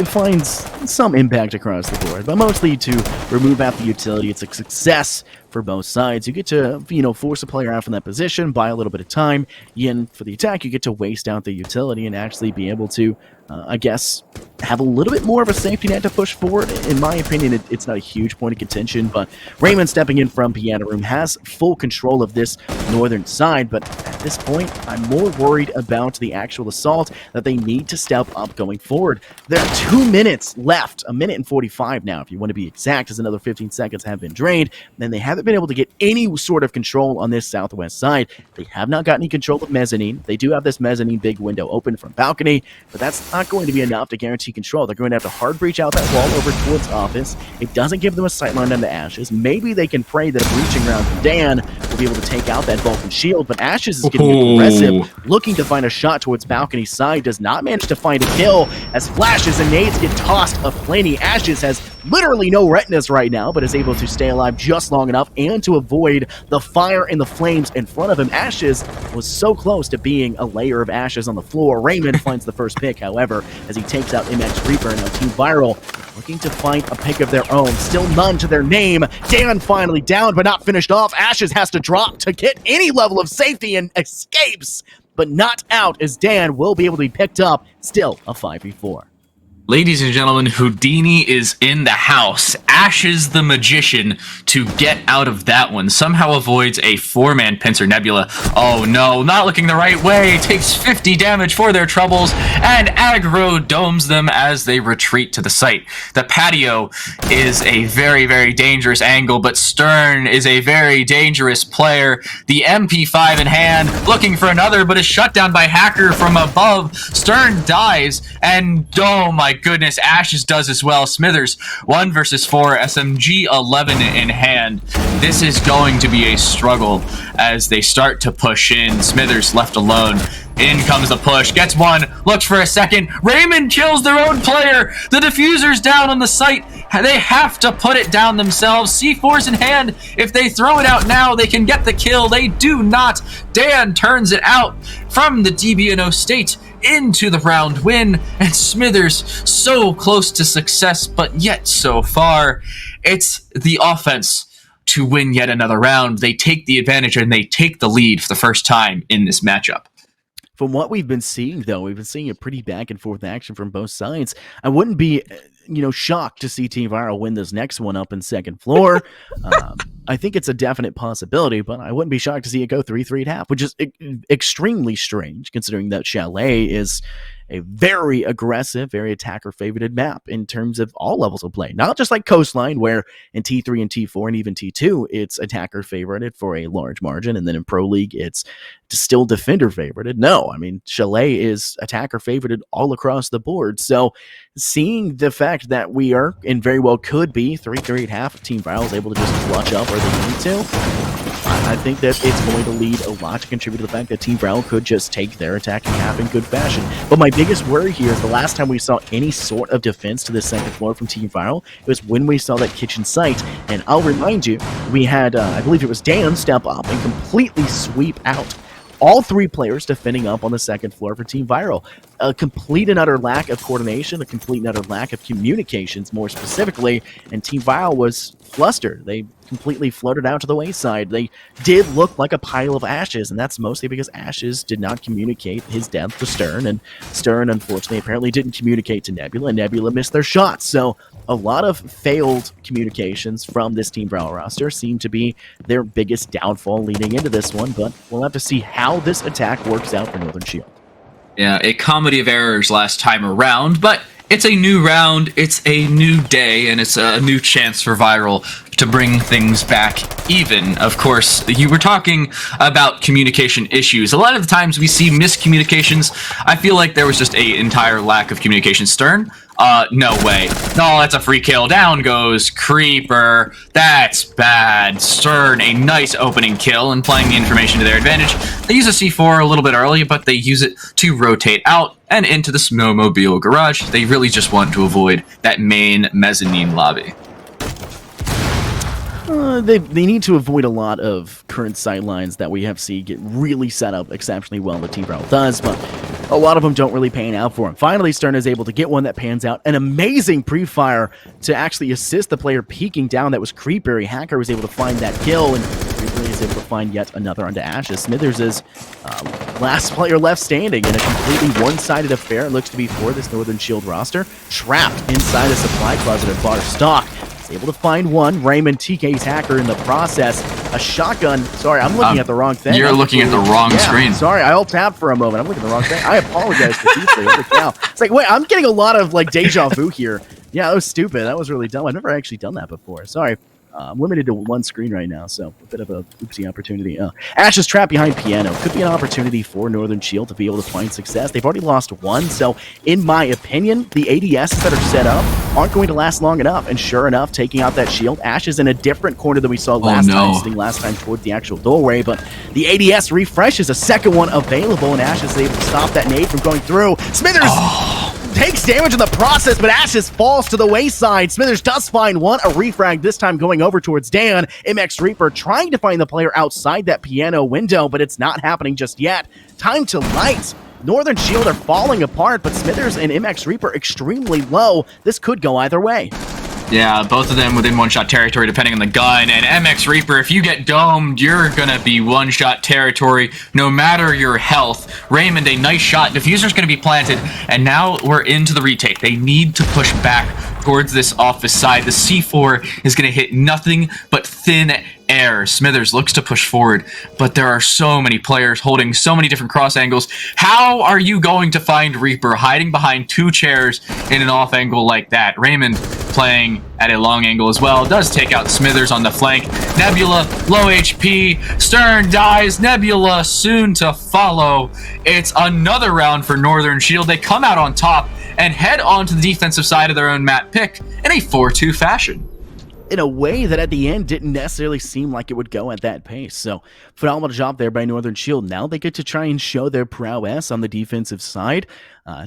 it finds some impact across the board, but mostly to remove out the utility. It's a success for both sides. You get to, force a player out from that position, buy a little bit of time. For the attack, you get to waste out the utility and actually be able to, have a little bit more of a safety net to push forward. In my opinion, it's not a huge point of contention, but Raymond stepping in from Piano Room has full control of this northern side, but at this point, I'm more worried about the actual assault that they need to step up going forward. There are 2 minutes left, a minute and 45 now, if you want to be exact, as another 15 seconds have been drained, and they haven't been able to get any sort of control on this southwest side. They have not got any control of mezzanine. They do have this mezzanine big window open from balcony, but that's not going to be enough to guarantee control. They're going to have to hard breach out that wall over towards office. It doesn't give them a sightline down to Ashes. Maybe they can pray that a breaching round from Dan will be able to take out that Vulcan shield, but Ashes is getting aggressive, looking to find a shot towards balcony side, does not manage to find a kill as flashes and nades get tossed of Flaney. Ashes has literally no retinas right now, but is able to stay alive just long enough and to avoid the fire and the flames in front of him. Ashes was so close to being a layer of ashes on the floor. Raymond finds the first pick, however, as he takes out MX Reaper. Now Team Viral looking to find a pick of their own. Still none to their name. Dan finally down, but not finished off. Ashes has to drop to get any level of safety and escapes, but not out, as Dan will be able to be picked up. Still a 5v4.
Ladies and gentlemen, Houdini is in the house. Ashes the Magician to get out of that one. Somehow avoids a 4-man pincer Nebula. Oh no, not looking the right way. Takes 50 damage for their troubles and aggro domes them as they retreat to the site. The patio is a very, very dangerous angle, but Stern is a very dangerous player. The MP5 in hand, looking for another, but is shut down by Hacker from above. Stern dies, and oh my goodness, Ashes does as well. Smithers 1 versus 4, SMG 11 in hand. This is going to be a struggle as they start to push in. Smithers left alone. In comes the push, gets one, looks for a second. Raymond kills their own player. The diffuser's down on the site. They have to put it down themselves. C4's in hand. If they throw it out now, they can get the kill. They do not. Dan turns it out from the DBNO state into the round win, and Smithers so close to success, but yet so far. It's the offense to win yet another round. They take the advantage and they take the lead for the first time in this matchup.
From what we've been seeing, though, we've been seeing a pretty back and forth action from both sides. I wouldn't be, shocked to see Team Viral win this next one up in second floor. I think it's a definite possibility, but I wouldn't be shocked to see it go 3-3.5, which is extremely strange considering that Chalet is a very aggressive, very attacker-favorited map in terms of all levels of play. Not just like Coastline, where in T3 and T4 and even T2, it's attacker-favorited for a large margin, and then in Pro League, it's still defender-favorited. No, I mean, Chalet is attacker-favorited all across the board. So seeing the fact that we are, and very well could be, 3-3.5, if Team Viral is able to just clutch up where they need to, I think that it's going to lead a lot to contribute to the fact that Team Viral could just take their attacking half in good fashion. But my biggest worry here is the last time we saw any sort of defense to the second floor from Team Viral, it was when we saw that kitchen site. And I'll remind you, we had, I believe it was Dan, step up and completely sweep out all 3 players defending up on the second floor for Team Viral. A complete and utter lack of coordination, a complete and utter lack of communications, more specifically, and Team Viral was flustered. They completely floated out to the wayside. They did look like a pile of ashes, and that's mostly because Ashes did not communicate his death to Stern, and Stern, unfortunately, apparently didn't communicate to Nebula, and Nebula missed their shots. So a lot of failed communications from this Team Viral roster seem to be their biggest downfall leading into this one, but we'll have to see how this attack works out for Northern Shield.
Yeah, a comedy of errors last time around, but it's a new round, it's a new day, and it's a new chance for Viral to bring things back even. Of course, you were talking about communication issues. A lot of the times we see miscommunications. I feel like there was just an entire lack of communication. Stern? No way. No, that's a free kill. Down goes Creeper. That's bad. Stern, a nice opening kill and playing the information to their advantage. They use a C4 a little bit early, but they use it to rotate out and into the snowmobile garage. They really just want to avoid that main mezzanine lobby.
They need to avoid a lot of current sightlines that we have seen get really set up exceptionally well, the Team Viral does, but a lot of them don't really pan out for him. Finally, Stern is able to get one that pans out. An amazing pre-fire to actually assist the player peeking down. That was Creeper. Hacker was able to find that kill, and Creeper is able to find yet another onto Ashes. Smithers is last player left standing in a completely one-sided affair. It looks to be for this Northern Shield roster. Trapped inside a supply closet at Bar Stock. Able to find one. Raymond TK's Hacker in the process. A shotgun. Sorry, I'm looking at the wrong thing.
You're looking at the wrong screen.
Sorry, I alt-tabbed for a moment. I'm looking at the wrong thing. I apologize profusely. Holy cow. It's like, wait, I'm getting a lot of like deja vu here. Yeah, that was stupid. That was really dumb. I've never actually done that before. Sorry. I'm limited to one screen right now, so a bit of a oopsie opportunity. Ash is trapped behind Piano. Could be an opportunity for Northern Shield to be able to find success. They've already lost one, so in my opinion, the ADSs that are set up aren't going to last long enough. And sure enough, taking out that shield, Ash is in a different corner than we saw last time, sitting last time toward the actual doorway. But the ADS refreshes, a second one available, and Ash is able to stop that nade from going through. Smithers takes damage in the process, but Ashes falls to the wayside. Smithers does find one, a refrag, this time going over towards Dan. MX Reaper trying to find the player outside that Piano window, but it's not happening just yet. Time to light. Northern Shield are falling apart, but Smithers and MX Reaper extremely low. This could go either way.
Yeah, both of them within one-shot territory depending on the gun, and MX Reaper, if you get domed, you're gonna be one-shot territory no matter your health. Raymond, a nice shot. Diffuser's gonna be planted, and now we're into the retake. They need to push back towards this office side. The C4 is gonna hit nothing but thin air. Smithers looks to push forward, but there are so many players holding so many different cross angles. How are you going to find Reaper hiding behind two chairs in an off angle like that? Raymond playing at a long angle as well, does take out Smithers on the flank. Nebula, low HP. Stern dies. Nebula soon to follow. It's another round for Northern Shield. They come out on top and head on to the defensive side of their own map pick in a 4-2 fashion.
In a way that at the end didn't necessarily seem like it would go at that pace. So, phenomenal job there by Northern Shield. Now they get to try and show their prowess on the defensive side.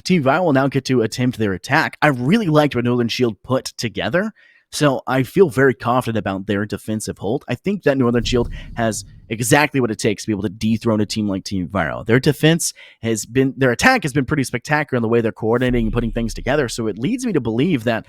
Team Viral will now get to attempt their attack. I really liked what Northern Shield put together, so I feel very confident about their defensive hold. I think that Northern Shield has exactly what it takes to be able to dethrone a team like Team Viral. Their their attack has been pretty spectacular in the way they're coordinating and putting things together, so it leads me to believe that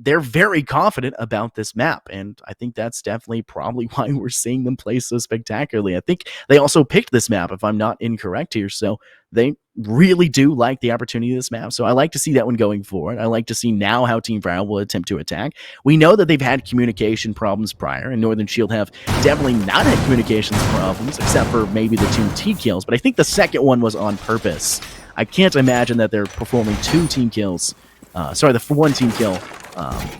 they're very confident about this map, and I think that's definitely probably why we're seeing them play so spectacularly. I think they also picked this map, if I'm not incorrect here, so they really do like the opportunity of this map, so I like to see that one going forward. I like to see now how Team Viral will attempt to attack. We know that they've had communication problems prior, and Northern Shield have definitely not had communications problems, except for maybe the 2 T kills, but I think the second one was on purpose. I can't imagine that they're performing 2 team kills, the 1 team kill,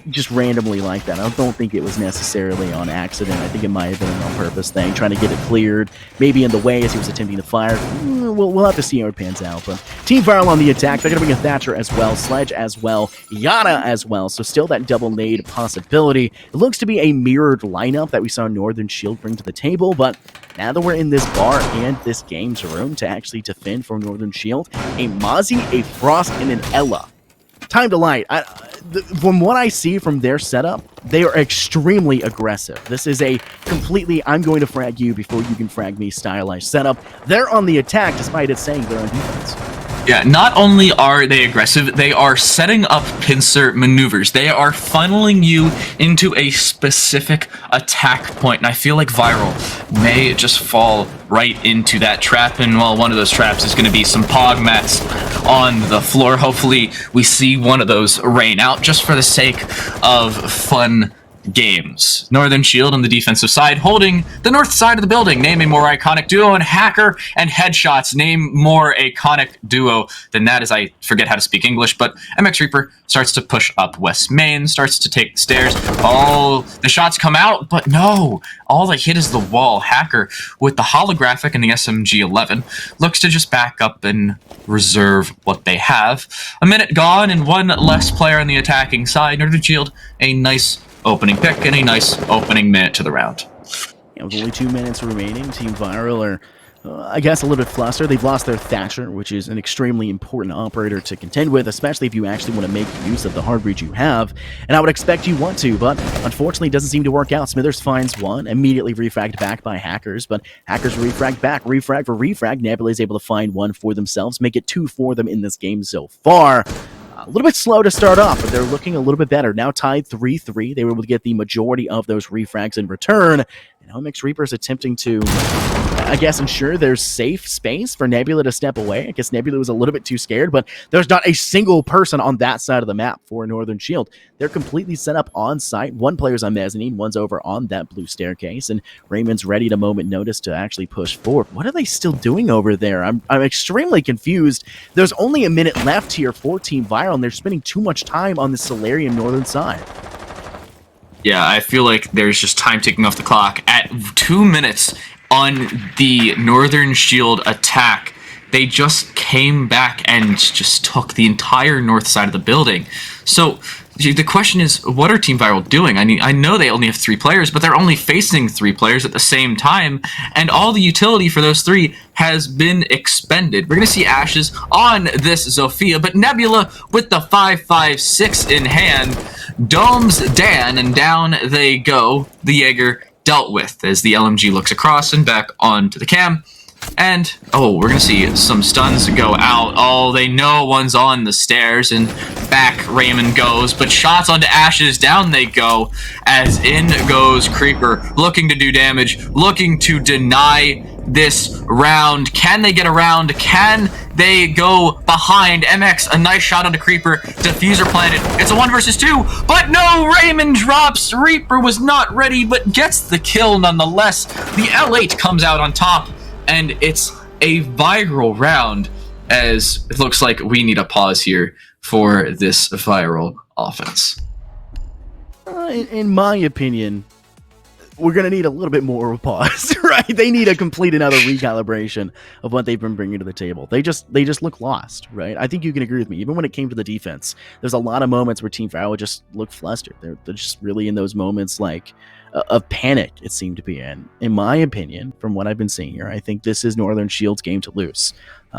just randomly like that. I don't think it was necessarily on accident. I think it might have been an on-purpose thing, trying to get it cleared, maybe in the way as he was attempting to fire. We'll have to see how it pans out. But Team Viral on the attack. They're going to bring a Thatcher as well, Sledge as well, Yana as well. So still that double nade possibility. It looks to be a mirrored lineup that we saw Northern Shield bring to the table, but now that we're in this bar and this game's room to actually defend from Northern Shield, a Mozzie, a Frost, and an Ella. Time to light. From what I see from their setup, they are extremely aggressive. This is a completely I'm going to frag you before you can frag me stylized setup. They're on the attack despite it saying they're on defense.
Yeah, not only are they aggressive, they are setting up pincer maneuvers. They are funneling you into a specific attack point, and I feel like Viral may just fall right into that trap, and well, one of those traps is going to be some pog mats on the floor. Hopefully we see one of those rain out just for the sake of fun games. Northern Shield on the defensive side holding the north side of the building. Name a more iconic duo, and Hacker and Headshots. Name more iconic duo than that, as I forget how to speak English. But MX Reaper starts to push up West Main, starts to take the stairs. Oh, the shots come out, but no. All they hit is the wall. Hacker with the holographic and the SMG-11 looks to just back up and reserve what they have. A minute gone and one less player on the attacking side. Northern Shield, a nice opening pick and a nice opening minute to the round.
With only 2 minutes remaining, Team Viral are I guess, a little bit flustered. They've lost their Thatcher, which is an extremely important operator to contend with, especially if you actually want to make use of the hard breach you have. And I would expect you want to, but unfortunately it doesn't seem to work out. Smithers finds one, immediately refragged back by Hackers, but Hackers refrag back, refrag for refrag. Nebula is able to find one for themselves, make it 2 for them in this game so far. A little bit slow to start off, but they're looking a little bit better. Now tied 3-3. They were able to get the majority of those refrags in return. And Homix Reaper's attempting to, I guess, ensure there's safe space for Nebula to step away. I guess Nebula was a little bit too scared, but there's not a single person on that side of the map for Northern Shield. They're completely set up on site. One player's on mezzanine, one's over on that blue staircase, and Raymond's ready at a moment notice to actually push forward. What are they still doing over there? I'm extremely confused. There's only a minute left here for Team Viral, and they're spending too much time on the Solarium northern side.
Yeah, I feel like there's just time ticking off the clock. At 2 minutes on the Northern Shield attack, they just came back and just took the entire north side of the building. So the question is, what are Team Viral doing? I mean, I know they only have 3 players, but they're only facing 3 players at the same time, and all the utility for those 3 has been expended. We're going to see Ashes on this Zofia, but Nebula with the 5.56 in hand domes Dan, and down they go. The Jaeger dealt with as the LMG looks across and back onto the cam. And, oh, we're going to see some stuns go out. Oh, they know one's on the stairs, and back Raymond goes. But shots onto Ashes, down they go, as in goes Creeper, looking to do damage, looking to deny this round. Can they get around? Can they go behind? MX, a nice shot onto Creeper, diffuser planted. It's a 1 versus 2, but no, Raymond drops. Reaper was not ready, but gets the kill nonetheless. The L8 comes out on top, and it's a viral round, as it looks like we need a pause here for this viral offense.
In my opinion, we're going to need a little bit more of a pause, right? They need a complete another recalibration of what they've been bringing to the table. They just look lost, right? I think you can agree with me. Even when it came to the defense, there's a lot of moments where Team Viral just look flustered. They're just really in those moments like of panic, it seemed to be. In my opinion, from what I've been seeing here, I think this is Northern Shield's game to lose.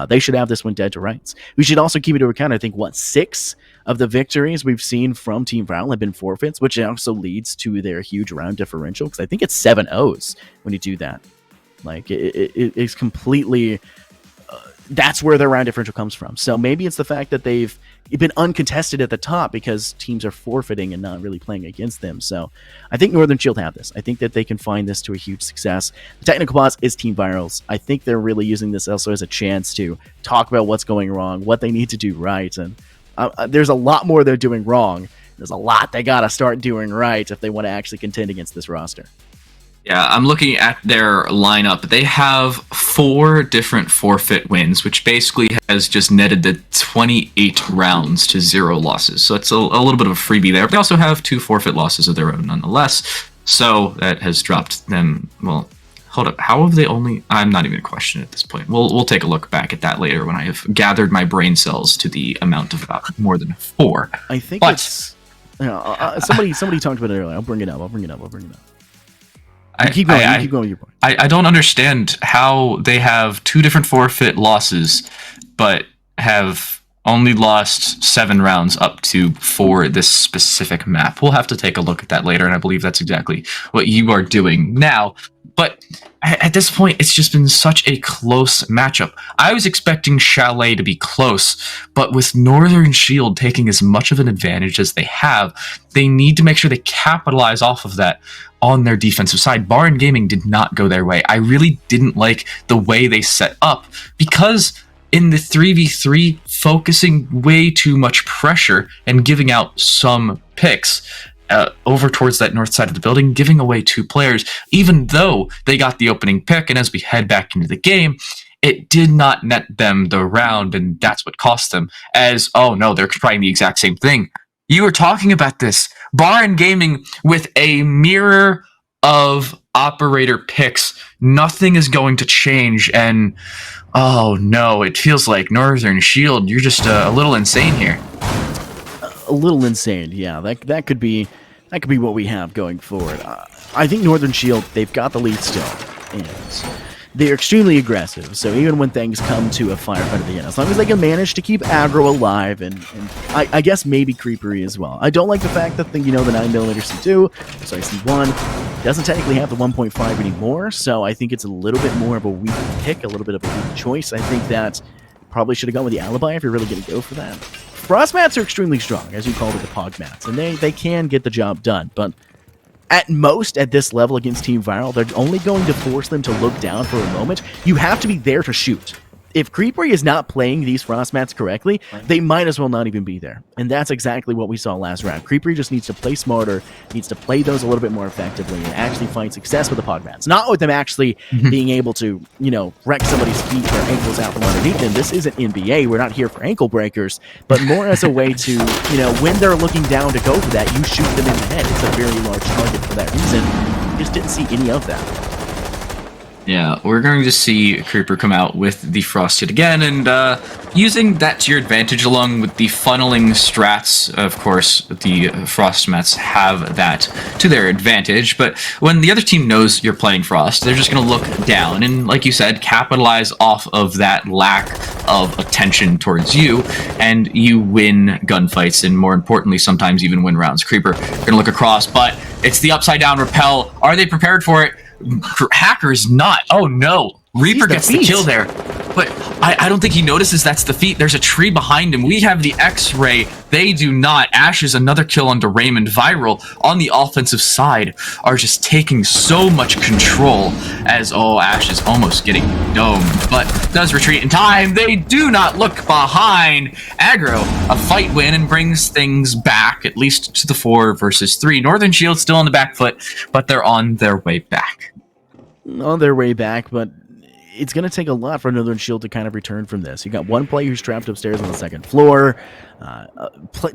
They should have this one dead to rights. We should also keep into account, I think, 6 of the victories we've seen from Team Viral have been forfeits, which also leads to their huge round differential, because I think it's 7-0s when you do that. Like, it's completely... that's where their round differential comes from. So maybe it's the fact that they've been uncontested at the top because teams are forfeiting and not really playing against them. So I think Northern Shield have this. I think that they can find this to a huge success. The technical pause is Team Viral's. I think they're really using this also as a chance to talk about what's going wrong, what they need to do right. And there's a lot more they're doing wrong. There's a lot they got to start doing right if they want to actually contend against this roster.
Yeah, I'm looking at their lineup. They have 4 different forfeit wins, which basically has just netted the 28 rounds to 0 losses. So it's a little bit of a freebie there. They also have 2 forfeit losses of their own nonetheless. So that has dropped them. Well, hold up. How have they only... I'm not even going to question it at this point. We'll take a look back at that later when I have gathered my brain cells to the amount of about more than 4.
I think it's... You know, somebody talked about it earlier. I'll bring it up. Keep going with your point.
I don't understand how they have 2 different forfeit losses, but have only lost 7 rounds up to for this specific map. We'll have to take a look at that later, and I believe that's exactly what you are doing now. But at this point, it's just been such a close matchup. I was expecting Chalet to be close, but with Northern Shield taking as much of an advantage as they have, they need to make sure they capitalize off of that on their defensive side. Baron Gaming did not go their way. I really didn't like the way they set up, because in the 3v3, focusing way too much pressure and giving out some picks over towards that north side of the building, giving away 2 players, even though they got the opening pick. And as we head back into the game, it did not net them the round, and that's what cost them. As, oh no, they're trying the exact same thing. You were talking about this. Baron Gaming with a mirror of operator picks. Nothing is going to change, and oh no, it feels like Northern Shield, you're just a little insane here.
A little insane, yeah. That could be what we have going forward. I think Northern Shield, they've got the lead still, and they're extremely aggressive. So even when things come to a firefight at the end, as long as they can manage to keep aggro alive, and I guess maybe creepery as well. I don't like the fact that the 9mm C2, sorry, C1, doesn't technically have the 1.5 anymore. So I think it's a little bit more of a weak pick, a little bit of a weak choice. I think that probably should have gone with the alibi if you're really going to go for that. Frost mats are extremely strong, as you called it, the Pog mats, and they can get the job done, but at most, at this level against Team Viral, they're only going to force them to look down for a moment. You have to be there to shoot. If Creepery is not playing these Frost mats correctly, they might as well not even be there. And that's exactly what we saw last round. Creepery just needs to play smarter, needs to play those a little bit more effectively, and actually find success with the Pog mats. Not with them actually being able to, wreck somebody's feet or ankles out from underneath them. This isn't NBA. We're not here for ankle breakers, but more as a way to, when they're looking down to go for that, you shoot them in the head. It's a very large target for that reason. Just didn't see any of that.
Yeah, we're going to see Creeper come out with the Frost hit again, and using that to your advantage along with the funneling strats. Of course, the Frost mats have that to their advantage, but when the other team knows you're playing Frost, they're just going to look down and, like you said, capitalize off of that lack of attention towards you, and you win gunfights, and more importantly, sometimes even win rounds. Creeper going to look across, but it's the upside down rappel. Are they prepared for it? Hacker is not. Oh no. Reaper gets the kill there. But I don't think he notices that's the feet. There's a tree behind him. We have the X-ray. They do not. Ash is another kill onto Raymond. Viral on the offensive side are just taking so much control as, Ash is almost getting domed, but does retreat in time. They do not look behind. Aggro, a fight win and brings things back, at least to the 4 versus 3. Northern Shield still on the back foot, but they're on their way back.
On their way back, but it's going to take a lot for Northern Shield to kind of return from this. You got one player who's trapped upstairs on the second floor,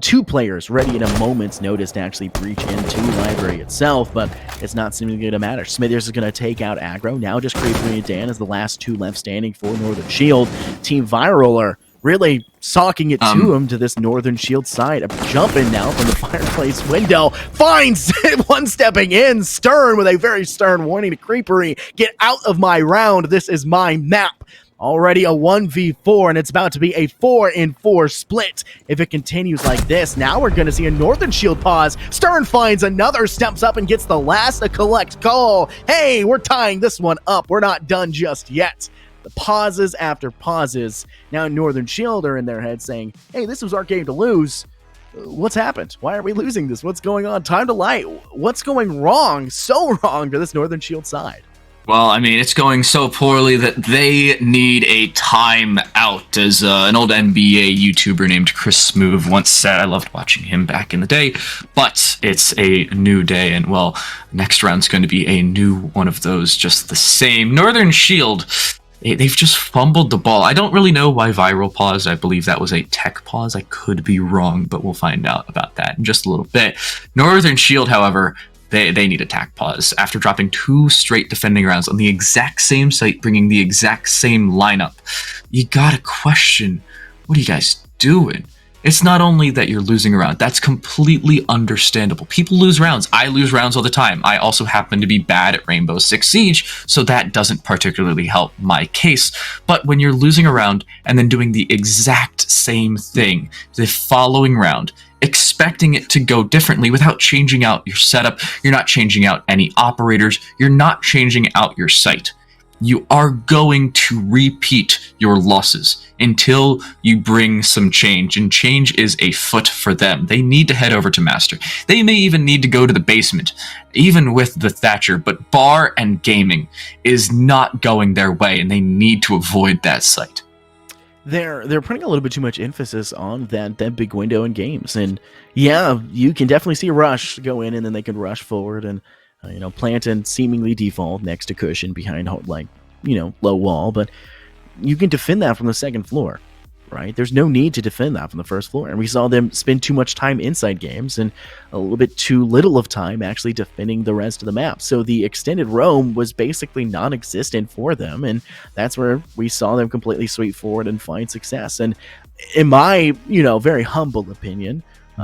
2 players ready at a moment's notice to actually breach into Library itself, but it's not seeming to matter. Smithers is going to take out Aggro. Now just Creepery and Dan as the last 2 left standing for Northern Shield. Team Viral are really socking it to him to this Northern Shield side. Jumping now from the fireplace window. Finds one stepping in. Stern with a very stern warning to Creepery. Get out of my round. This is my map. Already a 1v4, and it's about to be a 4-in-4 split. If it continues like this, now we're going to see a Northern Shield pause. Stern finds another, steps up and gets the last to collect call. Hey, we're tying this one up. We're not done just yet. The pauses after pauses. Now Northern Shield are in their head saying, hey, this was our game to lose. What's happened? Why are we losing this? What's going on? Time to light. What's going wrong? So wrong for this Northern Shield side.
Well, I mean, it's going so poorly that they need a timeout, as an old NBA YouTuber named Chris Smoove once said. I loved watching him back in the day, but it's a new day, and, well, next round's going to be a new one of those just the same. Northern Shield, they've just fumbled the ball. I don't really know why Viral paused. I believe that was a tech pause. I could be wrong, but we'll find out about that in just a little bit. Northern Shield, however, they need a tack pause after dropping 2 straight defending rounds on the exact same site, bringing the exact same lineup. You gotta question, what are you guys doing? It's not only that you're losing a round. That's completely understandable. People lose rounds. I lose rounds all the time. I also happen to be bad at Rainbow Six Siege, so that doesn't particularly help my case. But when you're losing a round and then doing the exact same thing the following round, expecting it to go differently without changing out your setup, you're not changing out any operators, you're not changing out your site, you are going to repeat your losses until you bring some change, and change is afoot for them. They need to head over to Master. They may even need to go to the basement, even with the Thatcher, but Bar and Gaming is not going their way, and they need to avoid that site.
They're putting a little bit too much emphasis on that big window in games, and yeah, you can definitely see Rush go in, and then they can rush forward and plant and seemingly default next to cushion behind low wall, but you can defend that from the second floor, right? There's no need to defend that from the first floor, and we saw them spend too much time inside games and a little bit too little of time actually defending the rest of the map. So the extended roam was basically non-existent for them, and that's where we saw them completely sweep forward and find success. And in my very humble opinion,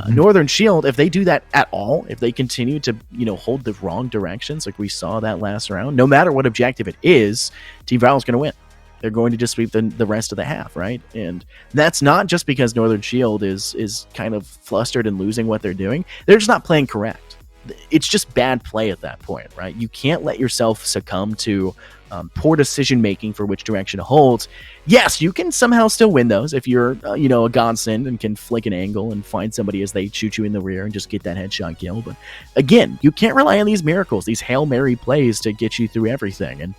Northern Shield, if they do that at all, if they continue to, hold the wrong directions like we saw that last round, no matter what objective it is, Team Viral's going to win. They're going to just sweep the rest of the half, right? And that's not just because Northern Shield is kind of flustered and losing what they're doing. They're just not playing correct. It's just bad play at that point, right? You can't let yourself succumb to poor decision making for which direction to hold. Yes, you can somehow still win those if you're, a godsend and can flick an angle and find somebody as they shoot you in the rear and just get that headshot kill. But again, you can't rely on these miracles, these Hail Mary plays to get you through everything. And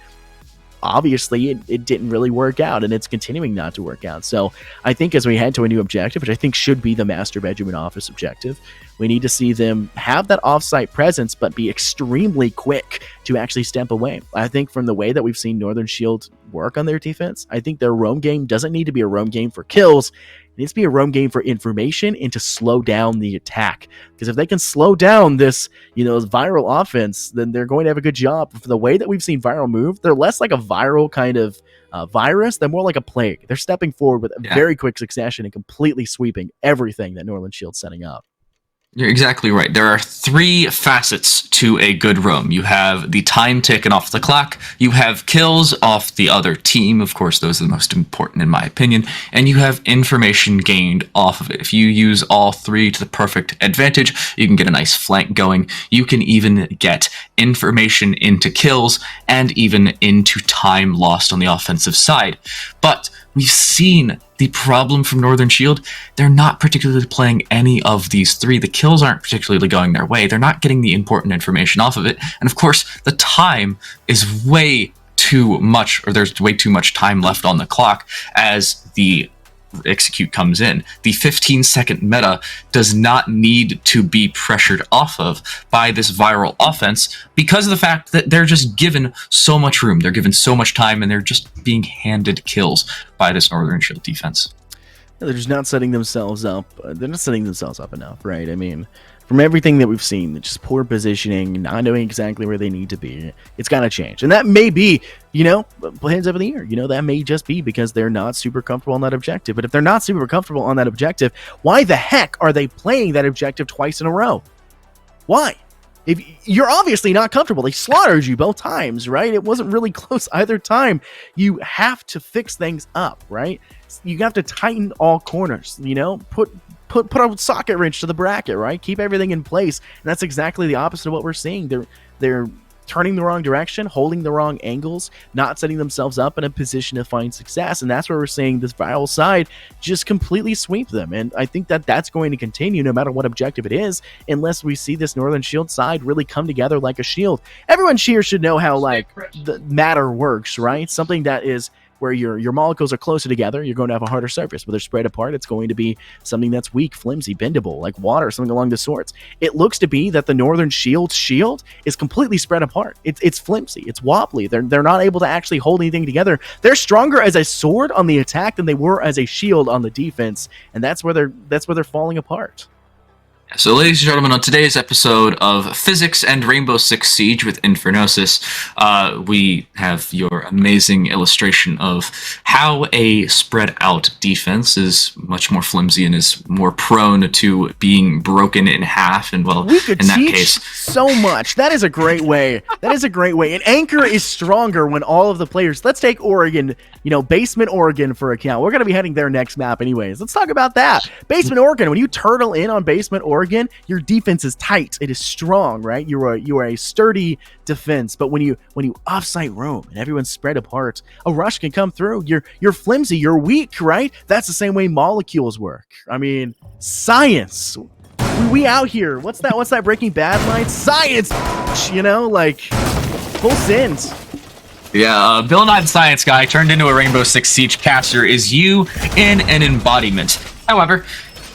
obviously it didn't really work out, and it's continuing not to work out. So I think as we head to a new objective, which I think should be the Master Bedroom Office objective, we need to see them have that offsite presence, but be extremely quick to actually step away. I think from the way that we've seen Northern Shield work on their defense, I think their roam game doesn't need to be a roam game for kills. It needs to be a roam game for information and to slow down the attack. Because if they can slow down this, Viral offense, then they're going to have a good job. For the way that we've seen Viral move, they're less like a viral kind of virus. They're more like a plague. They're stepping forward with a very quick succession and completely sweeping everything that Northern Shield's setting up.
You're exactly right. There are 3 facets to a good roam. You have the time taken off the clock, you have kills off the other team, of course those are the most important in my opinion, and you have information gained off of it. If you use all 3 to the perfect advantage, you can get a nice flank going. You can even get information into kills and even into time lost on the offensive side. But we've seen the problem from Northern Shield. They're not particularly playing any of these 3. The kills aren't particularly going their way. They're not getting the important information off of it. And of course, the time is way too much, or there's way too much time left on the clock as the execute comes in. The 15-second meta does not need to be pressured off of by this Viral offense because of the fact that they're just given so much room. They're given so much time, and they're just being handed kills by this Northern Shield defense.
They're just not setting themselves up. They're not setting themselves up enough, right? I mean, from everything that we've seen, just poor positioning, not knowing exactly where they need to be. It's got to change. And that may be, hands up in the air. That may just be because they're not super comfortable on that objective. But if they're not super comfortable on that objective, why the heck are they playing that objective twice in a row? Why? If you're obviously not comfortable, they slaughtered you both times, right? It wasn't really close either time. You have to fix things up, right? You have to tighten all corners, put a socket wrench to the bracket, right? Keep everything in place. And that's exactly the opposite of what we're seeing. They're turning the wrong direction, holding the wrong angles, not setting themselves up in a position to find success. And that's where we're seeing this Viral side just completely sweep them. And I think that that's going to continue no matter what objective it is, unless we see this Northern Shield side really come together like a shield. Everyone here should know how the matter works, right? Something that is where your molecules are closer together, you're going to have a harder surface. Where they're spread apart, it's going to be something that's weak, flimsy, bendable, like water, something along the sorts. It looks to be that the Northern shield is completely spread apart. It's flimsy, it's wobbly. They're not able to actually hold anything together. They're stronger as a sword on the attack than they were as a shield on the defense, and that's where they're falling apart.
So, ladies and gentlemen, on today's episode of Physics and Rainbow Six Siege with Infernosis, we have your amazing illustration of how a spread-out defense is much more flimsy and is more prone to being broken in half. And, well,
we could
in that
teach
case,
so much. That is a great way. An anchor is stronger when all of the players. Let's take Oregon, Basement Oregon for account. We're going to be heading their next map anyways. Let's talk about that. Basement Oregon, when you turtle in on Basement Oregon, your defense is tight. It is strong, right? You are a sturdy defense. But when you offsite roam and everyone's spread apart, a rush can come through. You're flimsy. You're weak, right? That's the same way molecules work. I mean, science. We out here. What's that Breaking Bad line? Science. Full send.
Yeah, Bill Nye the Science Guy turned into a Rainbow Six Siege caster is you in an embodiment. However,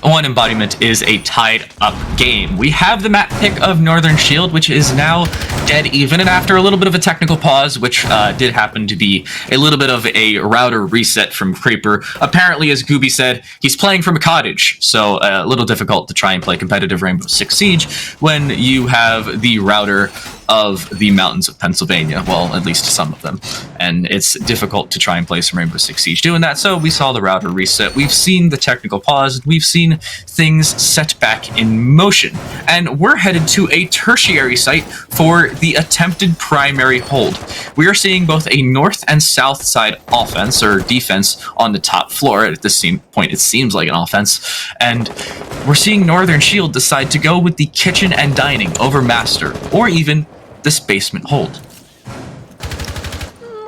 one embodiment is a tied-up game. We have the map pick of Northern Shield, which is now dead even, and after a little bit of a technical pause, which did happen to be a little bit of a router reset from Creeper. Apparently, as Gooby said, he's playing from a cottage, so a little difficult to try and play competitive Rainbow Six Siege when you have the router of the mountains of Pennsylvania. Well, at least some of them. And it's difficult to try and play some Rainbow Six Siege doing that. So we saw the router reset. We've seen the technical pause. We've seen things set back in motion. And we're headed to a tertiary site for the attempted primary hold. We are seeing both a north and south side offense or defense on the top floor. At this point, it seems like an offense. And we're seeing Northern Shield decide to go with the kitchen and dining over master, or even this basement hold.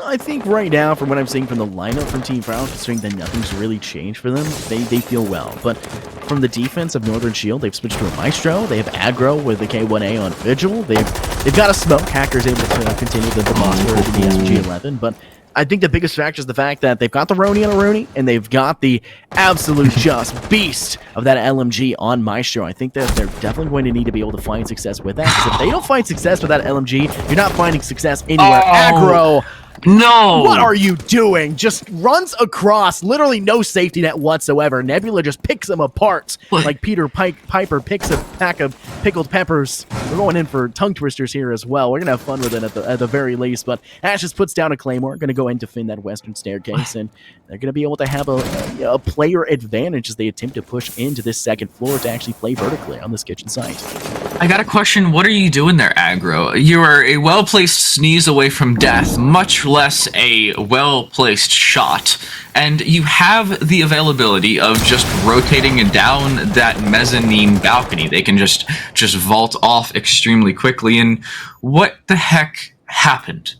I think right now, from what I'm seeing from the lineup from Team Viral, considering that nothing's really changed for them, they feel well. But from the defense of Northern Shield, they've switched to a Maestro. They have aggro with the K1A on Vigil. They've got a smoke. Hacker's able to continue the boss for the SG-11. But I think the biggest factor is the fact that they've got the Roni on a Roni, and they've got the absolute just beast of that LMG on Maestro. I think that they're definitely going to need to be able to find success with that. Because if they don't find success with that LMG, you're not finding success anywhere. Aggro.
No!
What are you doing? Just runs across, literally no safety net whatsoever. Nebula just picks him apart like Peter Piper picks a pack of pickled peppers. We're going in for tongue twisters here as well. We're going to have fun with it at the very least. But Ash just puts down a Claymore, going to go in to defend that western staircase, and they're going to be able to have a player advantage as they attempt to push into this second floor to actually play vertically on this kitchen site.
I got a question. What are you doing there, aggro? You are a well-placed sneeze away from death, much less a well-placed shot, and you have the availability of just rotating down that mezzanine balcony. They can just vault off extremely quickly, and what the heck happened?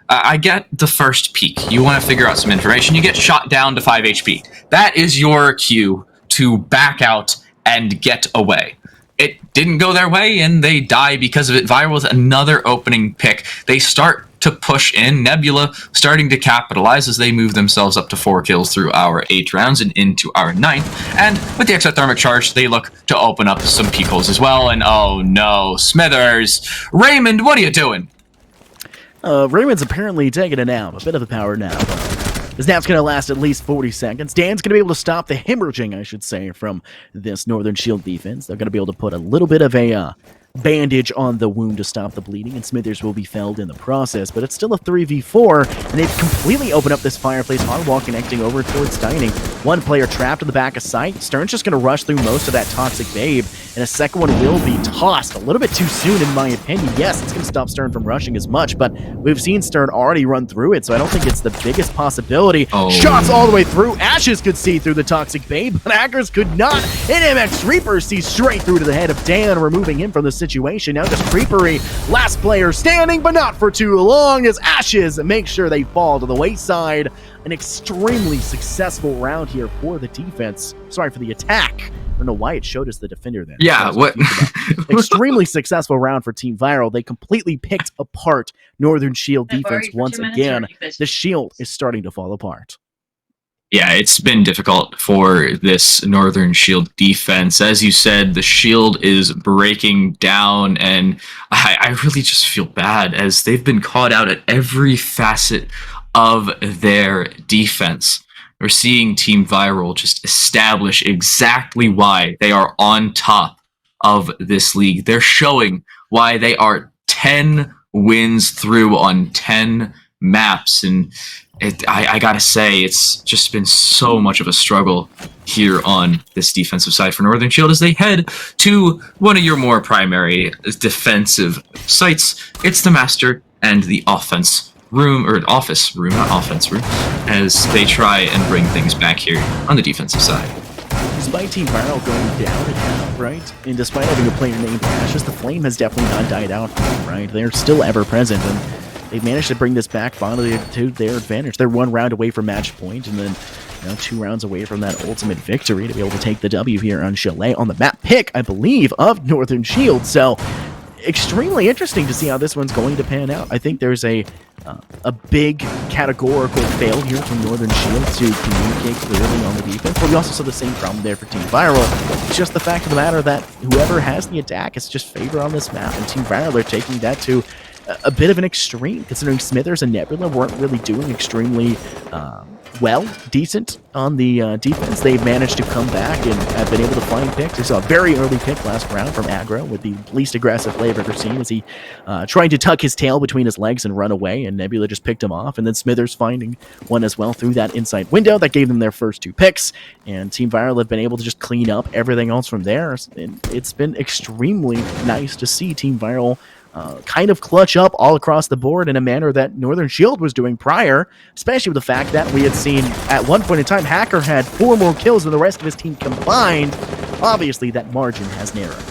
I get the first peek. You want to figure out some information. You get shot down to 5 HP. That is your cue to back out and get away. It didn't go their way, and they die because of it. Viral with another opening pick. They start to push in. Nebula starting to capitalize as they move themselves up to 4 kills through our 8 rounds and into our 9th. And with the exothermic charge, they look to open up some peak holes as well. And oh no, Smithers. Raymond, what are you doing?
Raymond's apparently taking a nap, a bit of a power nap. This nap's going to last at least 40 seconds. Dan's going to be able to stop the hemorrhaging, I should say, from this Northern Shield defense. They're going to be able to put a little bit of a bandage on the wound to stop the bleeding, and Smithers will be felled in the process, but it's still a 3v4, and they've completely opened up this fireplace hardwall connecting over towards dining. One player trapped in the back of sight. Stern's just going to rush through most of that toxic babe, and a second one will be tossed a little bit too soon, in my opinion. Yes, it's going to stop Stern from rushing as much, but we've seen Stern already run through it, so I don't think it's the biggest possibility. Shots all the way through. Ashes could see through the toxic babe, but Hackers could not. And MX Reaper sees straight through to the head of Dan, removing him from the situation. Now just Creepery, last player standing, but not for too long, as Ashes make sure they fall to the wayside. An extremely successful round here for the defense. Sorry, for the attack. I don't know why it showed us the defender there.
Yeah, what?
Extremely successful round for Team Viral. They completely picked apart Northern Shield defense once again. The shield is starting to fall apart.
Yeah, it's been difficult for this Northern Shield defense. As you said, the shield is breaking down, and I really just feel bad as they've been caught out at every facet of their defense. We're seeing Team Viral just establish exactly why they are on top of this league. They're showing why they are 10 wins through on 10 maps, and I gotta say, it's just been so much of a struggle here on this defensive side for Northern Shield as they head to one of your more primary defensive sites. It's the Master and the offense room, or office room, not offense room, as they try and bring things back here on the defensive side.
Despite Team Viral going down and out, right? And despite having a player named Ashes, the flame has definitely not died out, right? They're still ever present, and they've managed to bring this back finally to their advantage. They're 1 round away from match point, and then 2 rounds away from that ultimate victory to be able to take the W here on Chalet on the map pick, I believe, of Northern Shield. So extremely interesting to see how this one's going to pan out. I think there's a big categorical failure from Northern Shield to communicate clearly on the defense, but we also saw the same problem there for Team Viral. It's just the fact of the matter that whoever has the attack is just favor on this map, and Team Viral are taking that to a bit of an extreme, considering Smithers and Nebula weren't really doing extremely decent on the defense. They've managed to come back and have been able to find picks. We saw a very early pick last round from Aggro with the least aggressive play I've ever seen as he tried to tuck his tail between his legs and run away, and Nebula just picked him off, and then Smithers finding one as well through that inside window that gave them their first 2 picks, and Team Viral have been able to just clean up everything else from there. And it's been extremely nice to see Team Viral kind of clutch up all across the board in a manner that Northern Shield was doing prior, especially with the fact that we had seen at one point in time Hacker had 4 more kills than the rest of his team combined. Obviously, that margin has narrowed.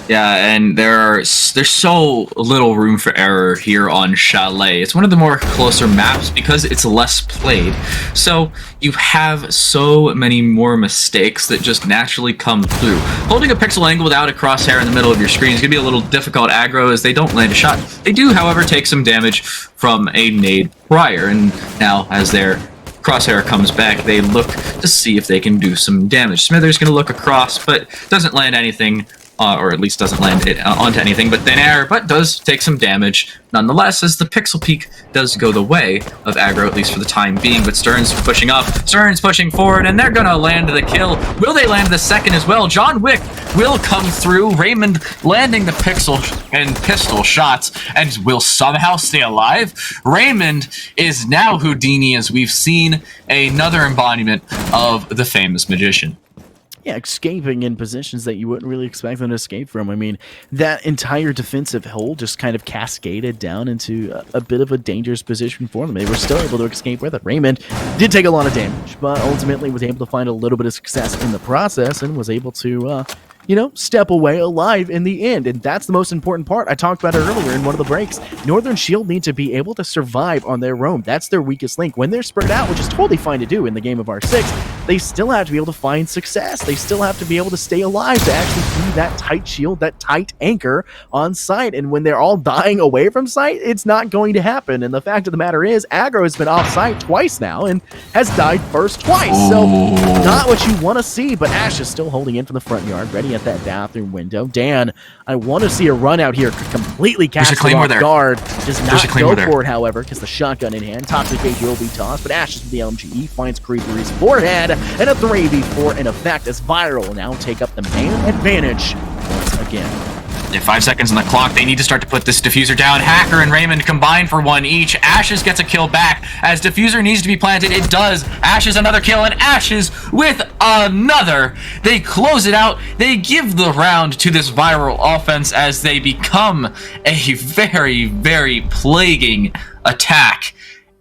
Yeah, and there's so little room for error here on Chalet. It's one of the more closer maps because it's less played. So you have so many more mistakes that just naturally come through. Holding a pixel angle without a crosshair in the middle of your screen is going to be a little difficult aggro as they don't land a shot. They do, however, take some damage from a nade prior, and now as their crosshair comes back, they look to see if they can do some damage. Smithers going to look across, but doesn't land anything. Or at least doesn't land it onto anything but thin air, but does take some damage nonetheless, as the pixel peak does go the way of Aggro, at least for the time being. But Stern's pushing up, Stern's pushing forward, and they're gonna land the kill. Will they land the second as well? John Wick will come through, Raymond landing the pixel and pistol shots, and will somehow stay alive. Raymond is now Houdini, as we've seen another embodiment of the famous magician.
Yeah, escaping in positions that you wouldn't really expect them to escape from. I mean, that entire defensive hole just kind of cascaded down into a bit of a dangerous position for them. They were still able to escape with it. Raymond did take a lot of damage, but ultimately was able to find a little bit of success in the process and was able to, step away alive in the end. And that's the most important part. I talked about it earlier in one of the breaks. Northern Shield need to be able to survive on their own. That's their weakest link. When they're spread out, which is totally fine to do in the game of R6, they still have to be able to find success. They still have to be able to stay alive to actually be that tight shield, that tight anchor on site. And when they're all dying away from site, it's not going to happen. And the fact of the matter is, Aggro has been off site twice now and has died first twice. So not what you want to see, but Ash is still holding in from the front yard, ready at that bathroom window. Dan, I want to see a run out here, completely cast off guard. Does not go for it, however, because the shotgun in hand. Toxic Age will be tossed, but Ash is with the LMGE, finds Creeper's forehead, and a 3v4 in effect as Viral now take up the main advantage once again.
Yeah, 5 seconds on the clock. They need to start to put this diffuser down. Hacker and Raymond combine for 1 each. Ashes gets a kill back as diffuser needs to be planted. It does. Ashes another kill, and Ashes with another. They close it out. They give the round to this Viral offense as they become a very, very plaguing attack.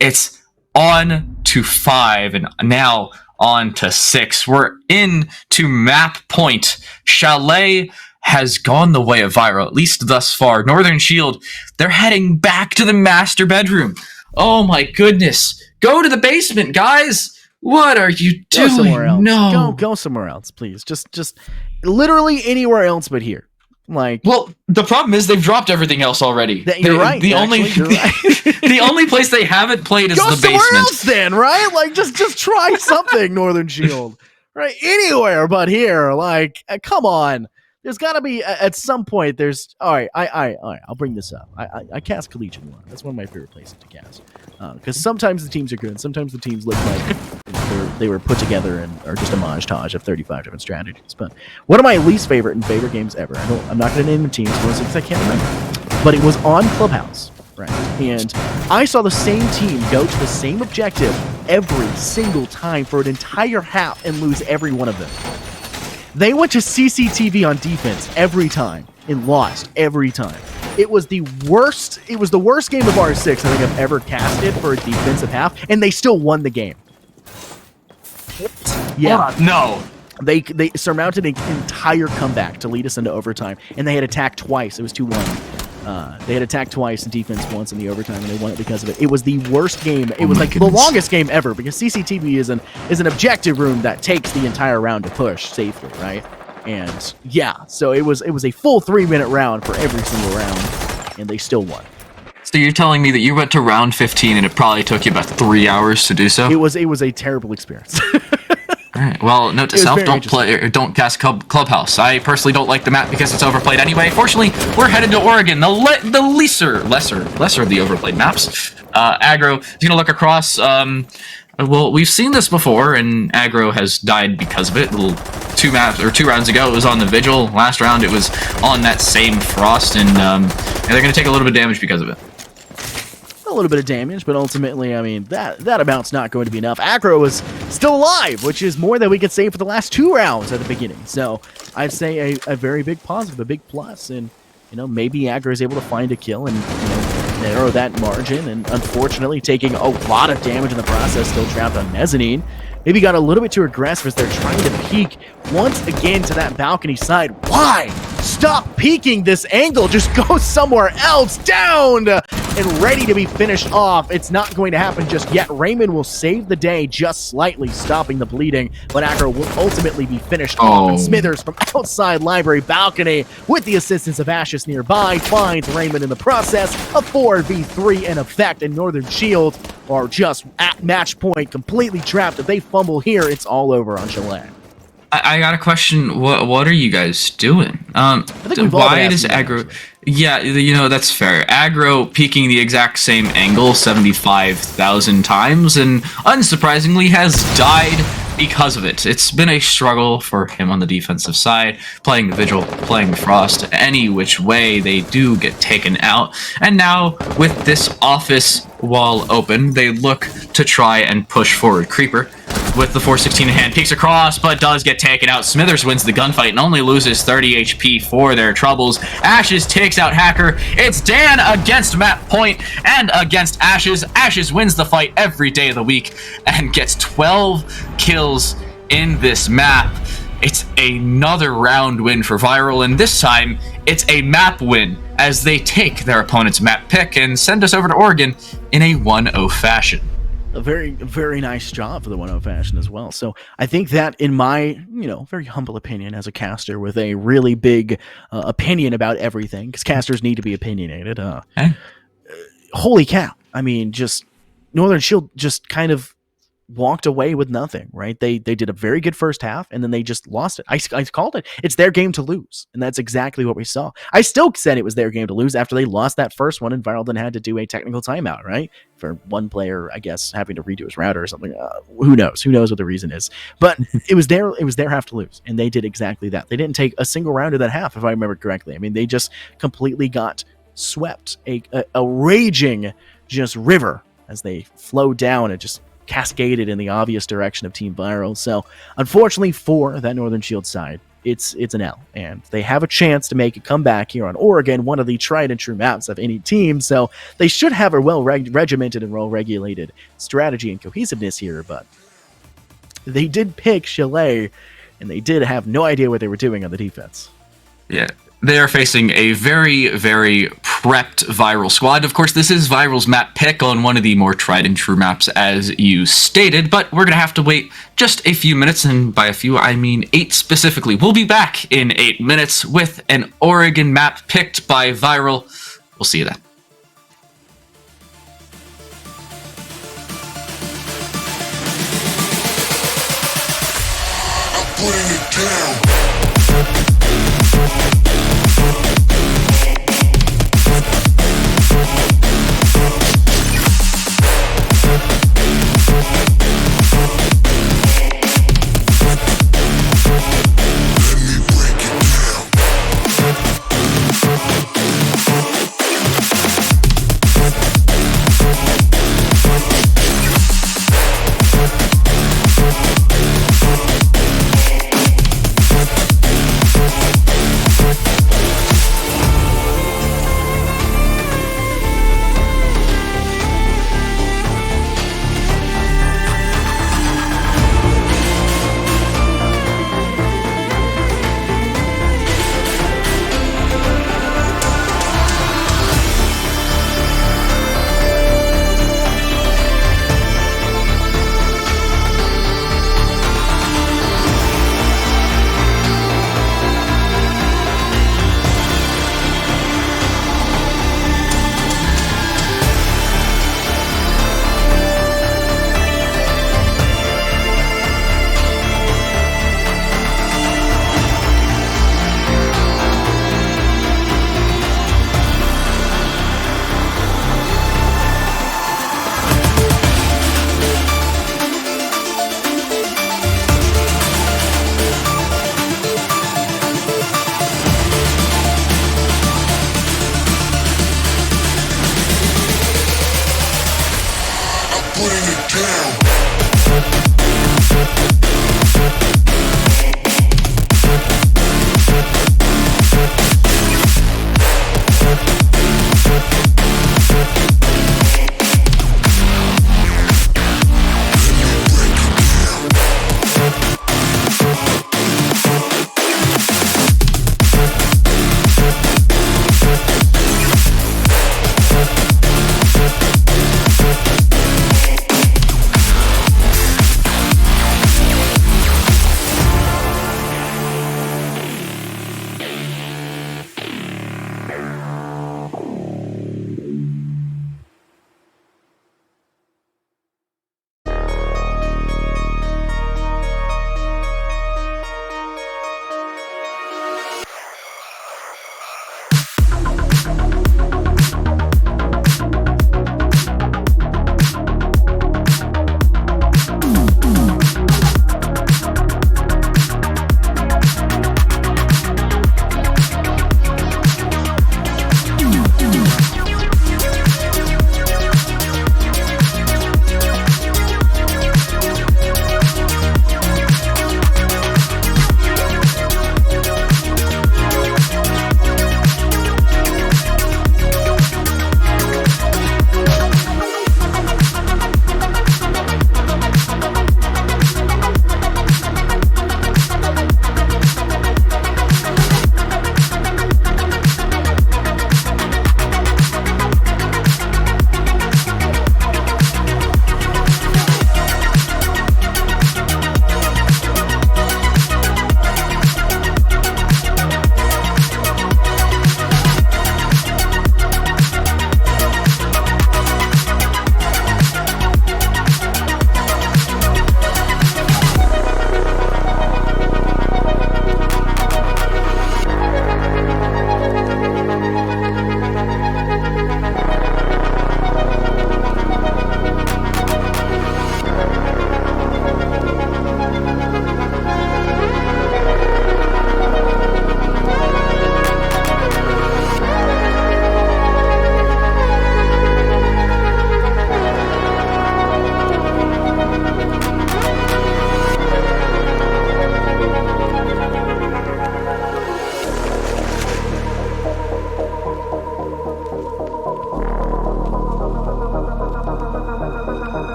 It's on to 5 and now on to 6. We're into map point. Chalet has gone the way of Viral, at least thus far. Northern Shield, they're heading back to the master bedroom. Oh my goodness. Go to the basement, guys. What are you doing?
Go somewhere else.
No.
Go somewhere else, please. Just literally anywhere else but here.
Well, the problem is they've dropped everything else already.
You're right.
The only place they haven't played is the basement.
Go somewhere else then, right? Just try something, Northern Shield. Right? Anywhere but here. Come on. There's got to be at some point. There's all right. I'll bring this up. I cast Collegiate One. That's one of my favorite places to cast because sometimes the teams are good. Sometimes the teams look like they were put together and are just a montage of 35 different strategies. But one of my least favorite and favorite games ever. I'm not going to name the teams because I can't remember. But it was on Clubhouse, right? And I saw the same team go to the same objective every single time for an entire half and lose every one of them. They went to CCTV on defense every time and lost every time. It was the worst. It was the worst game of R6 I think I've ever casted for a defensive half, and they still won the game. Yeah.
No.
They surmounted an entire comeback to lead us into overtime, and they had attacked twice. It was 2-1. They had attacked twice and defense once in the overtime, and they won it because of it. It was the worst game. It was the longest game ever because CCTV is an objective room that takes the entire round to push safely, right? And yeah, so it was a full 3-minute round for every single round, and they still won.
So you're telling me that you went to round 15 and it probably took you about 3 hours to do so?
It was a terrible experience.
All right. Well, note to self: don't cast Clubhouse. I personally don't like the map because it's overplayed anyway. Fortunately, we're headed to Oregon, the lesser of the overplayed maps. Aggro is gonna look across. Well, we've seen this before, and aggro has died because of it. Two rounds ago, it was on the Vigil. Last round, it was on that same Frost, and they're going to take a little bit of damage because of it.
A little bit of damage, but ultimately, I mean, that amount's not going to be enough. Aggro was still alive, which is more than we could say for the last 2 rounds at the beginning. So I'd say a very big positive, a big plus, and maybe Aggro is able to find a kill and narrow that margin. And unfortunately, taking a lot of damage in the process, still trapped on Mezzanine. Maybe got a little bit too aggressive as they're trying to peek once again to that balcony side. Why? Stop peeking this angle. Just go somewhere else. Down and ready to be finished off. It's not going to happen just yet. Raymond will save the day just slightly, stopping the bleeding, but Aggro will ultimately be finished off. And Smithers from outside library balcony, with the assistance of Ashes nearby, finds Raymond in the process. A 4v3 in effect, and Northern Shield are just at match point, completely trapped. If they fumble here, it's all over on Chalet.
I got a question. What are you guys doing?
I think we've all been
Why does
asking
aggro?
that,
Yeah, that's fair. Aggro peeking the exact same angle 75,000 times, and unsurprisingly has died because of it. It's been a struggle for him on the defensive side, playing the Vigil, playing the Frost. Any which way, they do get taken out. And now, with this office wall open, they look to try and push forward Creeper. With the 416 in hand, peeks across, but does get taken out. Smithers wins the gunfight and only loses 30 HP for their troubles. Ashes takes out Hacker. It's Dan against Map Point and against Ashes. Ashes wins the fight every day of the week and gets 12 kills in this map. It's another round win for Viral, and this time it's a map win as they take their opponent's map pick and send us over to Oregon in a 1-0 fashion.
A very, very nice job for the 1-0 fashion as well. So I think that, in my, very humble opinion as a caster with a really big opinion about everything, because casters need to be opinionated. Holy cow. I mean, just Northern Shield just kind of walked away with nothing, right? They did a very good first half, and then they just lost it. I called it. It's their game to lose, and that's exactly what we saw. I still said it was their game to lose after they lost that first one, and Viral then had to do a technical timeout, right? For one player, I guess, having to redo his router or something. Who knows? Who knows what the reason is? But it was their half to lose, and they did exactly that. They didn't take a single round of that half, if I remember correctly. I mean, they just completely got swept. A raging just river as they flowed down and just cascaded in the obvious direction of Team Viral. So unfortunately for that Northern Shield side, it's an L, and they have a chance to make a comeback here on Oregon, one of the tried and true maps of any team. So they should have a well regimented and well regulated strategy and cohesiveness here, but they did pick Chalet, and they did have no idea what they were doing on the defense.
Yeah. They are facing a very, very prepped Viral squad. Of course, this is Viral's map pick on one of the more tried and true maps, as you stated, but we're going to have to wait just a few minutes, and by a few, I mean 8 specifically. We'll be back in 8 minutes with an Oregon map picked by Viral. We'll see you then.
I'm putting it down.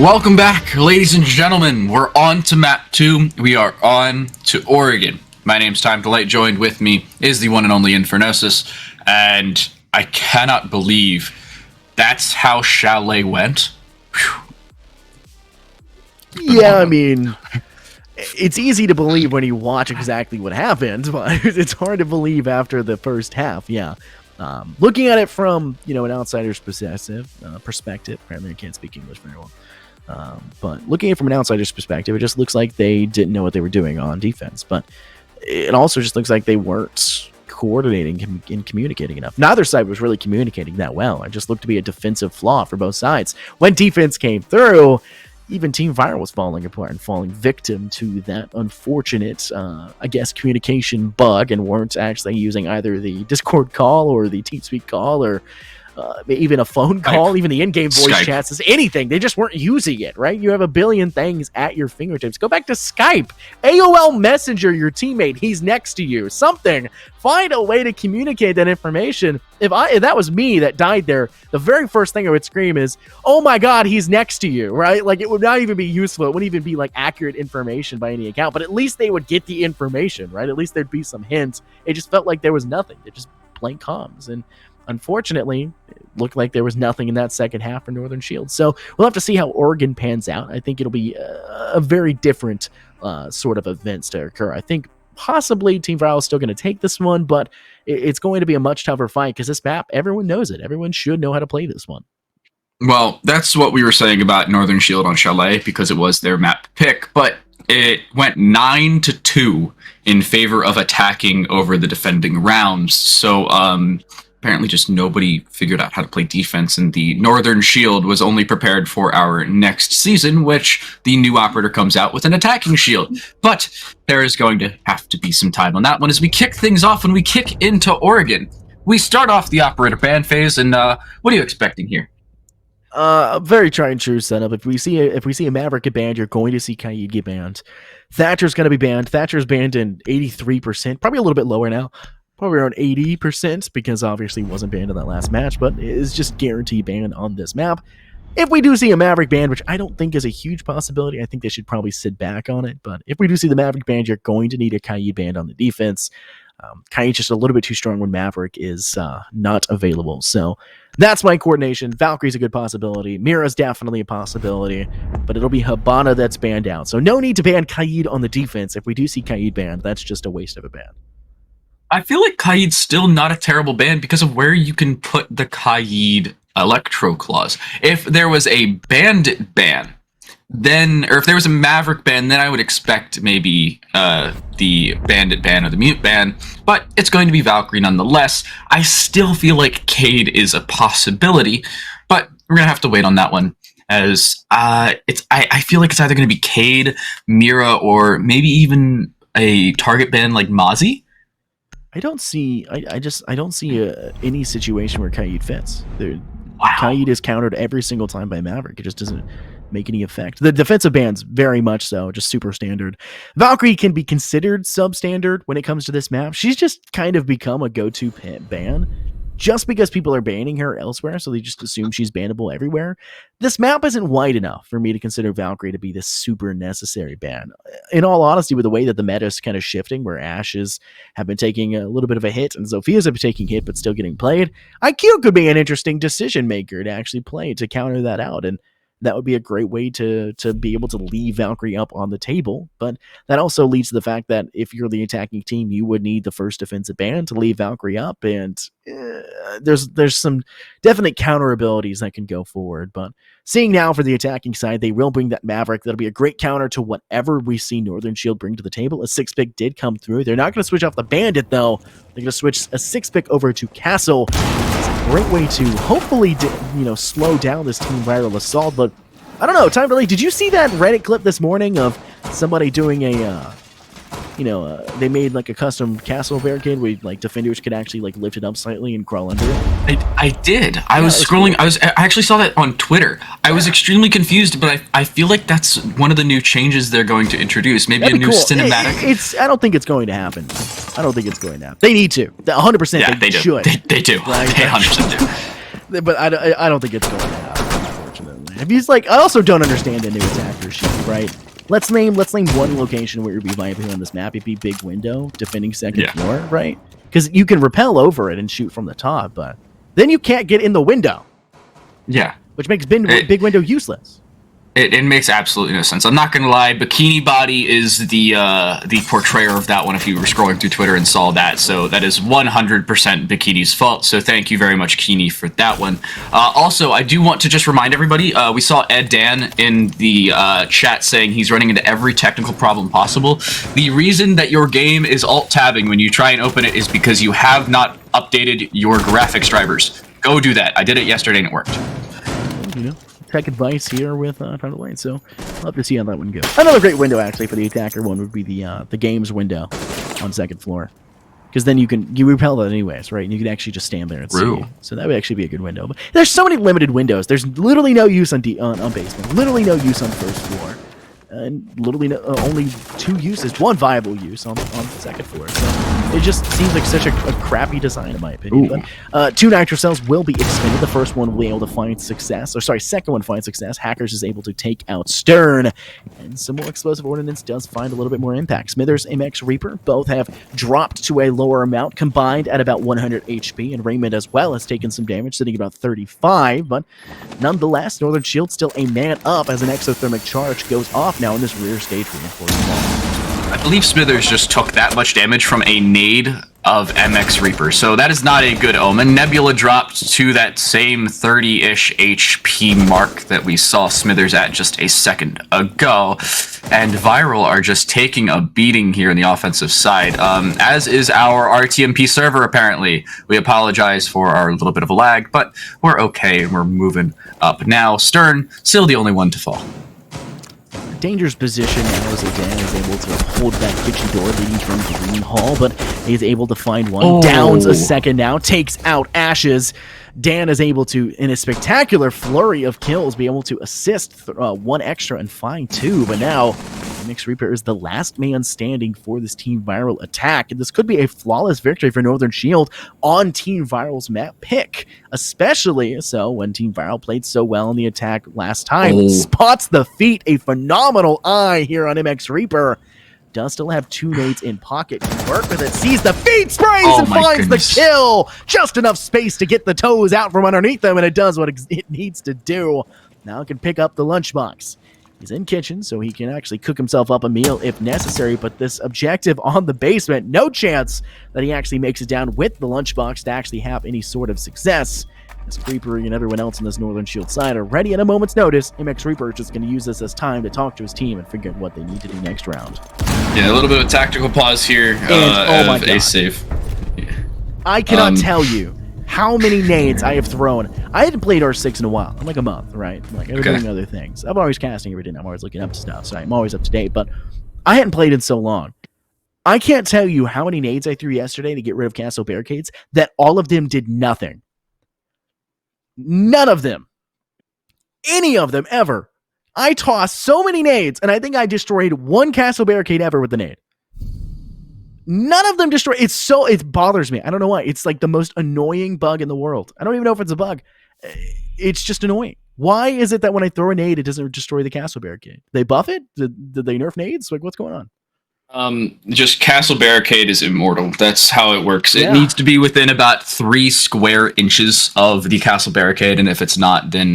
Welcome back, ladies and gentlemen. We're on to map 2. We are on to Oregon. My name's Time to Light. Joined with me is the one and only Infernosis, and I cannot believe that's how Chalet went.
Yeah, I mean, it's easy to believe when you watch exactly what happened, but it's hard to believe after the first half. Yeah, looking at it from an outsider's perspective. Apparently, I can't speak English very well. But looking at it from an outsider's perspective, it just looks like they didn't know what they were doing on defense. But it also just looks like they weren't coordinating and communicating enough. Neither side was really communicating that well. It just looked to be a defensive flaw for both sides. When defense came through, even Team Viral was falling apart and falling victim to that unfortunate, communication bug, and weren't actually using either the Discord call or the TeamSpeak call or even a phone call, even the in-game voice
Skype.
chats, anything. They just weren't using it, right? You have a billion things at your fingertips. Go back to Skype, AOL Messenger, your teammate, he's next to you. Something. Find a way to communicate that information. If that was me that died there, the very first thing I would scream is, "Oh my God, he's next to you!" Right? Like, it would not even be useful. It wouldn't even be like accurate information by any account. But at least they would get the information, right? At least there'd be some hints. It just felt like there was nothing. It just blank comms. And unfortunately, it looked like there was nothing in that second half for Northern Shield. So we'll have to see how Oregon pans out. I think it'll be a very different sort of events to occur. I think possibly Team Viral is still going to take this one, but it's going to be a much tougher fight because this map, everyone knows it. Everyone should know how to play this one.
Well, that's what we were saying about Northern Shield on Chalet because it was their map pick, but it went 9-2 in favor of attacking over the defending rounds. So, apparently just nobody figured out how to play defense, and the Northern Shield was only prepared for our next season, which the new operator comes out with an attacking shield. But there is going to have to be some time on that one as we kick things off and we kick into Oregon. We start off the operator ban phase, and what are you expecting here?
A very tried and true setup. If we see a Maverick get banned, you're going to see Kaid get banned. Thatcher's going to be banned. Thatcher's banned in 83%, probably a little bit lower now. Probably around 80% because obviously he wasn't banned in that last match, but is just guaranteed ban on this map. If we do see a Maverick ban, which I don't think is a huge possibility, I think they should probably sit back on it. But if we do see the Maverick ban, you're going to need a Kaid ban on the defense. Kaid's just a little bit too strong when Maverick is not available. So that's my coordination. Valkyrie's a good possibility. Mira's definitely a possibility, but it'll be Habana that's banned out. So no need to ban Kaid on the defense. If we do see Kaid banned, that's just a waste of a ban.
I feel like Kaid's still not a terrible ban because of where you can put the Kaid Electro Clause. If there was a Bandit ban, then, or if there was a Maverick ban, then I would expect maybe the Bandit ban or the Mute ban, but it's going to be Valkyrie nonetheless. I still feel like Kaid is a possibility, but we're going to have to wait on that one. As I feel like it's either going to be Kaid, Mira, or maybe even a target ban like Mozzie.
I don't see any situation where Kaid fits.
Wow.
Kaid is countered every single time by Maverick. It just doesn't make any effect. The defensive bans, very much so, just super standard. Valkyrie can be considered substandard when it comes to this map. She's just kind of become a go-to ban just because people are banning her elsewhere, so they just assume she's bannable everywhere. This map isn't wide enough for me to consider Valkyrie to be this super necessary ban. In all honesty, with the way that the meta is kind of shifting, where Ashes have been taking a little bit of a hit, and Zophia's have been taking hit but still getting played, IQ could be an interesting decision maker to actually play to counter that out, and that would be a great way to be able to leave Valkyrie up on the table. But that also leads to the fact that if you're the attacking team, you would need the first defensive ban to leave Valkyrie up. And there's some definite counter abilities that can go forward. But seeing now for the attacking side, they will bring that Maverick. That'll be a great counter to whatever we see Northern Shield bring to the table. A 6-pick did come through. They're not going to switch off the Bandit, though. They're going to switch a 6-pick over to Castle. It's a great way to hopefully slow down this Team Viral assault. But I don't know, Time to Lead, did you see that Reddit clip this morning of somebody doing they made like a custom castle barricade where like defenders could actually like lift it up slightly and crawl under it?
I did. I was scrolling. Cool. I actually saw that on Twitter. I was extremely confused, but I feel like that's one of the new changes they're going to introduce. Maybe a new cinematic.
I don't think it's going to happen. I don't think it's going to happen. They need to. 100%.
Yeah,
they
do.
Should.
They do.
Right?
They 100% do.
But I don't think it's going to happen, unfortunately. If he's like, I also don't understand the new attacker sheet, right? Let's name one location where it would be viable on this map. It'd be big window, defending second floor, right? Because you can rappel over it and shoot from the top, but then you can't get in the window.
Yeah.
Which makes big window useless.
It makes absolutely no sense. I'm not going to lie. Bikini Body is the portrayer of that one if you were scrolling through Twitter and saw that. So that is 100% Bikini's fault. So thank you very much, Kini, for that one. Also, I do want to just remind everybody, we saw Ed Dan in the chat saying he's running into every technical problem possible. The reason that your game is alt-tabbing when you try and open it is because you have not updated your graphics drivers. Go do that. I did it yesterday and it worked.
You know, tech advice here with Thunder Lane, so I'll have to see how that one goes. Another great window, actually, for the attacker one would be the games window on second floor. Because then you repel that anyways, right? And you can actually just stand there and see. So that would actually be a good window. But there's so many limited windows. There's literally no use on basement. Literally no use on first floor. And literally only 2 uses, 1 viable use on the second floor. So it just seems like such a crappy design, in my opinion. But 2 nitro cells will be expended. The first one will be able to find success. Or sorry, second one finds success. Hackers is able to take out Stern. And some more explosive ordnance does find a little bit more impact. Smithers, MX Reaper, both have dropped to a lower amount, combined at about 100 HP. And Raymond as well has taken some damage, sitting at about 35. But nonetheless, Northern Shield still a man up as an exothermic charge goes off now in this rear stage reinforcement.
I believe Smithers just took that much damage from a nade of MX Reaper, so that is not a good omen. Nebula dropped to that same 30-ish HP mark that we saw Smithers at just a second ago, and Viral are just taking a beating here in the offensive side, as is our RTMP server, apparently. We apologize for our little bit of a lag, but we're okay, and we're moving up now. Stern, still the only one to fall.
Dangerous position now as Dan is able to hold that kitchen door leading from Green Hall, but he's able to find one. Downs a second now, takes out Ashes. Dan is able to, in a spectacular flurry of kills, be able to assist 1 extra and find 2, but now MX Reaper is the last man standing for this Team Viral attack, and this could be a flawless victory for Northern Shield on Team Viral's map pick, especially so when Team Viral played so well in the attack last time. Spots the feet, a phenomenal eye here on MX Reaper. Does still have 2 nades in pocket. Can work with it. Sees the feet, sprays, and finds the kill. Just enough space to get the toes out from underneath them, and it does what it needs to do. Now it can pick up the lunchbox. He's in kitchen, so he can actually cook himself up a meal if necessary, but this objective on the basement, no chance that he actually makes it down with the lunchbox to actually have any sort of success. As Creeper and everyone else on this Northern Shield side are ready at a moment's notice, MX Reaper is just going to use this as time to talk to his team and figure out what they need to do next round.
Yeah, a little bit of tactical pause here.
And, oh my God.
Ace save. Yeah.
I cannot tell you how many nades I have thrown. I hadn't played R6 in a while. I'm like a month, right? Like I'm doing other things. I'm always casting every day. I'm always looking up stuff, so I'm always up to date. But I hadn't played in so long. I can't tell you how many nades I threw yesterday to get rid of castle barricades that all of them did nothing. None of them. Any of them ever. I tossed so many nades, and I think I destroyed 1 castle barricade ever with the nade. None of them destroyed. It bothers me. I don't know why. It's like the most annoying bug in the world. I don't even know if it's a bug. It's just annoying. Why is it that when I throw a nade, it doesn't destroy the castle barricade? They buff it? Did they nerf nades? Like, what's going on?
Just castle barricade is immortal. That's how it works. It needs to be within about 3 square inches of the castle barricade, and if it's not, then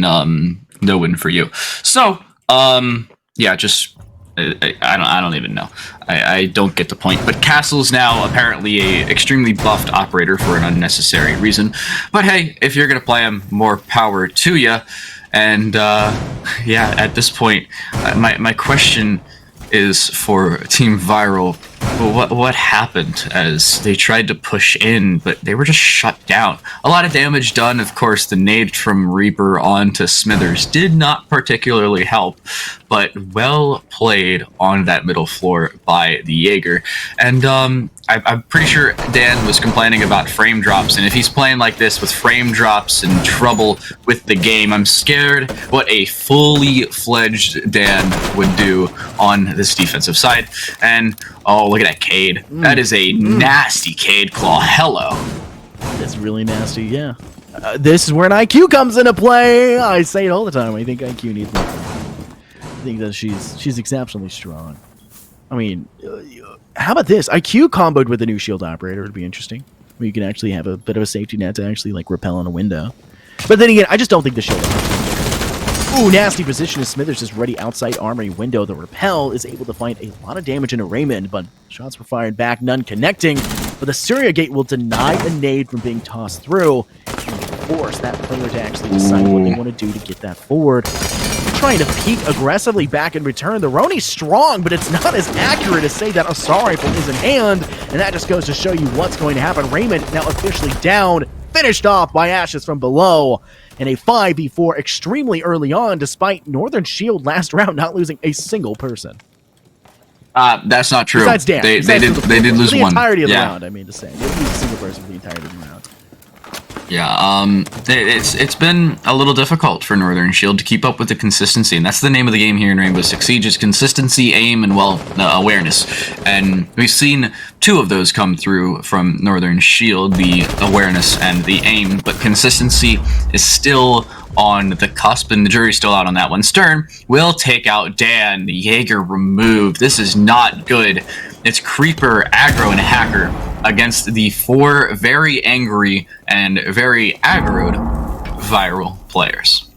no win for you. So, yeah, just I don't even know. I don't get the point. But Castle's now apparently a extremely buffed operator for an unnecessary reason. But hey, if you're gonna play him, more power to you. And yeah, at this point, my question is for Team Viral. What happened as they tried to push in, but they were just shut down? A lot of damage done. Of course, the nade from Reaper onto Smithers did not particularly help, but well played on that middle floor by the Jaeger. And I'm pretty sure Dan was complaining about frame drops, and if he's playing like this with frame drops and trouble with the game, I'm scared what a fully fledged Dan would do on this defensive side. And oh, look at that Cade. That is a nasty Cade claw. Hello.
That's really nasty, yeah. This is where an IQ comes into play. I say it all the time. I think IQ needs more. I think that she's exceptionally strong. I mean, how about this? IQ comboed with the new shield operator would be interesting. Where you can actually have a bit of a safety net to actually like repel on a window. But then again, I just don't think the shield operator. Ooh, nasty position as Smithers is ready outside armory window. The repel is able to find a lot of damage into Raymond, but shots were fired back, none connecting. But the Syria gate will deny a nade from being tossed through and force that player to actually decide what they want to do to get that forward. Trying to peek aggressively back in return. The Roni's strong, but it's not as accurate as say that Assault Rifle is in hand, and that just goes to show you what's going to happen. Raymond now officially down, finished off by Ashes from below, and a 5v4 extremely early on, despite Northern Shield last round not losing a single person.
That's not true.
Besides Dan.
They did lose
the
one.
entirety of the round, I mean to say. They didn't lose a single person for the entirety of the round.
Yeah, it's been a little difficult for Northern Shield to keep up with the consistency, and that's the name of the game here in Rainbow Six Siege, is consistency, aim, and, well, awareness. And we've seen two of those come through from Northern Shield, the awareness and the aim, but consistency is still on the cusp, and the jury's still out on that one. Stern will take out Dan, the Jaeger removed. This is not good. It's Creeper, Aggro, and Hacker against the four very angry and very aggroed viral players.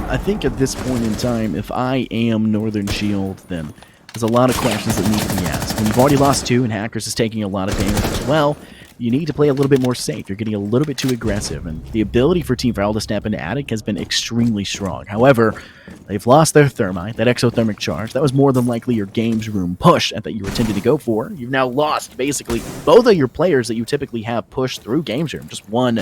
I think at this point in time, if I am Northern Shield, then there's a lot of questions that need to be asked. When you've already lost two and Hackers is taking a lot of damage as well, you need to play a little bit more safe. You're getting a little bit too aggressive, and the ability for Team Viral to step into Attic has been extremely strong. However, they've lost their Thermite, that exothermic charge. That was more than likely your games room push that you were intended to go for. You've now lost, basically, both of your players that you typically have pushed through games room. Just one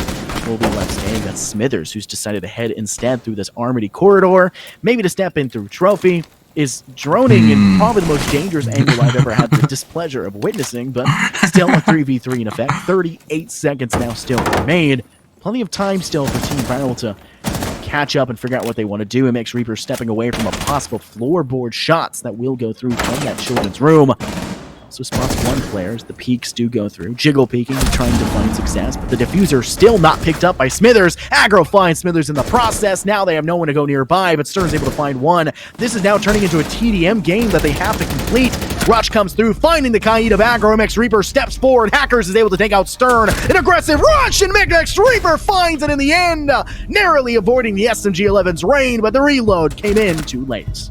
will be left standing. That's Smithers, who's decided to head instead through this Armity corridor, maybe to step in through Trophy. Is droning in probably the most dangerous angle I've ever had the displeasure of witnessing, but still a 3v3 in effect. 38 seconds now still remain. Plenty of time still for Team Viral to catch up and figure out what they want to do. It makes Reaper stepping away from a possible floorboard shots that will go through from that children's room. So spots one players, the peaks do go through. Jiggle peeking, trying to find success, but the diffuser still not picked up by Smithers. Aggro finds Smithers in the process. Now they have no one to go nearby, but Stern's able to find one. This is now turning into a TDM game that they have to complete. Rush comes through, finding the Kaid of Aggro. MX Reaper steps forward. Hackers is able to take out Stern. An aggressive rush, and MX Reaper finds it in the end, narrowly avoiding the SMG-11's reign, but the reload came in too late.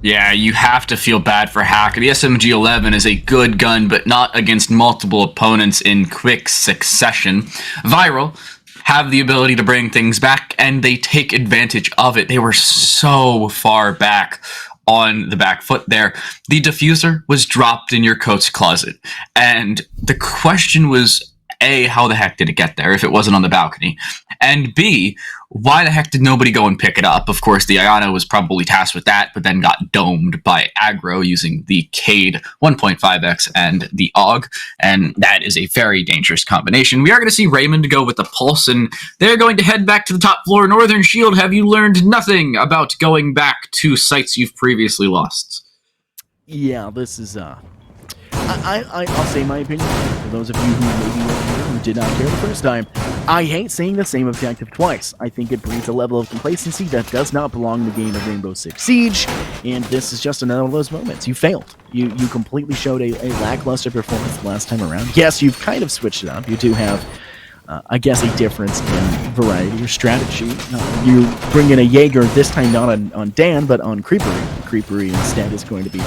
Yeah, you have to feel bad for Hacker. The SMG-11 is a good gun, but not against multiple opponents in quick succession. Viral have the ability to bring things back, and they take advantage of it. They were so far back on the back foot there. The diffuser was dropped in your coat's closet, and the question was, A, how the heck did it get there if it wasn't on the balcony? And B, why the heck did nobody go and pick it up? Of course, the Ayana was probably tasked with that, but then got domed by Aggro using the Cade 1.5x and the AUG, and that is a very dangerous combination. We are going to see Raymond go with the Pulse, and they're going to head back to the top floor. Northern Shield, have you learned nothing about going back to sites you've previously lost?
Yeah, this is I'll say my opinion. For those of you who maybe weren't here, who did not care the first time, I hate seeing the same objective twice. I think it breeds a level of complacency that does not belong in the game of Rainbow Six Siege, and this is just another of those moments. You failed. You completely showed a lackluster performance the last time around. Yes, you've kind of switched it up. You do have, I guess, a difference in variety or strategy. You bring in a Jaeger, this time not on Dan, but on Creepery. Creepery instead is going to be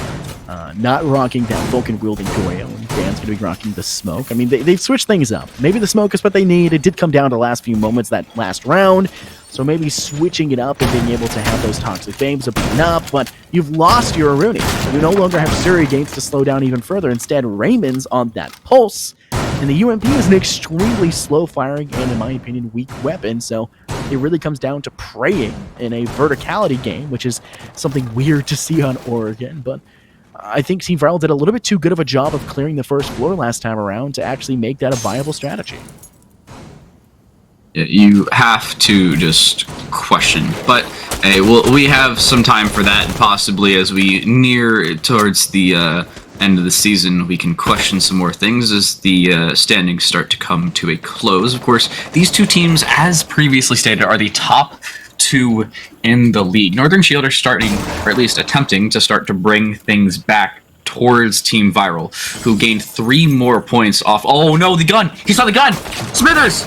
not rocking that Vulcan-wielding Doyle, and Dan's going to be rocking the smoke. I mean, they've switched things up. Maybe the smoke is what they need. It did come down to the last few moments that last round, so maybe switching it up and being able to have those toxic flames open up, but you've lost your Aruni. So you no longer have Syria gates to slow down even further. Instead, Raymond's on that Pulse, and the UMP is an extremely slow-firing and, in my opinion, weak weapon, so it really comes down to praying in a verticality game, which is something weird to see on Oregon, but I think Team Viral did a little bit too good of a job of clearing the first floor last time around to actually make that a viable strategy.
You have to just question, but hey, we have some time for that, possibly as we near towards the end of the season, we can question some more things as the standings start to come to a close. Of course, these two teams, as previously stated, are the top two in the league. Northern Shield are starting, or at least attempting to start to bring things back towards Team Viral, who gained 3 more points off. Oh no, the gun! He saw the gun! Smithers!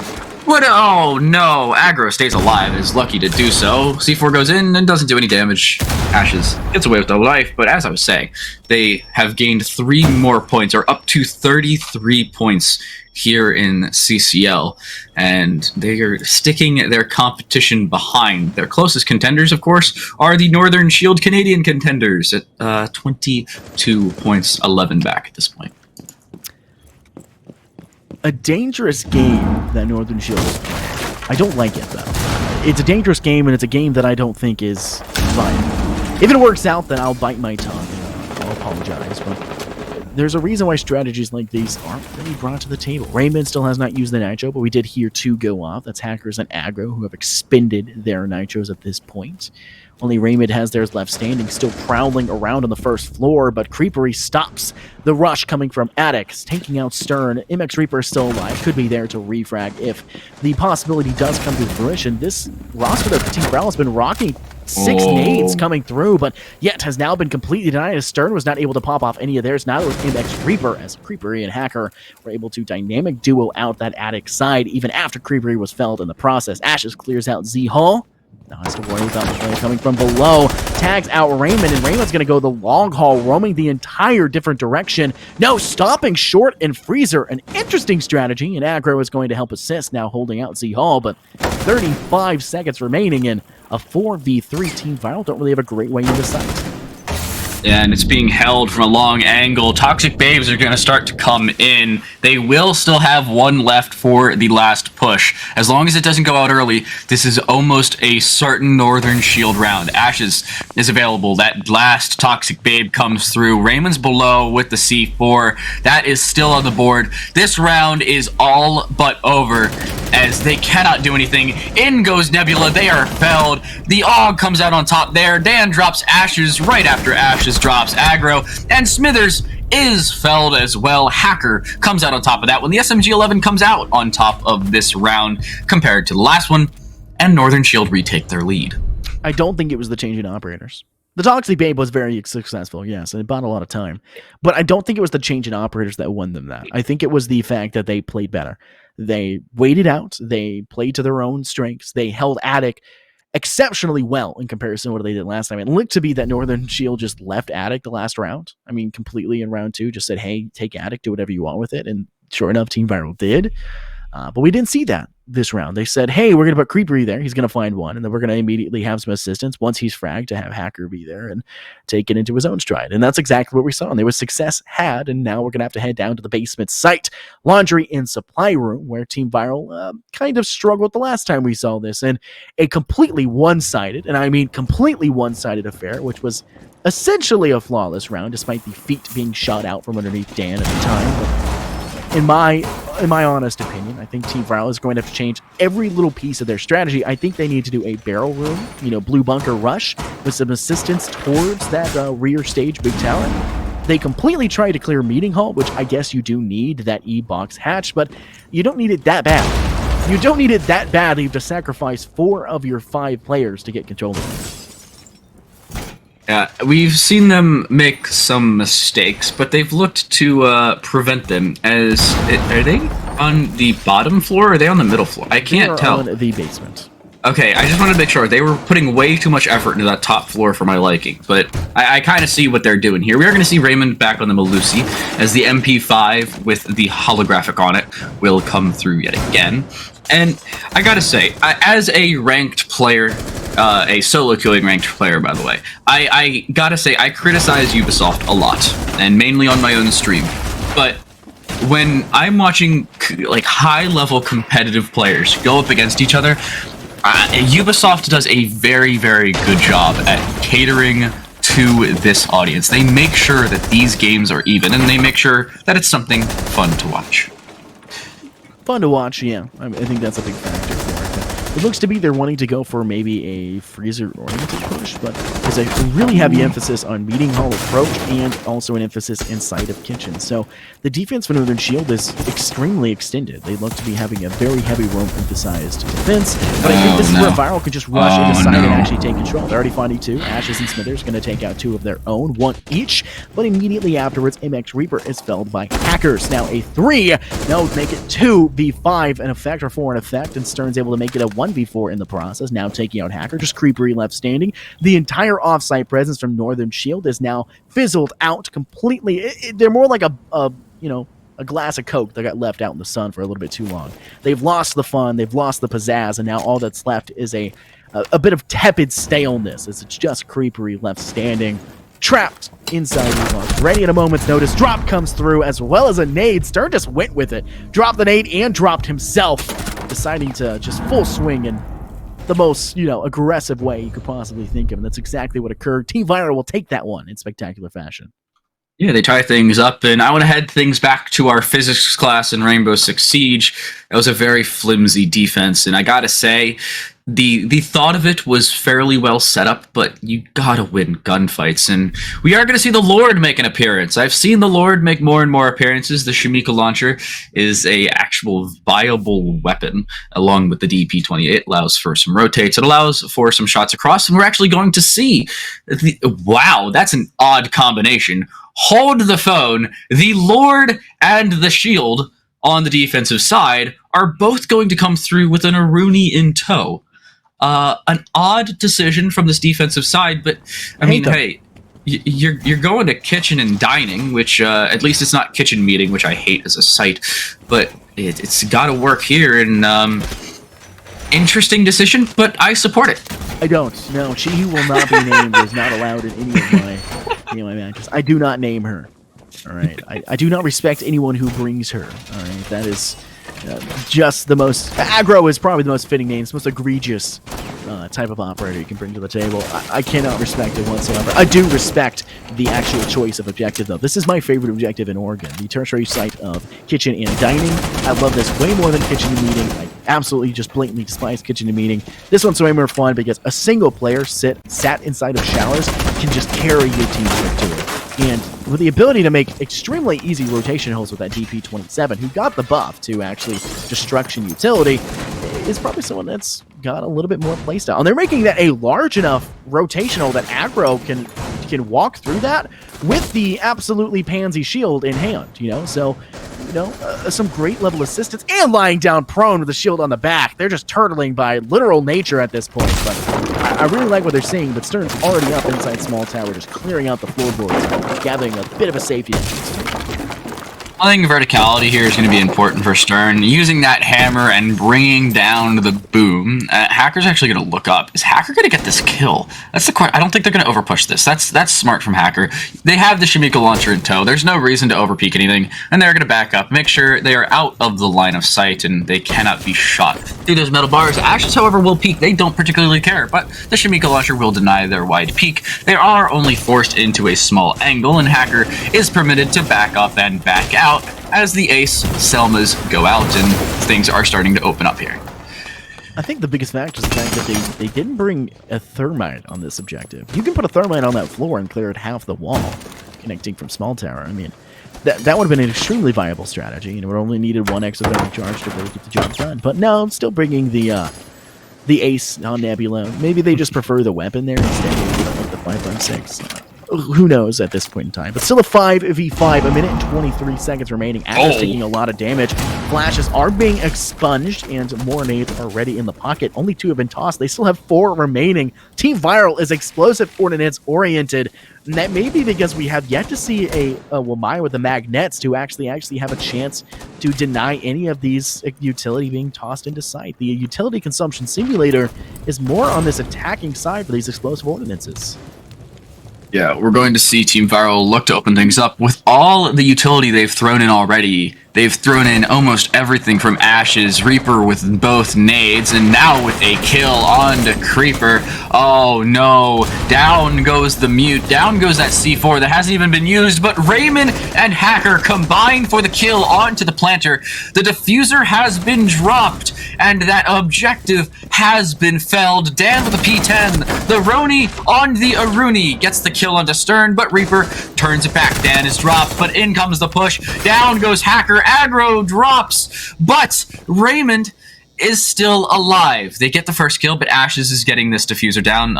What? Oh no, Aggro stays alive, is lucky to do so. C4 goes in and doesn't do any damage. Ashes gets away with the life, but as I was saying, they have gained 3 more points, or up to 33 points here in CCL, and they are sticking their competition behind. Their closest contenders, of course, are the Northern Shield Canadian Contenders at 22 points, 11 back at this point.
A dangerous game that Northern Shield is playing. I don't like it, though. It's a dangerous game, and it's a game that I don't think is viable. If it works out, then I'll bite my tongue. I'll apologize, but there's a reason why strategies like these aren't really brought to the table. Raymond still has not used the Nitro, but we did hear 2 go off. That's Hackers and Aggro, who have expended their Nitros at this point. Only Raymond has theirs left standing, still prowling around on the first floor, but Creepery stops the rush coming from Addicts, taking out Stern. MX Reaper is still alive, could be there to refrag if the possibility does come to fruition. This roster that Team Brown has been rocking 6 nades coming through, but yet has now been completely denied as Stern was not able to pop off any of theirs. Neither was MX Reaper, as Creepery and Hacker were able to dynamic duo out that Addict side, even after Creepery was felled in the process. Ashes clears out Z-Hall. Now has to worry about the play coming from below. Tags out Raymond, and Raymond's going to go the long haul, roaming the entire different direction. No, stopping short and Freezer. An interesting strategy, and Aggro is going to help assist, now holding out Z-Hall, but 35 seconds remaining in a 4v3. Team Viral don't really have a great way into sight.
Yeah, and it's being held from a long angle. Toxic Babes are going to start to come in. They will still have 1 left for the last push. As long as it doesn't go out early, this is almost a certain Northern Shield round. Ashes is available. That last Toxic Babe comes through. Raymond's below with the C4. That is still on the board. This round is all but over as they cannot do anything. In goes Nebula. They are felled. The AUG comes out on top there. Dan drops Ashes right after Ashes drops Aggro, and Smithers is felled as well. Hacker comes out on top of that when the SMG-11 comes out on top of this round compared to the last one, and Northern Shield retake their lead.
I don't think it was the change in operators. The Toxic Babe was very successful, yes, and it bought a lot of time. But I don't think it was the change in operators that won them that. I think it was the fact that they played better. They waited out, they played to their own strengths, they held Attic exceptionally well in comparison to what they did last time. It looked to be that Northern Shield just left Attic the last round. I mean, completely in round 2, just said, hey, take Attic, do whatever you want with it. And sure enough, Team Viral did. But we didn't see that this round. They said, hey, we're going to put Creepery there. He's going to find one. And then we're going to immediately have some assistance once he's fragged to have Hacker be there and take it into his own stride. And that's exactly what we saw. And there was success had. And now we're going to have to head down to the basement site, laundry and supply room, where Team Viral kind of struggled the last time we saw this. And a completely one-sided, and I mean completely one-sided affair, which was essentially a flawless round, despite the feet being shot out from underneath Dan at the time. But in my honest opinion, I think Team Viral is going to have to change every little piece of their strategy. I think they need to do a barrel room, blue bunker rush with some assistance towards that rear stage big tower. They completely tried to clear meeting hall, which I guess you do need that E-box hatch, but you don't need it that bad. You don't need it that badly to sacrifice 4 of your 5 players to get control of it.
Yeah, we've seen them make some mistakes, but they've looked to prevent them. Are they on the bottom floor or are they on the middle floor? I can't tell.
On the basement.
Okay, I just wanted to make sure. They were putting way too much effort into that top floor for my liking, but I kind of see what they're doing here. We are going to see Raymond back on the Malusi as the MP5 with the holographic on it will come through yet again. And I gotta say, as a ranked player, a solo queuing ranked player, by the way, I gotta say, I criticize Ubisoft a lot, and mainly on my own stream. But when I'm watching like high-level competitive players go up against each other, Ubisoft does a very, very good job at catering to this audience. They make sure that these games are even, and they make sure that it's something fun to watch.
Fun to watch, yeah. I think that's a big factor for it. It looks to be they're wanting to go for maybe a freezer-oriented push, but there's a really heavy emphasis on meeting hall approach and also an emphasis inside of kitchen. So the defense for Northern Shield is extremely extended. They look to be having a very heavy roam-emphasized defense, but I think this is where Viral can just rush into side and actually take control. They're already finding 2. Ashes and Smithers going to take out 2 of their own, 1 each, but immediately afterwards, MX Reaper is felled by Hackers. Now a 3, no, make it 2v5 in effect, or 4 in effect, and Stern's able to make it a 1v4 in the process, now taking out Hacker, just Creepery left standing. The entire off-site presence from Northern Shield is now fizzled out completely. They're more like a glass of Coke that got left out in the sun for a little bit too long. They've lost the fun, they've lost the pizzazz, and now all that's left is a bit of tepid staleness, as it's just Creepery left standing, trapped inside the box, ready at a moment's notice. Drop comes through, as well as a nade. Stern just went with it, dropped the nade and dropped himself, deciding to just full swing in the most, aggressive way you could possibly think of, and that's exactly what occurred. Team Viral will take that one in spectacular fashion.
Yeah, they tie things up, and I want to head things back to our physics class in Rainbow Six Siege. That was a very flimsy defense, and I gotta say, the thought of it was fairly well set up, but you gotta win gunfights, and we are gonna see the Lord make an appearance. I've seen the Lord make more and more appearances. The Shamika launcher is a actual viable weapon, along with the DP-28. It allows for some rotates. It allows for some shots across, and we're actually going to see wow, that's an odd combination. Hold the phone. The Lord and the Shield on the defensive side are both going to come through with an Aruni in tow. An odd decision from this defensive side, but I mean, hey, you're going to kitchen and dining, which at least it's not kitchen meeting, which I hate as a site, but it's got to work here. And interesting decision, but I support it.
I don't. No, she who will not be named is not allowed in any of my matches. I do not name her. All right. I do not respect anyone who brings her. All right. That is just the most... Aggro is probably the most fitting name. It's the most egregious type of operator you can bring to the table. I cannot respect it whatsoever. I do respect the actual choice of objective, though. This is my favorite objective in Oregon, the tertiary site of kitchen and dining. I love this way more than kitchen and meeting. I absolutely just blatantly despise kitchen and meeting. This one's way more fun because a single player sat inside of showers can just carry your team to it. And with the ability to make extremely easy rotation holes with that DP-27, who got the buff to actually destruction utility, is probably someone that's got a little bit more playstyle. And they're making that a large enough rotational that aggro can walk through that with the absolutely pansy shield in hand, So, some great level assistance and lying down prone with the shield on the back. They're just turtling by literal nature at this point. But I really like what they're seeing, but Stern's already up inside small tower, just clearing out the floorboards, gathering a bit of a safety.
I think verticality here is going to be important for Stern. Using that hammer and bringing down the boom. Hacker's actually going to look up. Is Hacker going to get this kill? That's the question. I don't think they're going to overpush this. That's smart from Hacker. They have the Shamika launcher in tow. There's no reason to overpeak anything. And they're going to back up. Make sure they are out of the line of sight and they cannot be shot through those metal bars. Ashes, however, will peek. They don't particularly care, but the Shamika launcher will deny their wide peak. They are only forced into a small angle, and Hacker is permitted to back up and back out as the ace Selmas go out and things are starting to open up here.
I think the biggest factor is the fact that they didn't bring a thermite on this objective. You can put a thermite on that floor and clear it half the wall, connecting from small tower. I mean, that would have been an extremely viable strategy. It only needed one exothermic charge to really get the job done. But no, I'm still bringing the ace on Nebula. Maybe they just prefer the weapon there instead of the 5.6. Who knows at this point in time. But still a 5v5, a minute and 23 seconds remaining. Atlas taking a lot of damage. Flashes are being expunged, and more nades are ready in the pocket. Only 2 have been tossed. They still have 4 remaining. Team Viral is explosive ordnance oriented. And that may be because we have yet to see a Wamai with the magnets to actually have a chance to deny any of these utility being tossed into sight. The utility consumption simulator is more on this attacking side for these explosive ordinances.
Yeah, we're going to see Team Viral look to open things up. With all the utility they've thrown in already, They've thrown in almost everything from Ashes, Reaper with both nades, and now with a kill onto Creeper. Oh no, down goes the mute, down goes that C4 that hasn't even been used, but Raymond and Hacker combine for the kill onto the planter. The diffuser has been dropped, and that objective has been felled. Dan with the P10, the Roni on the Aruni gets the kill onto Stern, but Reaper turns it back. Dan is dropped, but in comes the push. Down goes Hacker, aggro drops, but Raymond is still alive. They get the first kill, but Ashes is getting this diffuser down.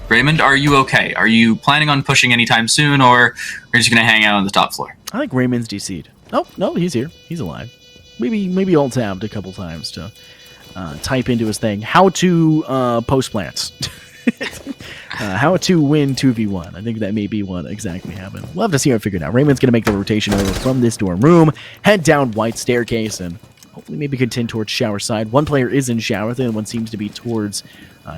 Raymond, are you okay? Are you planning on pushing anytime soon, or are you just going to hang out on the top floor?
I think Raymond's DC'd. Oh, no, he's here. He's alive. Maybe alt-tabbed a couple times to type into his thing. How to post plants. How to win 2v1. I think that may be what exactly happened. We'll have to see how it figured out. Raymond's going to make the rotation over from this dorm room, head down White Staircase, and hopefully maybe contend towards shower side. One player is in shower, the other one seems to be towards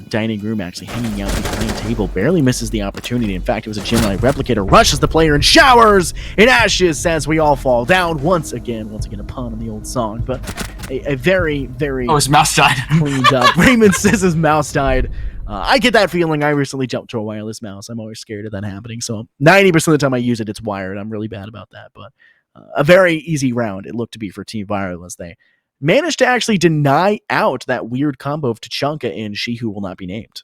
dining room, actually hanging out behind table. Barely misses the opportunity. In fact, it was a Gemini replicator. Rushes the player and showers in Ashes as we all fall down once again. Once again, a pun on the old song, but a very, very...
Oh, his mouse died.
cleaned up. Raymond says his mouse died. I get that feeling. I recently jumped to a wireless mouse. I'm always scared of that happening. So 90% of the time I use it, it's wired. I'm really bad about that. But a very easy round it looked to be for Team Viral as they managed to actually deny out that weird combo of Tachanka and She Who Will Not Be Named.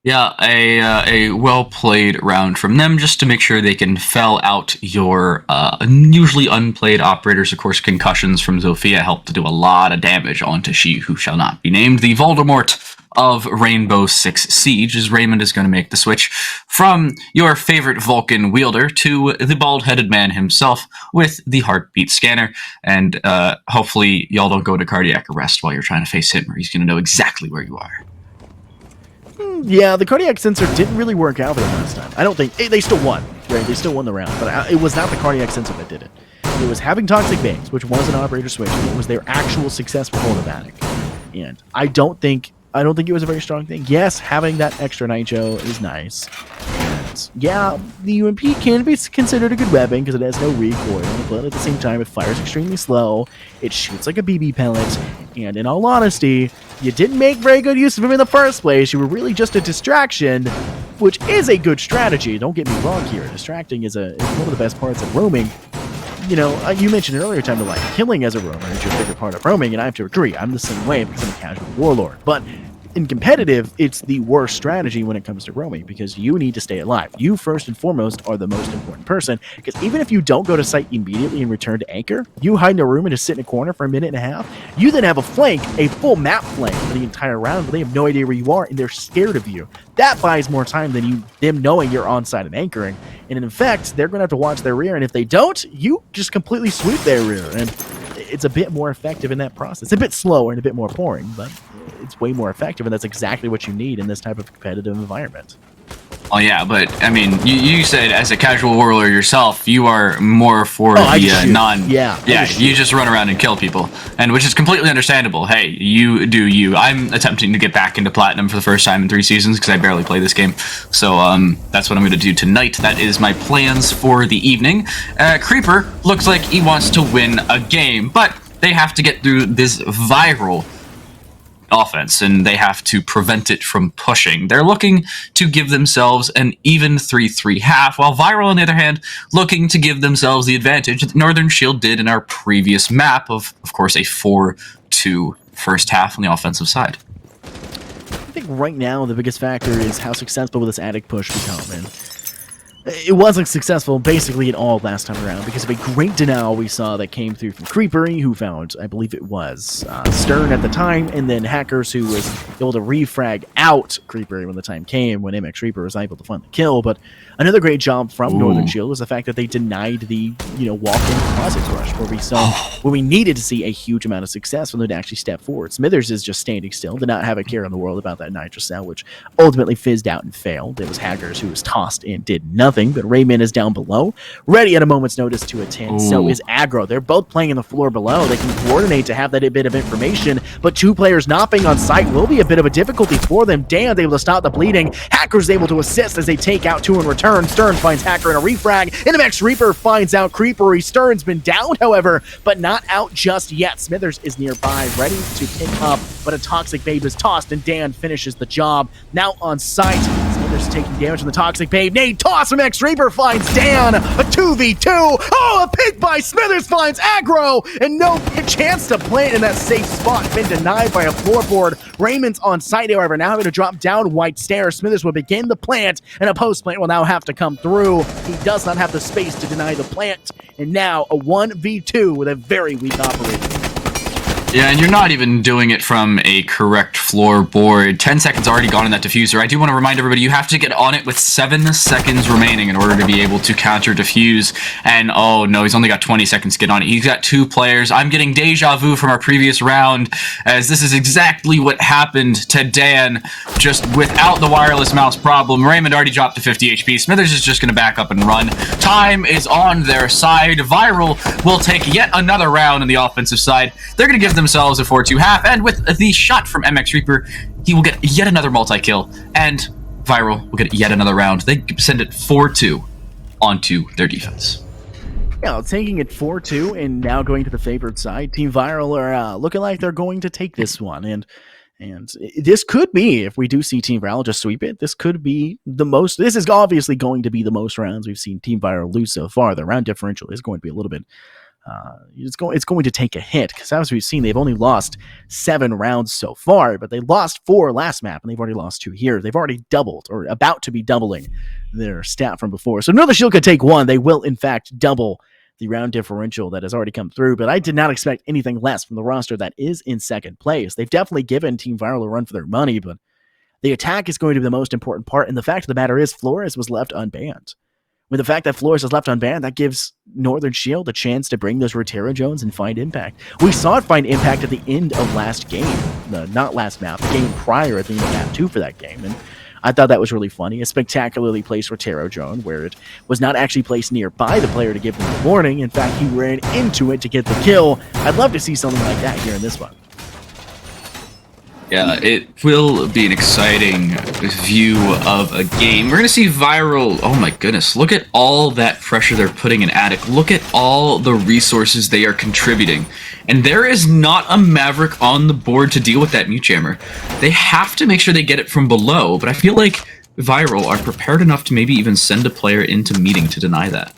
Yeah, a well-played round from them just to make sure they can fell out your unusually unplayed operators. Of course, concussions from Zofia help to do a lot of damage onto She Who Shall Not Be Named. The Voldemort of Rainbow Six Siege, as Raymond is going to make the switch from your favorite Vulcan wielder to the bald-headed man himself with the heartbeat scanner. And hopefully y'all don't go to cardiac arrest while you're trying to face him, or he's going to know exactly where you are.
Yeah, the cardiac sensor didn't really work out for them last time. I don't think... They still won, right? They still won the round, but it was not the cardiac sensor that did it. It was having toxic bangs, which was an operator switch, and it was their actual successful automatic. And I don't think it was a very strong thing. Yes, having that extra nitro is nice. And yeah, the UMP can be considered a good weapon because it has no recoil, but at the same time, it fires extremely slow. It shoots like a BB pellet, and in all honesty, you didn't make very good use of him in the first place. You were really just a distraction, which is a good strategy. Don't get me wrong here. Distracting is one of the best parts of roaming. You know, you mentioned earlier time to like killing as a roamer is your favorite part of roaming, and I have to agree. I'm the same way because I'm a casual warlord. But in competitive, it's the worst strategy when it comes to roaming because you need to stay alive. You, first and foremost, are the most important person because even if you don't go to site immediately and return to anchor, you hide in a room and just sit in a corner for a minute and a half. You then have a flank, a full map flank for the entire round, but they have no idea where you are and they're scared of you. That buys more time than them knowing you're on site and anchoring. And in fact, they're going to have to watch their rear, and if they don't, you just completely sweep their rear. And it's a bit more effective in that process. It's a bit slower and a bit more boring, but it's way more effective, and that's exactly what you need in this type of competitive environment.
Oh yeah, but I mean, you said as a casual warlord yourself, you are more for the non.
Yeah,
you just run around and kill people, and which is completely understandable. Hey, you do you. I'm attempting to get back into platinum for the first time in 3 seasons because I barely play this game. So that's what I'm going to do tonight. That is my plans for the evening. Creeper looks like he wants to win a game, but they have to get through this viral offense, and they have to prevent it from pushing. They're looking to give themselves an even 3-3 half, while Viral, on the other hand, looking to give themselves the advantage that Northern Shield did in our previous map of course, a 4-2 first half on the offensive side.
I think right now the biggest factor is how successful will this attic push become, and it wasn't successful basically at all last time around because of a great denial we saw that came through from Creepery, who found, I believe it was Stern at the time, and then Hackers, who was able to refrag out Creepery when the time came, when MX Reaper was able to find the kill. But another great job from Northern Shield was the fact that they denied the walk-in closet rush, where we needed to see a huge amount of success for them to actually step forward. Smithers is just standing still, did not have a care in the world about that nitro cell, which ultimately fizzed out and failed. It was Hackers who was tossed and did nothing. nothing, but Raymond is down below, ready at a moment's notice to attend. So
Ooh.
is Aggro. They're both playing in the floor below. They can coordinate to have that bit of information, but two players not being on site will be a bit of a difficulty for them. Dan's able to stop the bleeding. Hacker's able to assist as they take out two in return. Stern finds Hacker in a refrag. NMX Reaper finds out Creepery. Stern's been down, however, but not out just yet. Smithers is nearby, ready to pick up, but a Toxic Babe is tossed, and Dan finishes the job. Now on site, Smithers taking damage from the Toxic Babe. Nade toss from X Reaper finds Dan. A 2v2. Oh, a pick by Smithers finds Aggro, and no chance to plant in that safe spot. Been denied by a floorboard. Raymond's on site, however, now having to drop down white stairs. Smithers will begin the plant, and a post plant will now have to come through. He does not have the space to deny the plant, and now a 1v2 with a very weak operator.
Yeah, and you're not even doing it from a correct floorboard. 10 seconds already gone in that diffuser. I do want to remind everybody, you have to get on it with 7 seconds remaining in order to be able to counter defuse. And oh no, he's only got 20 seconds to get on it. He's got 2 players. I'm getting deja vu from our previous round, as this is exactly what happened to Dan, just without the wireless mouse problem. Raymond already dropped to 50 HP. Smithers is just going to back up and run. Time is on their side. Viral will take yet another round on the offensive side. They're going to give themselves a 4-2 half, and with the shot from MX Reaper, he will get yet another multi-kill, and Viral will get yet another round. They send it 4-2 onto their defense.
Yeah, taking it 4-2 and now going to the favored side. Team Viral are looking like they're going to take this one, and this could be, if we do see Team Viral just sweep it, this could be the most. This is obviously going to be the most rounds we've seen Team Viral lose so far. The round differential is going to be a little bit. It's going to take a hit, because as we've seen, they've only lost 7 rounds so far, but they lost 4 last map, and they've already lost 2 here. They've already doubled, or about to be doubling, their stat from before. So Northern Shield could take 1. They will, in fact, double the round differential that has already come through, but I did not expect anything less from the roster that is in second place. They've definitely given Team Viral a run for their money, but the attack is going to be the most important part, and the fact of the matter is Flores was left unbanned. With the fact that Flores is left unbanned, that gives Northern Shield a chance to bring those Rotero Jones and find impact. We saw it find impact at the end of last game. Not last map, the game prior at the end of map 2 for that game. And I thought that was really funny. A spectacularly placed Rotero Drone, where it was not actually placed nearby the player to give them the warning. In fact, he ran into it to get the kill. I'd love to see something like that here in this one.
Yeah, it will be an exciting view of a game. We're going to see Viral. Oh my goodness, look at all that pressure they're putting in Attic. Look at all the resources they are contributing. And there is not a Maverick on the board to deal with that mute jammer. They have to make sure they get it from below, but I feel like Viral are prepared enough to maybe even send a player into meeting to deny that.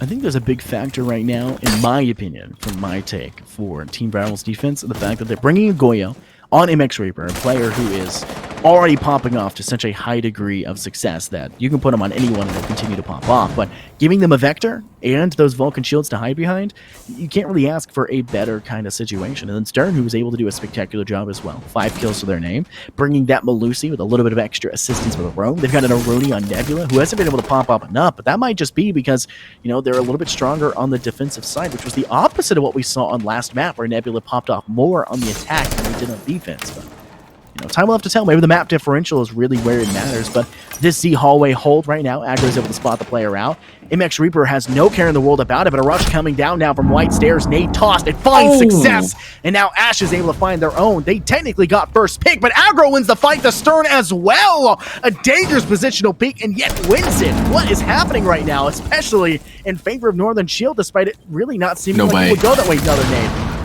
I think there's a big factor right now, in my opinion, from my take, for Team Viral's defense, the fact that they're bringing Goyo on MX Reaper, a player who is already popping off to such a high degree of success that you can put him on anyone and they'll continue to pop off. But giving them a Vector and those Vulcan shields to hide behind, you can't really ask for a better kind of situation. And then Stern, who was able to do a spectacular job as well. 5 kills to their name, bringing that Malusi with a little bit of extra assistance with a roam. They've got an Aroni on Nebula, who hasn't been able to pop up enough, but that might just be because, you know, they're a little bit stronger on the defensive side, which was the opposite of what we saw on last map, where Nebula popped off more on the attack than they did on defense. But time will have to tell. Maybe the map differential is really where it matters, but this Z hallway hold right now, Aggro is able to spot the player out. MX Reaper has no care in the world about it, but a rush coming down now from White Stairs. Nade tossed. It finds success, and now Ash is able to find their own. They technically got first pick, but Aggro wins the fight to Stern as well. A dangerous positional peek, and yet wins it. What is happening right now, especially in favor of Northern Shield, despite it really not seeming like it would go that way? Another nade.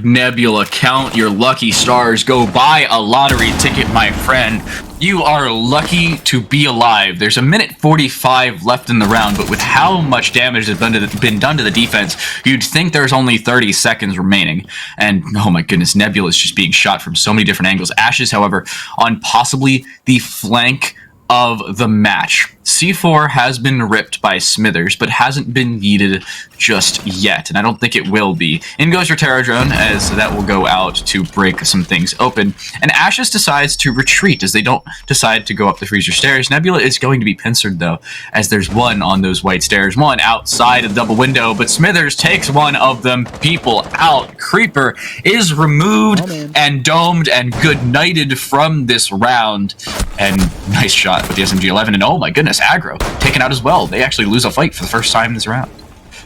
Nebula, count your lucky stars. Go buy a lottery ticket, my friend. You are lucky to be alive. There's a minute 45 left in the round, but with how much damage has been done to the defense, you'd think there's only 30 seconds remaining. And oh my goodness, Nebula is just being shot from so many different angles. Ashes, however, on possibly the flank of the match. C4 has been ripped by Smithers, but hasn't been yeeted just yet, and I don't think it will be. In goes your Terror Drone, as that will go out to break some things open, and Ashes decides to retreat as they don't decide to go up the freezer stairs. Nebula is going to be pincered, though, as there's one on those white stairs, one outside of the double window, but Smithers takes one of them people out. Creeper is removed and domed and good-nighted from this round, and nice shot with the SMG-11, and oh my goodness, aggro taken out as well. They actually lose a fight for the first time this round.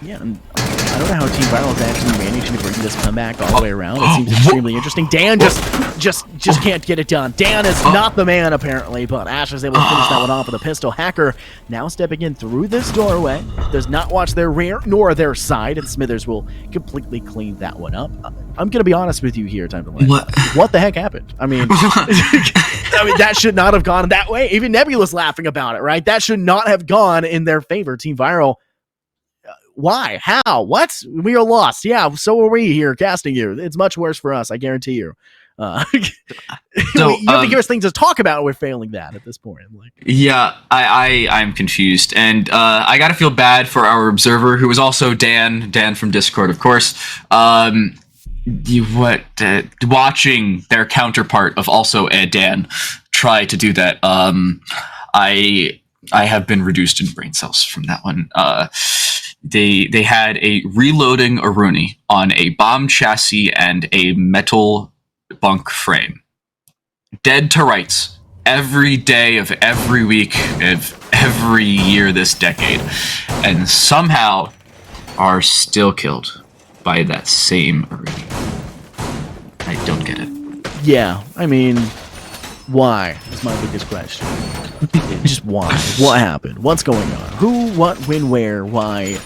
Yeah, and I don't know how Team Viral is actually managing to bring this comeback all the way around. It seems extremely interesting. Dan just can't get it done. Dan is not the man, apparently, but Ash is able to finish that one off with a pistol. Hacker now stepping in through this doorway. Does not watch their rear nor their side, and Smithers will completely clean that one up. I'm going to be honest with you here, Time to Land. What the heck happened? I mean, that should not have gone that way. Even Nebula's laughing about it, right? That should not have gone in their favor. Team Viral, why? How? What? We are lost. Yeah, so are we here casting you. It's much worse for us, I guarantee you. So, you have to give us things to talk about. We're failing that at this point.
Yeah, I'm confused, and I gotta feel bad for our observer, who was also Dan from Discord, of course. Watching their counterpart of also a Dan try to do that. I have been reduced in brain cells from that one. They had a reloading Aruni on a bomb chassis and a metal bunk frame. Dead to rights every day of every week of every year this decade, and somehow are still killed by that same Aruni. I don't get it.
Yeah, I mean, why is my biggest question. Just why? What happened? What's going on? Who, what, when, where, why?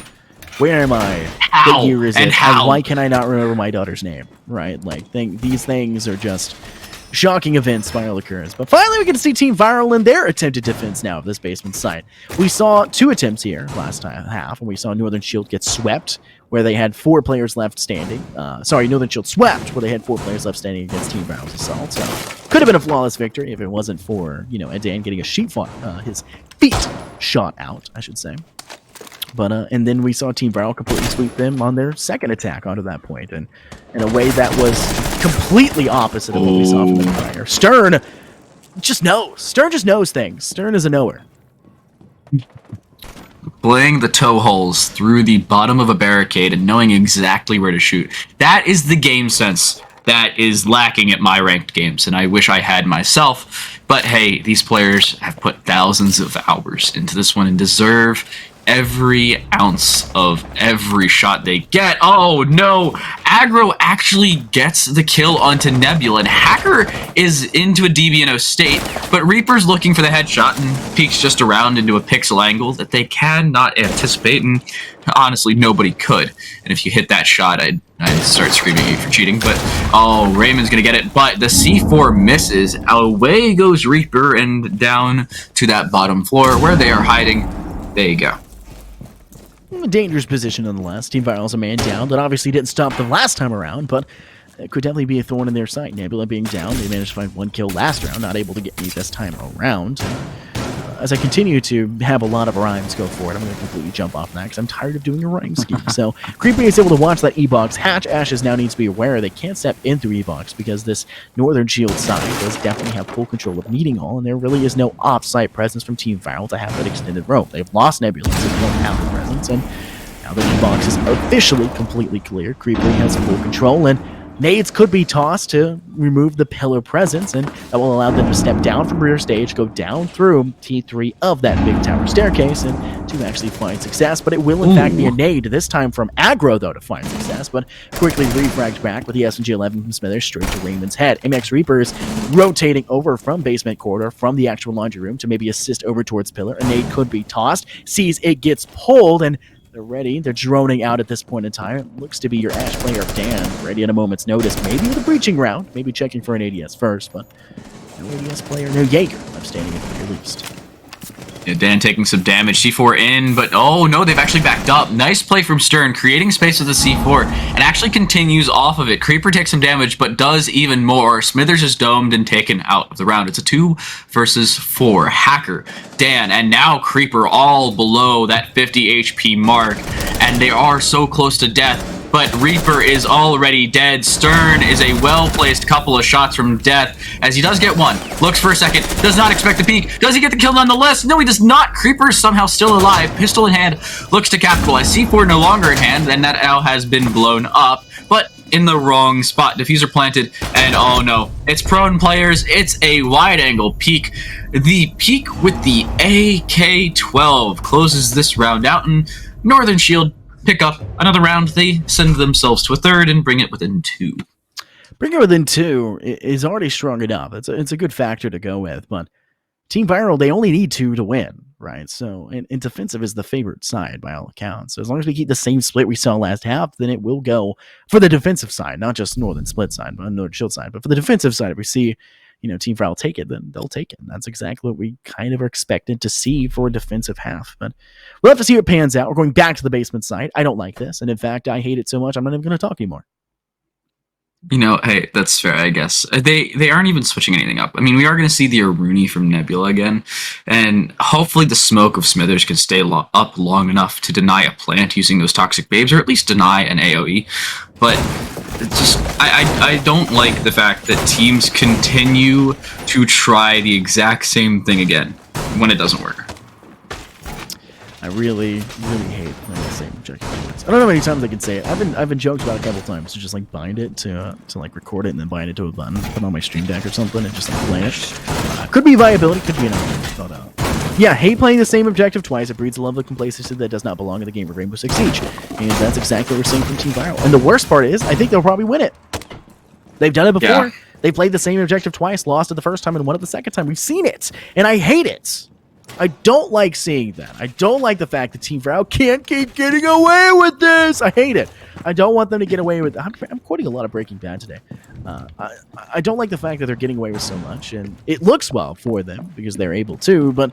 Where am I?
How?
What year is
And
it?
how?
And why can I not remember my daughter's name? Right? Like, these things are just shocking events Viral occurs. But finally, we get to see Team Viral in their attempted defense now of this basement site. We saw 2 attempts here last half, and we saw Northern Shield get swept, where they had 4 players left standing. Northern Shield swept, where they had 4 players left standing against Team Viral's assault. So, could have been a flawless victory if it wasn't for, Dan getting his feet shot out, I should say. But and then we saw Team Viral completely sweep them on their second attack onto that point, and in a way that was completely opposite of what we saw from the prior. Stern just knows. Stern just knows things. Stern is a knower.
Playing the toe holes through the bottom of a barricade and knowing exactly where to shoot. That is the game sense that is lacking at my ranked games, and I wish I had myself. But hey, these players have put thousands of hours into this one and deserve every ounce of every shot they get. Oh no, aggro actually gets the kill onto Nebula, and Hacker is into a DBNO state, but Reaper's looking for the headshot and peeks just around into a pixel angle that they cannot anticipate, and honestly nobody could. And if you hit that shot, I'd start screaming at you for cheating, but oh, Raymond's gonna get it, but the C4 misses. Away goes Reaper and down to that bottom floor where they are hiding. There you go.
A dangerous position nonetheless. Team Viral's a man down. That obviously didn't stop them last time around, but it could definitely be a thorn in their side. Nebula being down, they managed to find 1 kill last round, not able to get me this time around. As I continue to have a lot of rhymes go forward, I'm going to completely jump off that because I'm tired of doing a rhyme scheme. So, Creepy is able to watch that E-Box hatch. Ashes now needs to be aware they can't step in through E-Box because this Northern Shield side does definitely have full control of meeting all, and there really is no off-site presence from Team Viral to have that extended rope. They've lost Nebula, so they don't have the presence, and now that E-Box is officially completely clear, Creepy has full control, and nades could be tossed to remove the pillar presence, and that will allow them to step down from rear stage, go down through T3 of that big tower staircase, and to actually find success. But it will, in fact, be a nade, this time from aggro, though, to find success, but quickly refragged back with the SMG-11 from Smithers straight to Raymond's head. MX Reapers rotating over from basement corridor, from the actual laundry room, to maybe assist over towards pillar. A nade could be tossed, sees it gets pulled, and they're ready. They're droning out at this point in time. It looks to be your Ash player, Dan, ready at a moment's notice. Maybe with a breaching round. Maybe checking for an ADS first, but no ADS player, no Jaeger left standing at the very least.
Yeah, Dan taking some damage. C4 in, but oh no, they've actually backed up. Nice play from Stern, creating space with the C4, and actually continues off of it. Creeper takes some damage, but does even more. Smithers is domed and taken out of the round. It's a 2 versus 4. Hacker, Dan, and now Creeper all below that 50 HP mark, and they are so close to death. But Reaper is already dead. Stern is a well-placed couple of shots from death, as he does get one. Looks for a second, does not expect the peek. Does he get the kill nonetheless? No, he does not. Creeper is somehow still alive. Pistol in hand, looks to capitalize. C4 no longer in hand, and that L has been blown up, but in the wrong spot. Diffuser planted, and oh no, it's prone players. It's a wide-angle peek. The peek with the AK-12 closes this round out, and Northern Shield pick up another round. They send themselves to a third and bring it within 2.
Bring it within 2 is already strong enough. It's a good factor to go with, but Team Viral, they only need 2 to win, right? So, and defensive is the favorite side by all accounts. So as long as we keep the same split we saw last half, then it will go for the defensive side, not just Northern split side, but Northern Shield side. But for the defensive side, if we see, Team Viral take it, then they'll take it. And that's exactly what we kind of are expected to see for a defensive half. But we'll have to see what pans out. We're going back to the basement side. I don't like this. And in fact, I hate it so much, I'm not even going to talk anymore.
Hey, that's fair, I guess. They aren't even switching anything up. I mean, we are going to see the Aruni from Nebula again, and hopefully the smoke of Smithers can stay up long enough to deny a plant using those toxic babes, or at least deny an AoE. But it's just, I don't like the fact that teams continue to try the exact same thing again when it doesn't work.
I really, really hate playing the same objective. I don't know how many times I can say it. I've been joked about a couple times to just like bind it to like record it and then bind it to a button, put it on my stream deck or something, and just like play it. Could be viability, could be an option. But yeah, hate playing the same objective twice. It breeds a level of complacency that does not belong in the game of Rainbow Six Siege, and that's exactly what we're seeing from Team Viral. And the worst part is, I think they'll probably win it. They've done it before.
Yeah.
They played the same objective twice, lost it the first time, and won it the second time. We've seen it, and I hate it. I don't like seeing that. I don't like the fact that Team Viral can't keep getting away with this. I hate it. I don't want them to get away with it. I'm quoting a lot of Breaking Bad today. I don't like the fact that they're getting away with so much, and it looks well for them because they're able to, but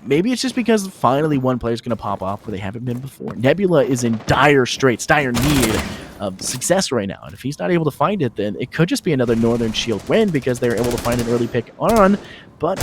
maybe it's just because finally one player's going to pop off where they haven't been before. Nebula is in dire straits, dire need of success right now, and if he's not able to find it, then it could just be another Northern Shield win because they're able to find an early pick on, but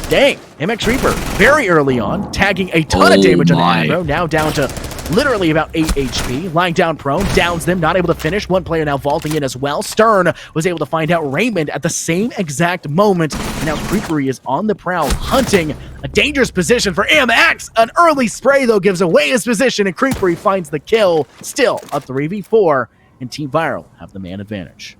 dang, MX Reaper very early on, tagging a ton of damage on aggro, now down to literally about 8 HP, lying down prone, downs them, not able to finish. One player now vaulting in as well. Stern was able to find out Raymond at the same exact moment. And now Creepery is on the prowl, hunting a dangerous position for MX. An early spray, though, gives away his position, and Creepery finds the kill. Still a 3v4, and Team Viral have the man advantage.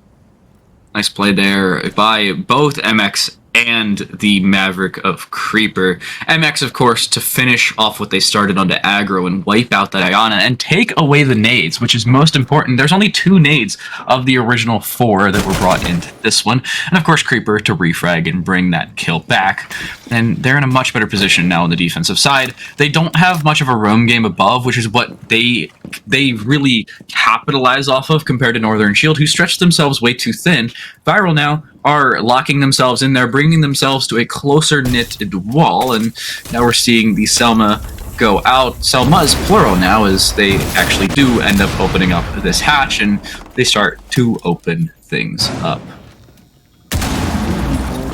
Nice play there by both MX and the Maverick of Creeper. MX, of course, to finish off what they started onto aggro and wipe out that Iona and take away the nades, which is most important. There's only 2 nades of the original 4 that were brought into this one. And of course, Creeper to refrag and bring that kill back. And they're in a much better position now on the defensive side. They don't have much of a roam game above, which is what they really capitalize off of compared to Northern Shield, who stretched themselves way too thin. Viral now are locking themselves in there, bringing themselves to a closer knitted wall, and now we're seeing the Selma go out. Selma's plural now, as they actually do end up opening up this hatch, and they start to open things up.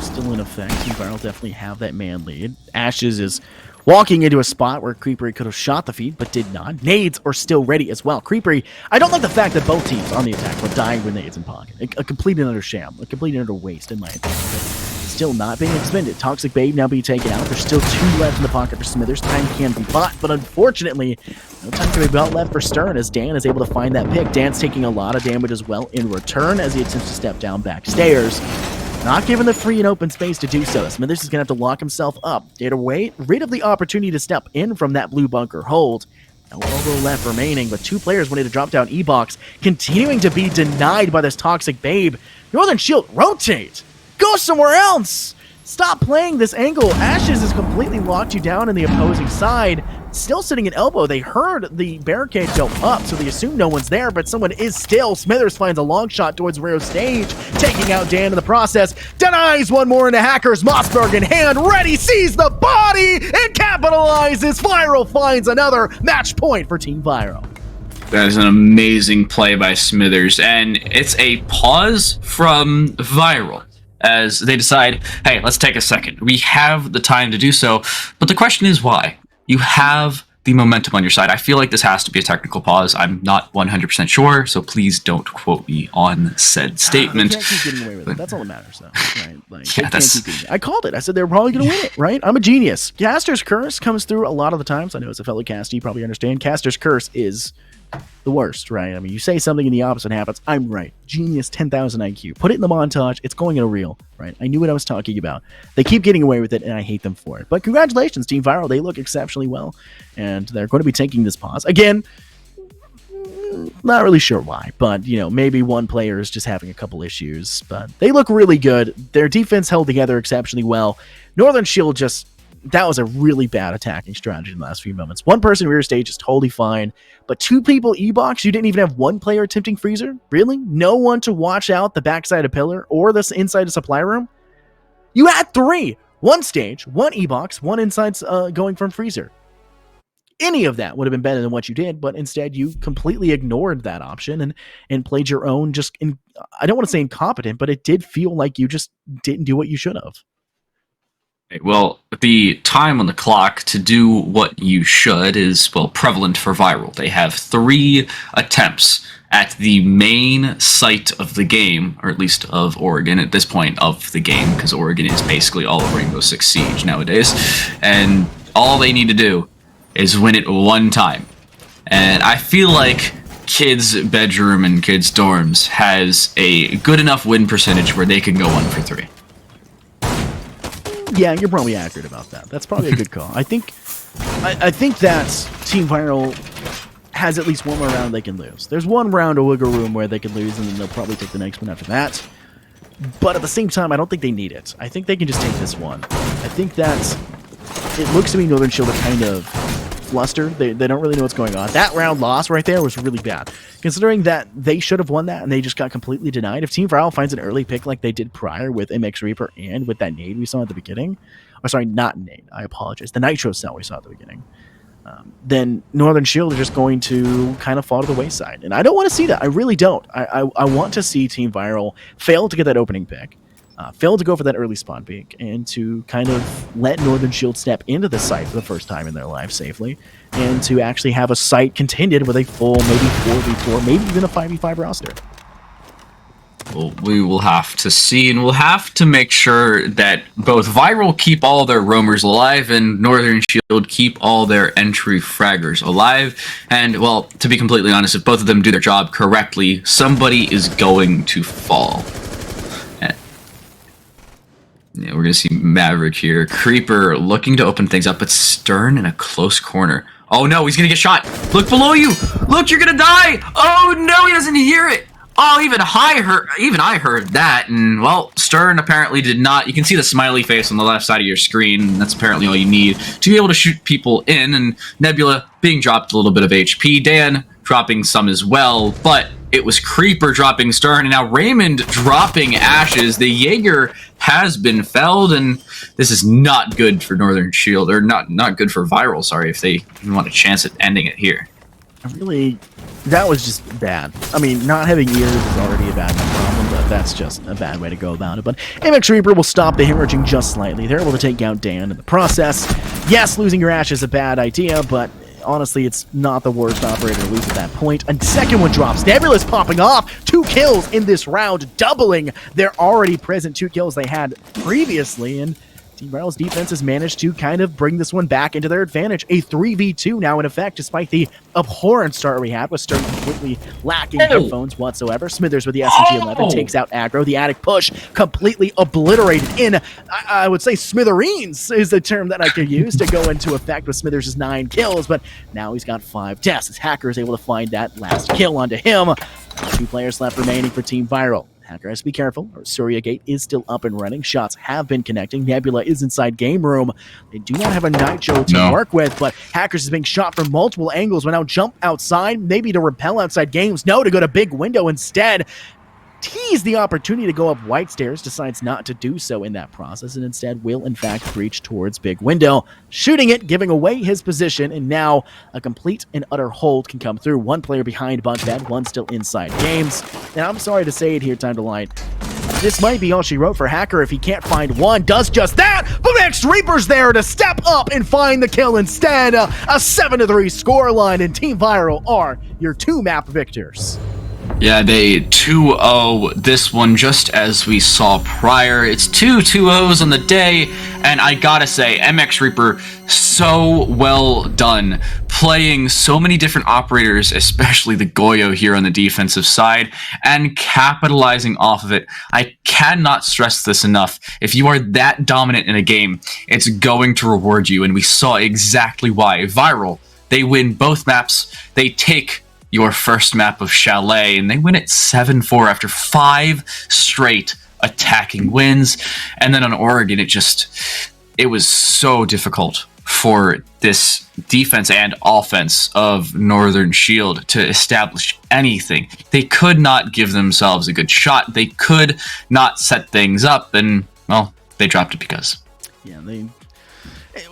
Still in effect. Team Viral definitely have that man lead. Ashes is walking into a spot where Creepery could have shot the feed, but did not. Nades are still ready as well. Creepery, I don't like the fact that both teams on the attack were dying with nades in pocket. A complete and utter sham. A complete and utter waste, in my opinion. But still not being expended. Toxic Babe now being taken out. There's still 2 left in the pocket for Smithers. Time can be bought, but unfortunately, no time can be bought left for Stern as Dan is able to find that pick. Dan's taking a lot of damage as well in return as he attempts to step down backstairs. Not given the free and open space to do so. Smithers is going to have to lock himself up. Get away, rid of the opportunity to step in from that blue bunker hold. Now all left remaining, but 2 players wanted to drop down E-Box, continuing to be denied by this Toxic Babe. Northern Shield, rotate! Go somewhere else! Stop playing this angle. Ashes has completely locked you down in the opposing side. still sitting at elbow. They heard the barricade go up, so they assume no one's there, but someone is still. Smithers finds a long shot towards rear stage, taking out Dan in the process. Denies one more into Hackers. Mossberg in hand, ready, sees the body, and capitalizes. Viral finds another match point for Team Viral.
That is an amazing play by Smithers, and it's a pause from Viral as they decide, hey, let's take a second. We have the time to do so, but the question is why? You have the momentum on your side. I feel like this has to be a technical pause. I'm not 100% sure, so please don't quote me on said statement.
They can't keep getting away with it. That's all that matters, though. Right? Like,
Yeah,
I called it. I said they were probably going to win it, right? I'm a genius. Caster's Curse comes through a lot of the times. I know as a fellow caster, you probably understand. Caster's Curse is the worst, right? I mean, you say something and the opposite happens. I'm right. Genius, 10,000 IQ. Put it in the montage. It's going in a reel, right? I knew what I was talking about. They keep getting away with it, and I hate them for it. But congratulations, Team Viral. They look exceptionally well, and they're going to be taking this pause. Again, not really sure why, but, you know, maybe one player is just having a couple issues. But they look really good. Their defense held together exceptionally well. Northern Shield that was a really bad attacking strategy in the last few moments. One person rear stage is totally fine, but two people E-box, you didn't even have one player attempting freezer? Really? No one to watch out the backside of pillar or the inside of supply room? You had three. One stage, one E-box, one inside going from freezer. Any of that would have been better than what you did, but instead you completely ignored that option and played your own I don't want to say incompetent, but it did feel like you just didn't do what you should have.
Well, the time on the clock to do what you should is, well, prevalent for Viral. They have 3 attempts at the main site of the game, or at least of Oregon at this point of the game, because Oregon is basically all of Rainbow Six Siege nowadays, and all they need to do is win it one time. And I feel like kids' bedroom and kids' dorms has a good enough win percentage where they can go 1 for 3.
Yeah, you're probably accurate about that. That's probably a good call. I think that Team Viral has at least one more round they can lose. There's one round of wiggle room where they can lose, and then they'll probably take the next one after that. But at the same time, I don't think they need it. I think they can just take this one. I think that it looks to me Northern Shield are kind of flustered. They don't really know what's going on. That round loss right there was really bad, considering that they should have won that and they just got completely denied. If Team Viral finds an early pick like they did prior with MX Reaper and with that nade we saw at the beginning, or sorry, not nade, I apologize, the Nitro cell we saw at the beginning, then Northern Shield are just going to kind of fall to the wayside. And I don't want to see that. I really don't. I want to see Team Viral fail to get that opening pick, fail to go for that early spawn peek, and to kind of let Northern Shield step into the site for the first time in their life safely, and to actually have a site contended with a full maybe 4v4, maybe even a 5v5 roster.
Well, we will have to see, and we'll have to make sure that both Viral keep all their roamers alive and Northern Shield keep all their entry fraggers alive. And, well, to be completely honest, if both of them do their job correctly, somebody is going to fall. Yeah, we're going to see Maverick here. Creeper looking to open things up, but Stern in a close corner. Oh no, he's going to get shot. Look below you. Look, you're going to die. Oh no, he doesn't hear it. Oh, even I heard that, and, well, Stern apparently did not. You can see the smiley face on the left side of your screen. That's apparently all you need to be able to shoot people in, and Nebula being dropped a little bit of HP. Dan dropping some as well, but it was Creeper dropping Stern, and now Raymond dropping Ashes. The Jaeger has been felled, and this is not good for Northern Shield, or not good for Viral, sorry, if they want a chance at ending it here.
That was just bad. I mean, not having ears is already a bad problem, but that's just a bad way to go about it. But MX Reaper will stop the hemorrhaging just slightly. They're able to take out Dan in the process. Yes, losing your Ash is a bad idea, but honestly, it's not the worst operator to lose at that point. And second one drops. Nebula's popping off. 2 kills in this round, doubling their already present 2 kills they had previously. And Team Viral's defense has managed to kind of bring this one back into their advantage. A 3v2 now in effect, despite the abhorrent start we had with Stern completely lacking headphones whatsoever. Smithers with the SMG-11 takes out aggro. The attic push completely obliterated in, I would say smithereens is the term that I could use to go into effect with Smithers' 9 kills, but now he's got 5 deaths as Hacker is able to find that last kill onto him. 2 players left remaining for Team Viral. Hacker has to be careful. Surya Gate is still up and running. Shots have been connecting. Nebula is inside game room. They do not have a Nitro to work with, but Hackers is being shot from multiple angles. Will now jump outside, maybe to repel outside games. No, to go to big window instead. Tease the opportunity to go up white stairs, decides not to do so in that process, and instead will in fact breach towards big window, shooting it, giving away his position, and now a complete and utter hold can come through. One player behind bunk bed, one still inside games. And I'm sorry to say it here, Time to Light, this might be all she wrote for Hacker if he can't find one. Does just that, but Max Reaper's there to step up and find the kill instead. A 7-3 scoreline, and Team Viral are your 2-map victors.
Yeah, they 2-0 this one just as we saw prior. It's 2-2-0s on the day, and I gotta say, MX Reaper, so well done. Playing so many different operators, especially the Goyo here on the defensive side, and capitalizing off of it. I cannot stress this enough. If you are that dominant in a game, it's going to reward you, and we saw exactly why. Viral, they win both maps, they take your first map of Chalet, and they win it 7-4 after 5 straight attacking wins. And then on Oregon, it was so difficult for this defense and offense of Northern Shield to establish anything. They could not give themselves a good shot. They could not set things up, and, well, they dropped it because.
Yeah,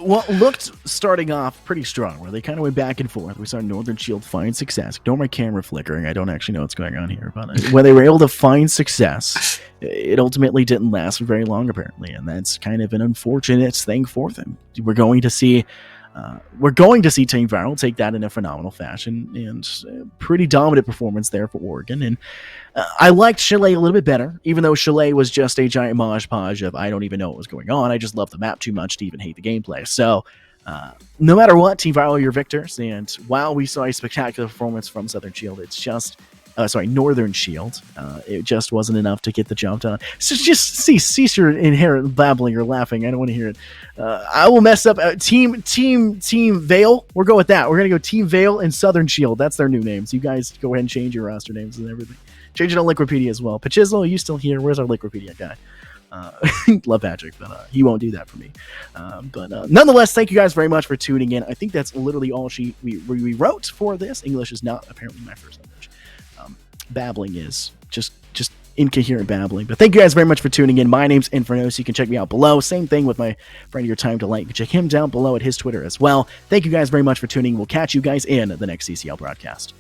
well, looked starting off pretty strong, where they kind of went back and forth. We saw Northern Shield find success. Ignore my camera flickering. I don't actually know what's going on here. But when they were able to find success, it ultimately didn't last for very long, apparently. And that's kind of an unfortunate thing for them. We're going to see Team Viral take that in a phenomenal fashion, and pretty dominant performance there for Oregon. And I liked Chalet a little bit better, even though Chalet was just a giant mosh podge of I don't even know what was going on. I just love the map too much to even hate the gameplay. So no matter what, Team Viral are your victors. And while we saw a spectacular performance from Southern Shield, it's just Northern Shield. It just wasn't enough to get the job done. So just cease your inherent babbling or laughing. I don't want to hear it. I will mess up. Team Vale. We'll go with that. We're going to go Team Vale and Southern Shield. That's their new names. You guys go ahead and change your roster names and everything. Change it on Liquipedia as well. Pachizzle, are you still here? Where's our Liquipedia guy? Love Patrick, but he won't do that for me. But nonetheless, thank you guys very much for tuning in. I think that's literally all we wrote for this. English is not apparently my first language. Babbling is just incoherent babbling. But thank you guys very much for tuning in. My name's Infernos. You can check me out below. Same thing with my friend Your Time to Light. You can check him down below at his Twitter as well. Thank you guys very much for tuning. We'll catch you guys in the next CCL broadcast.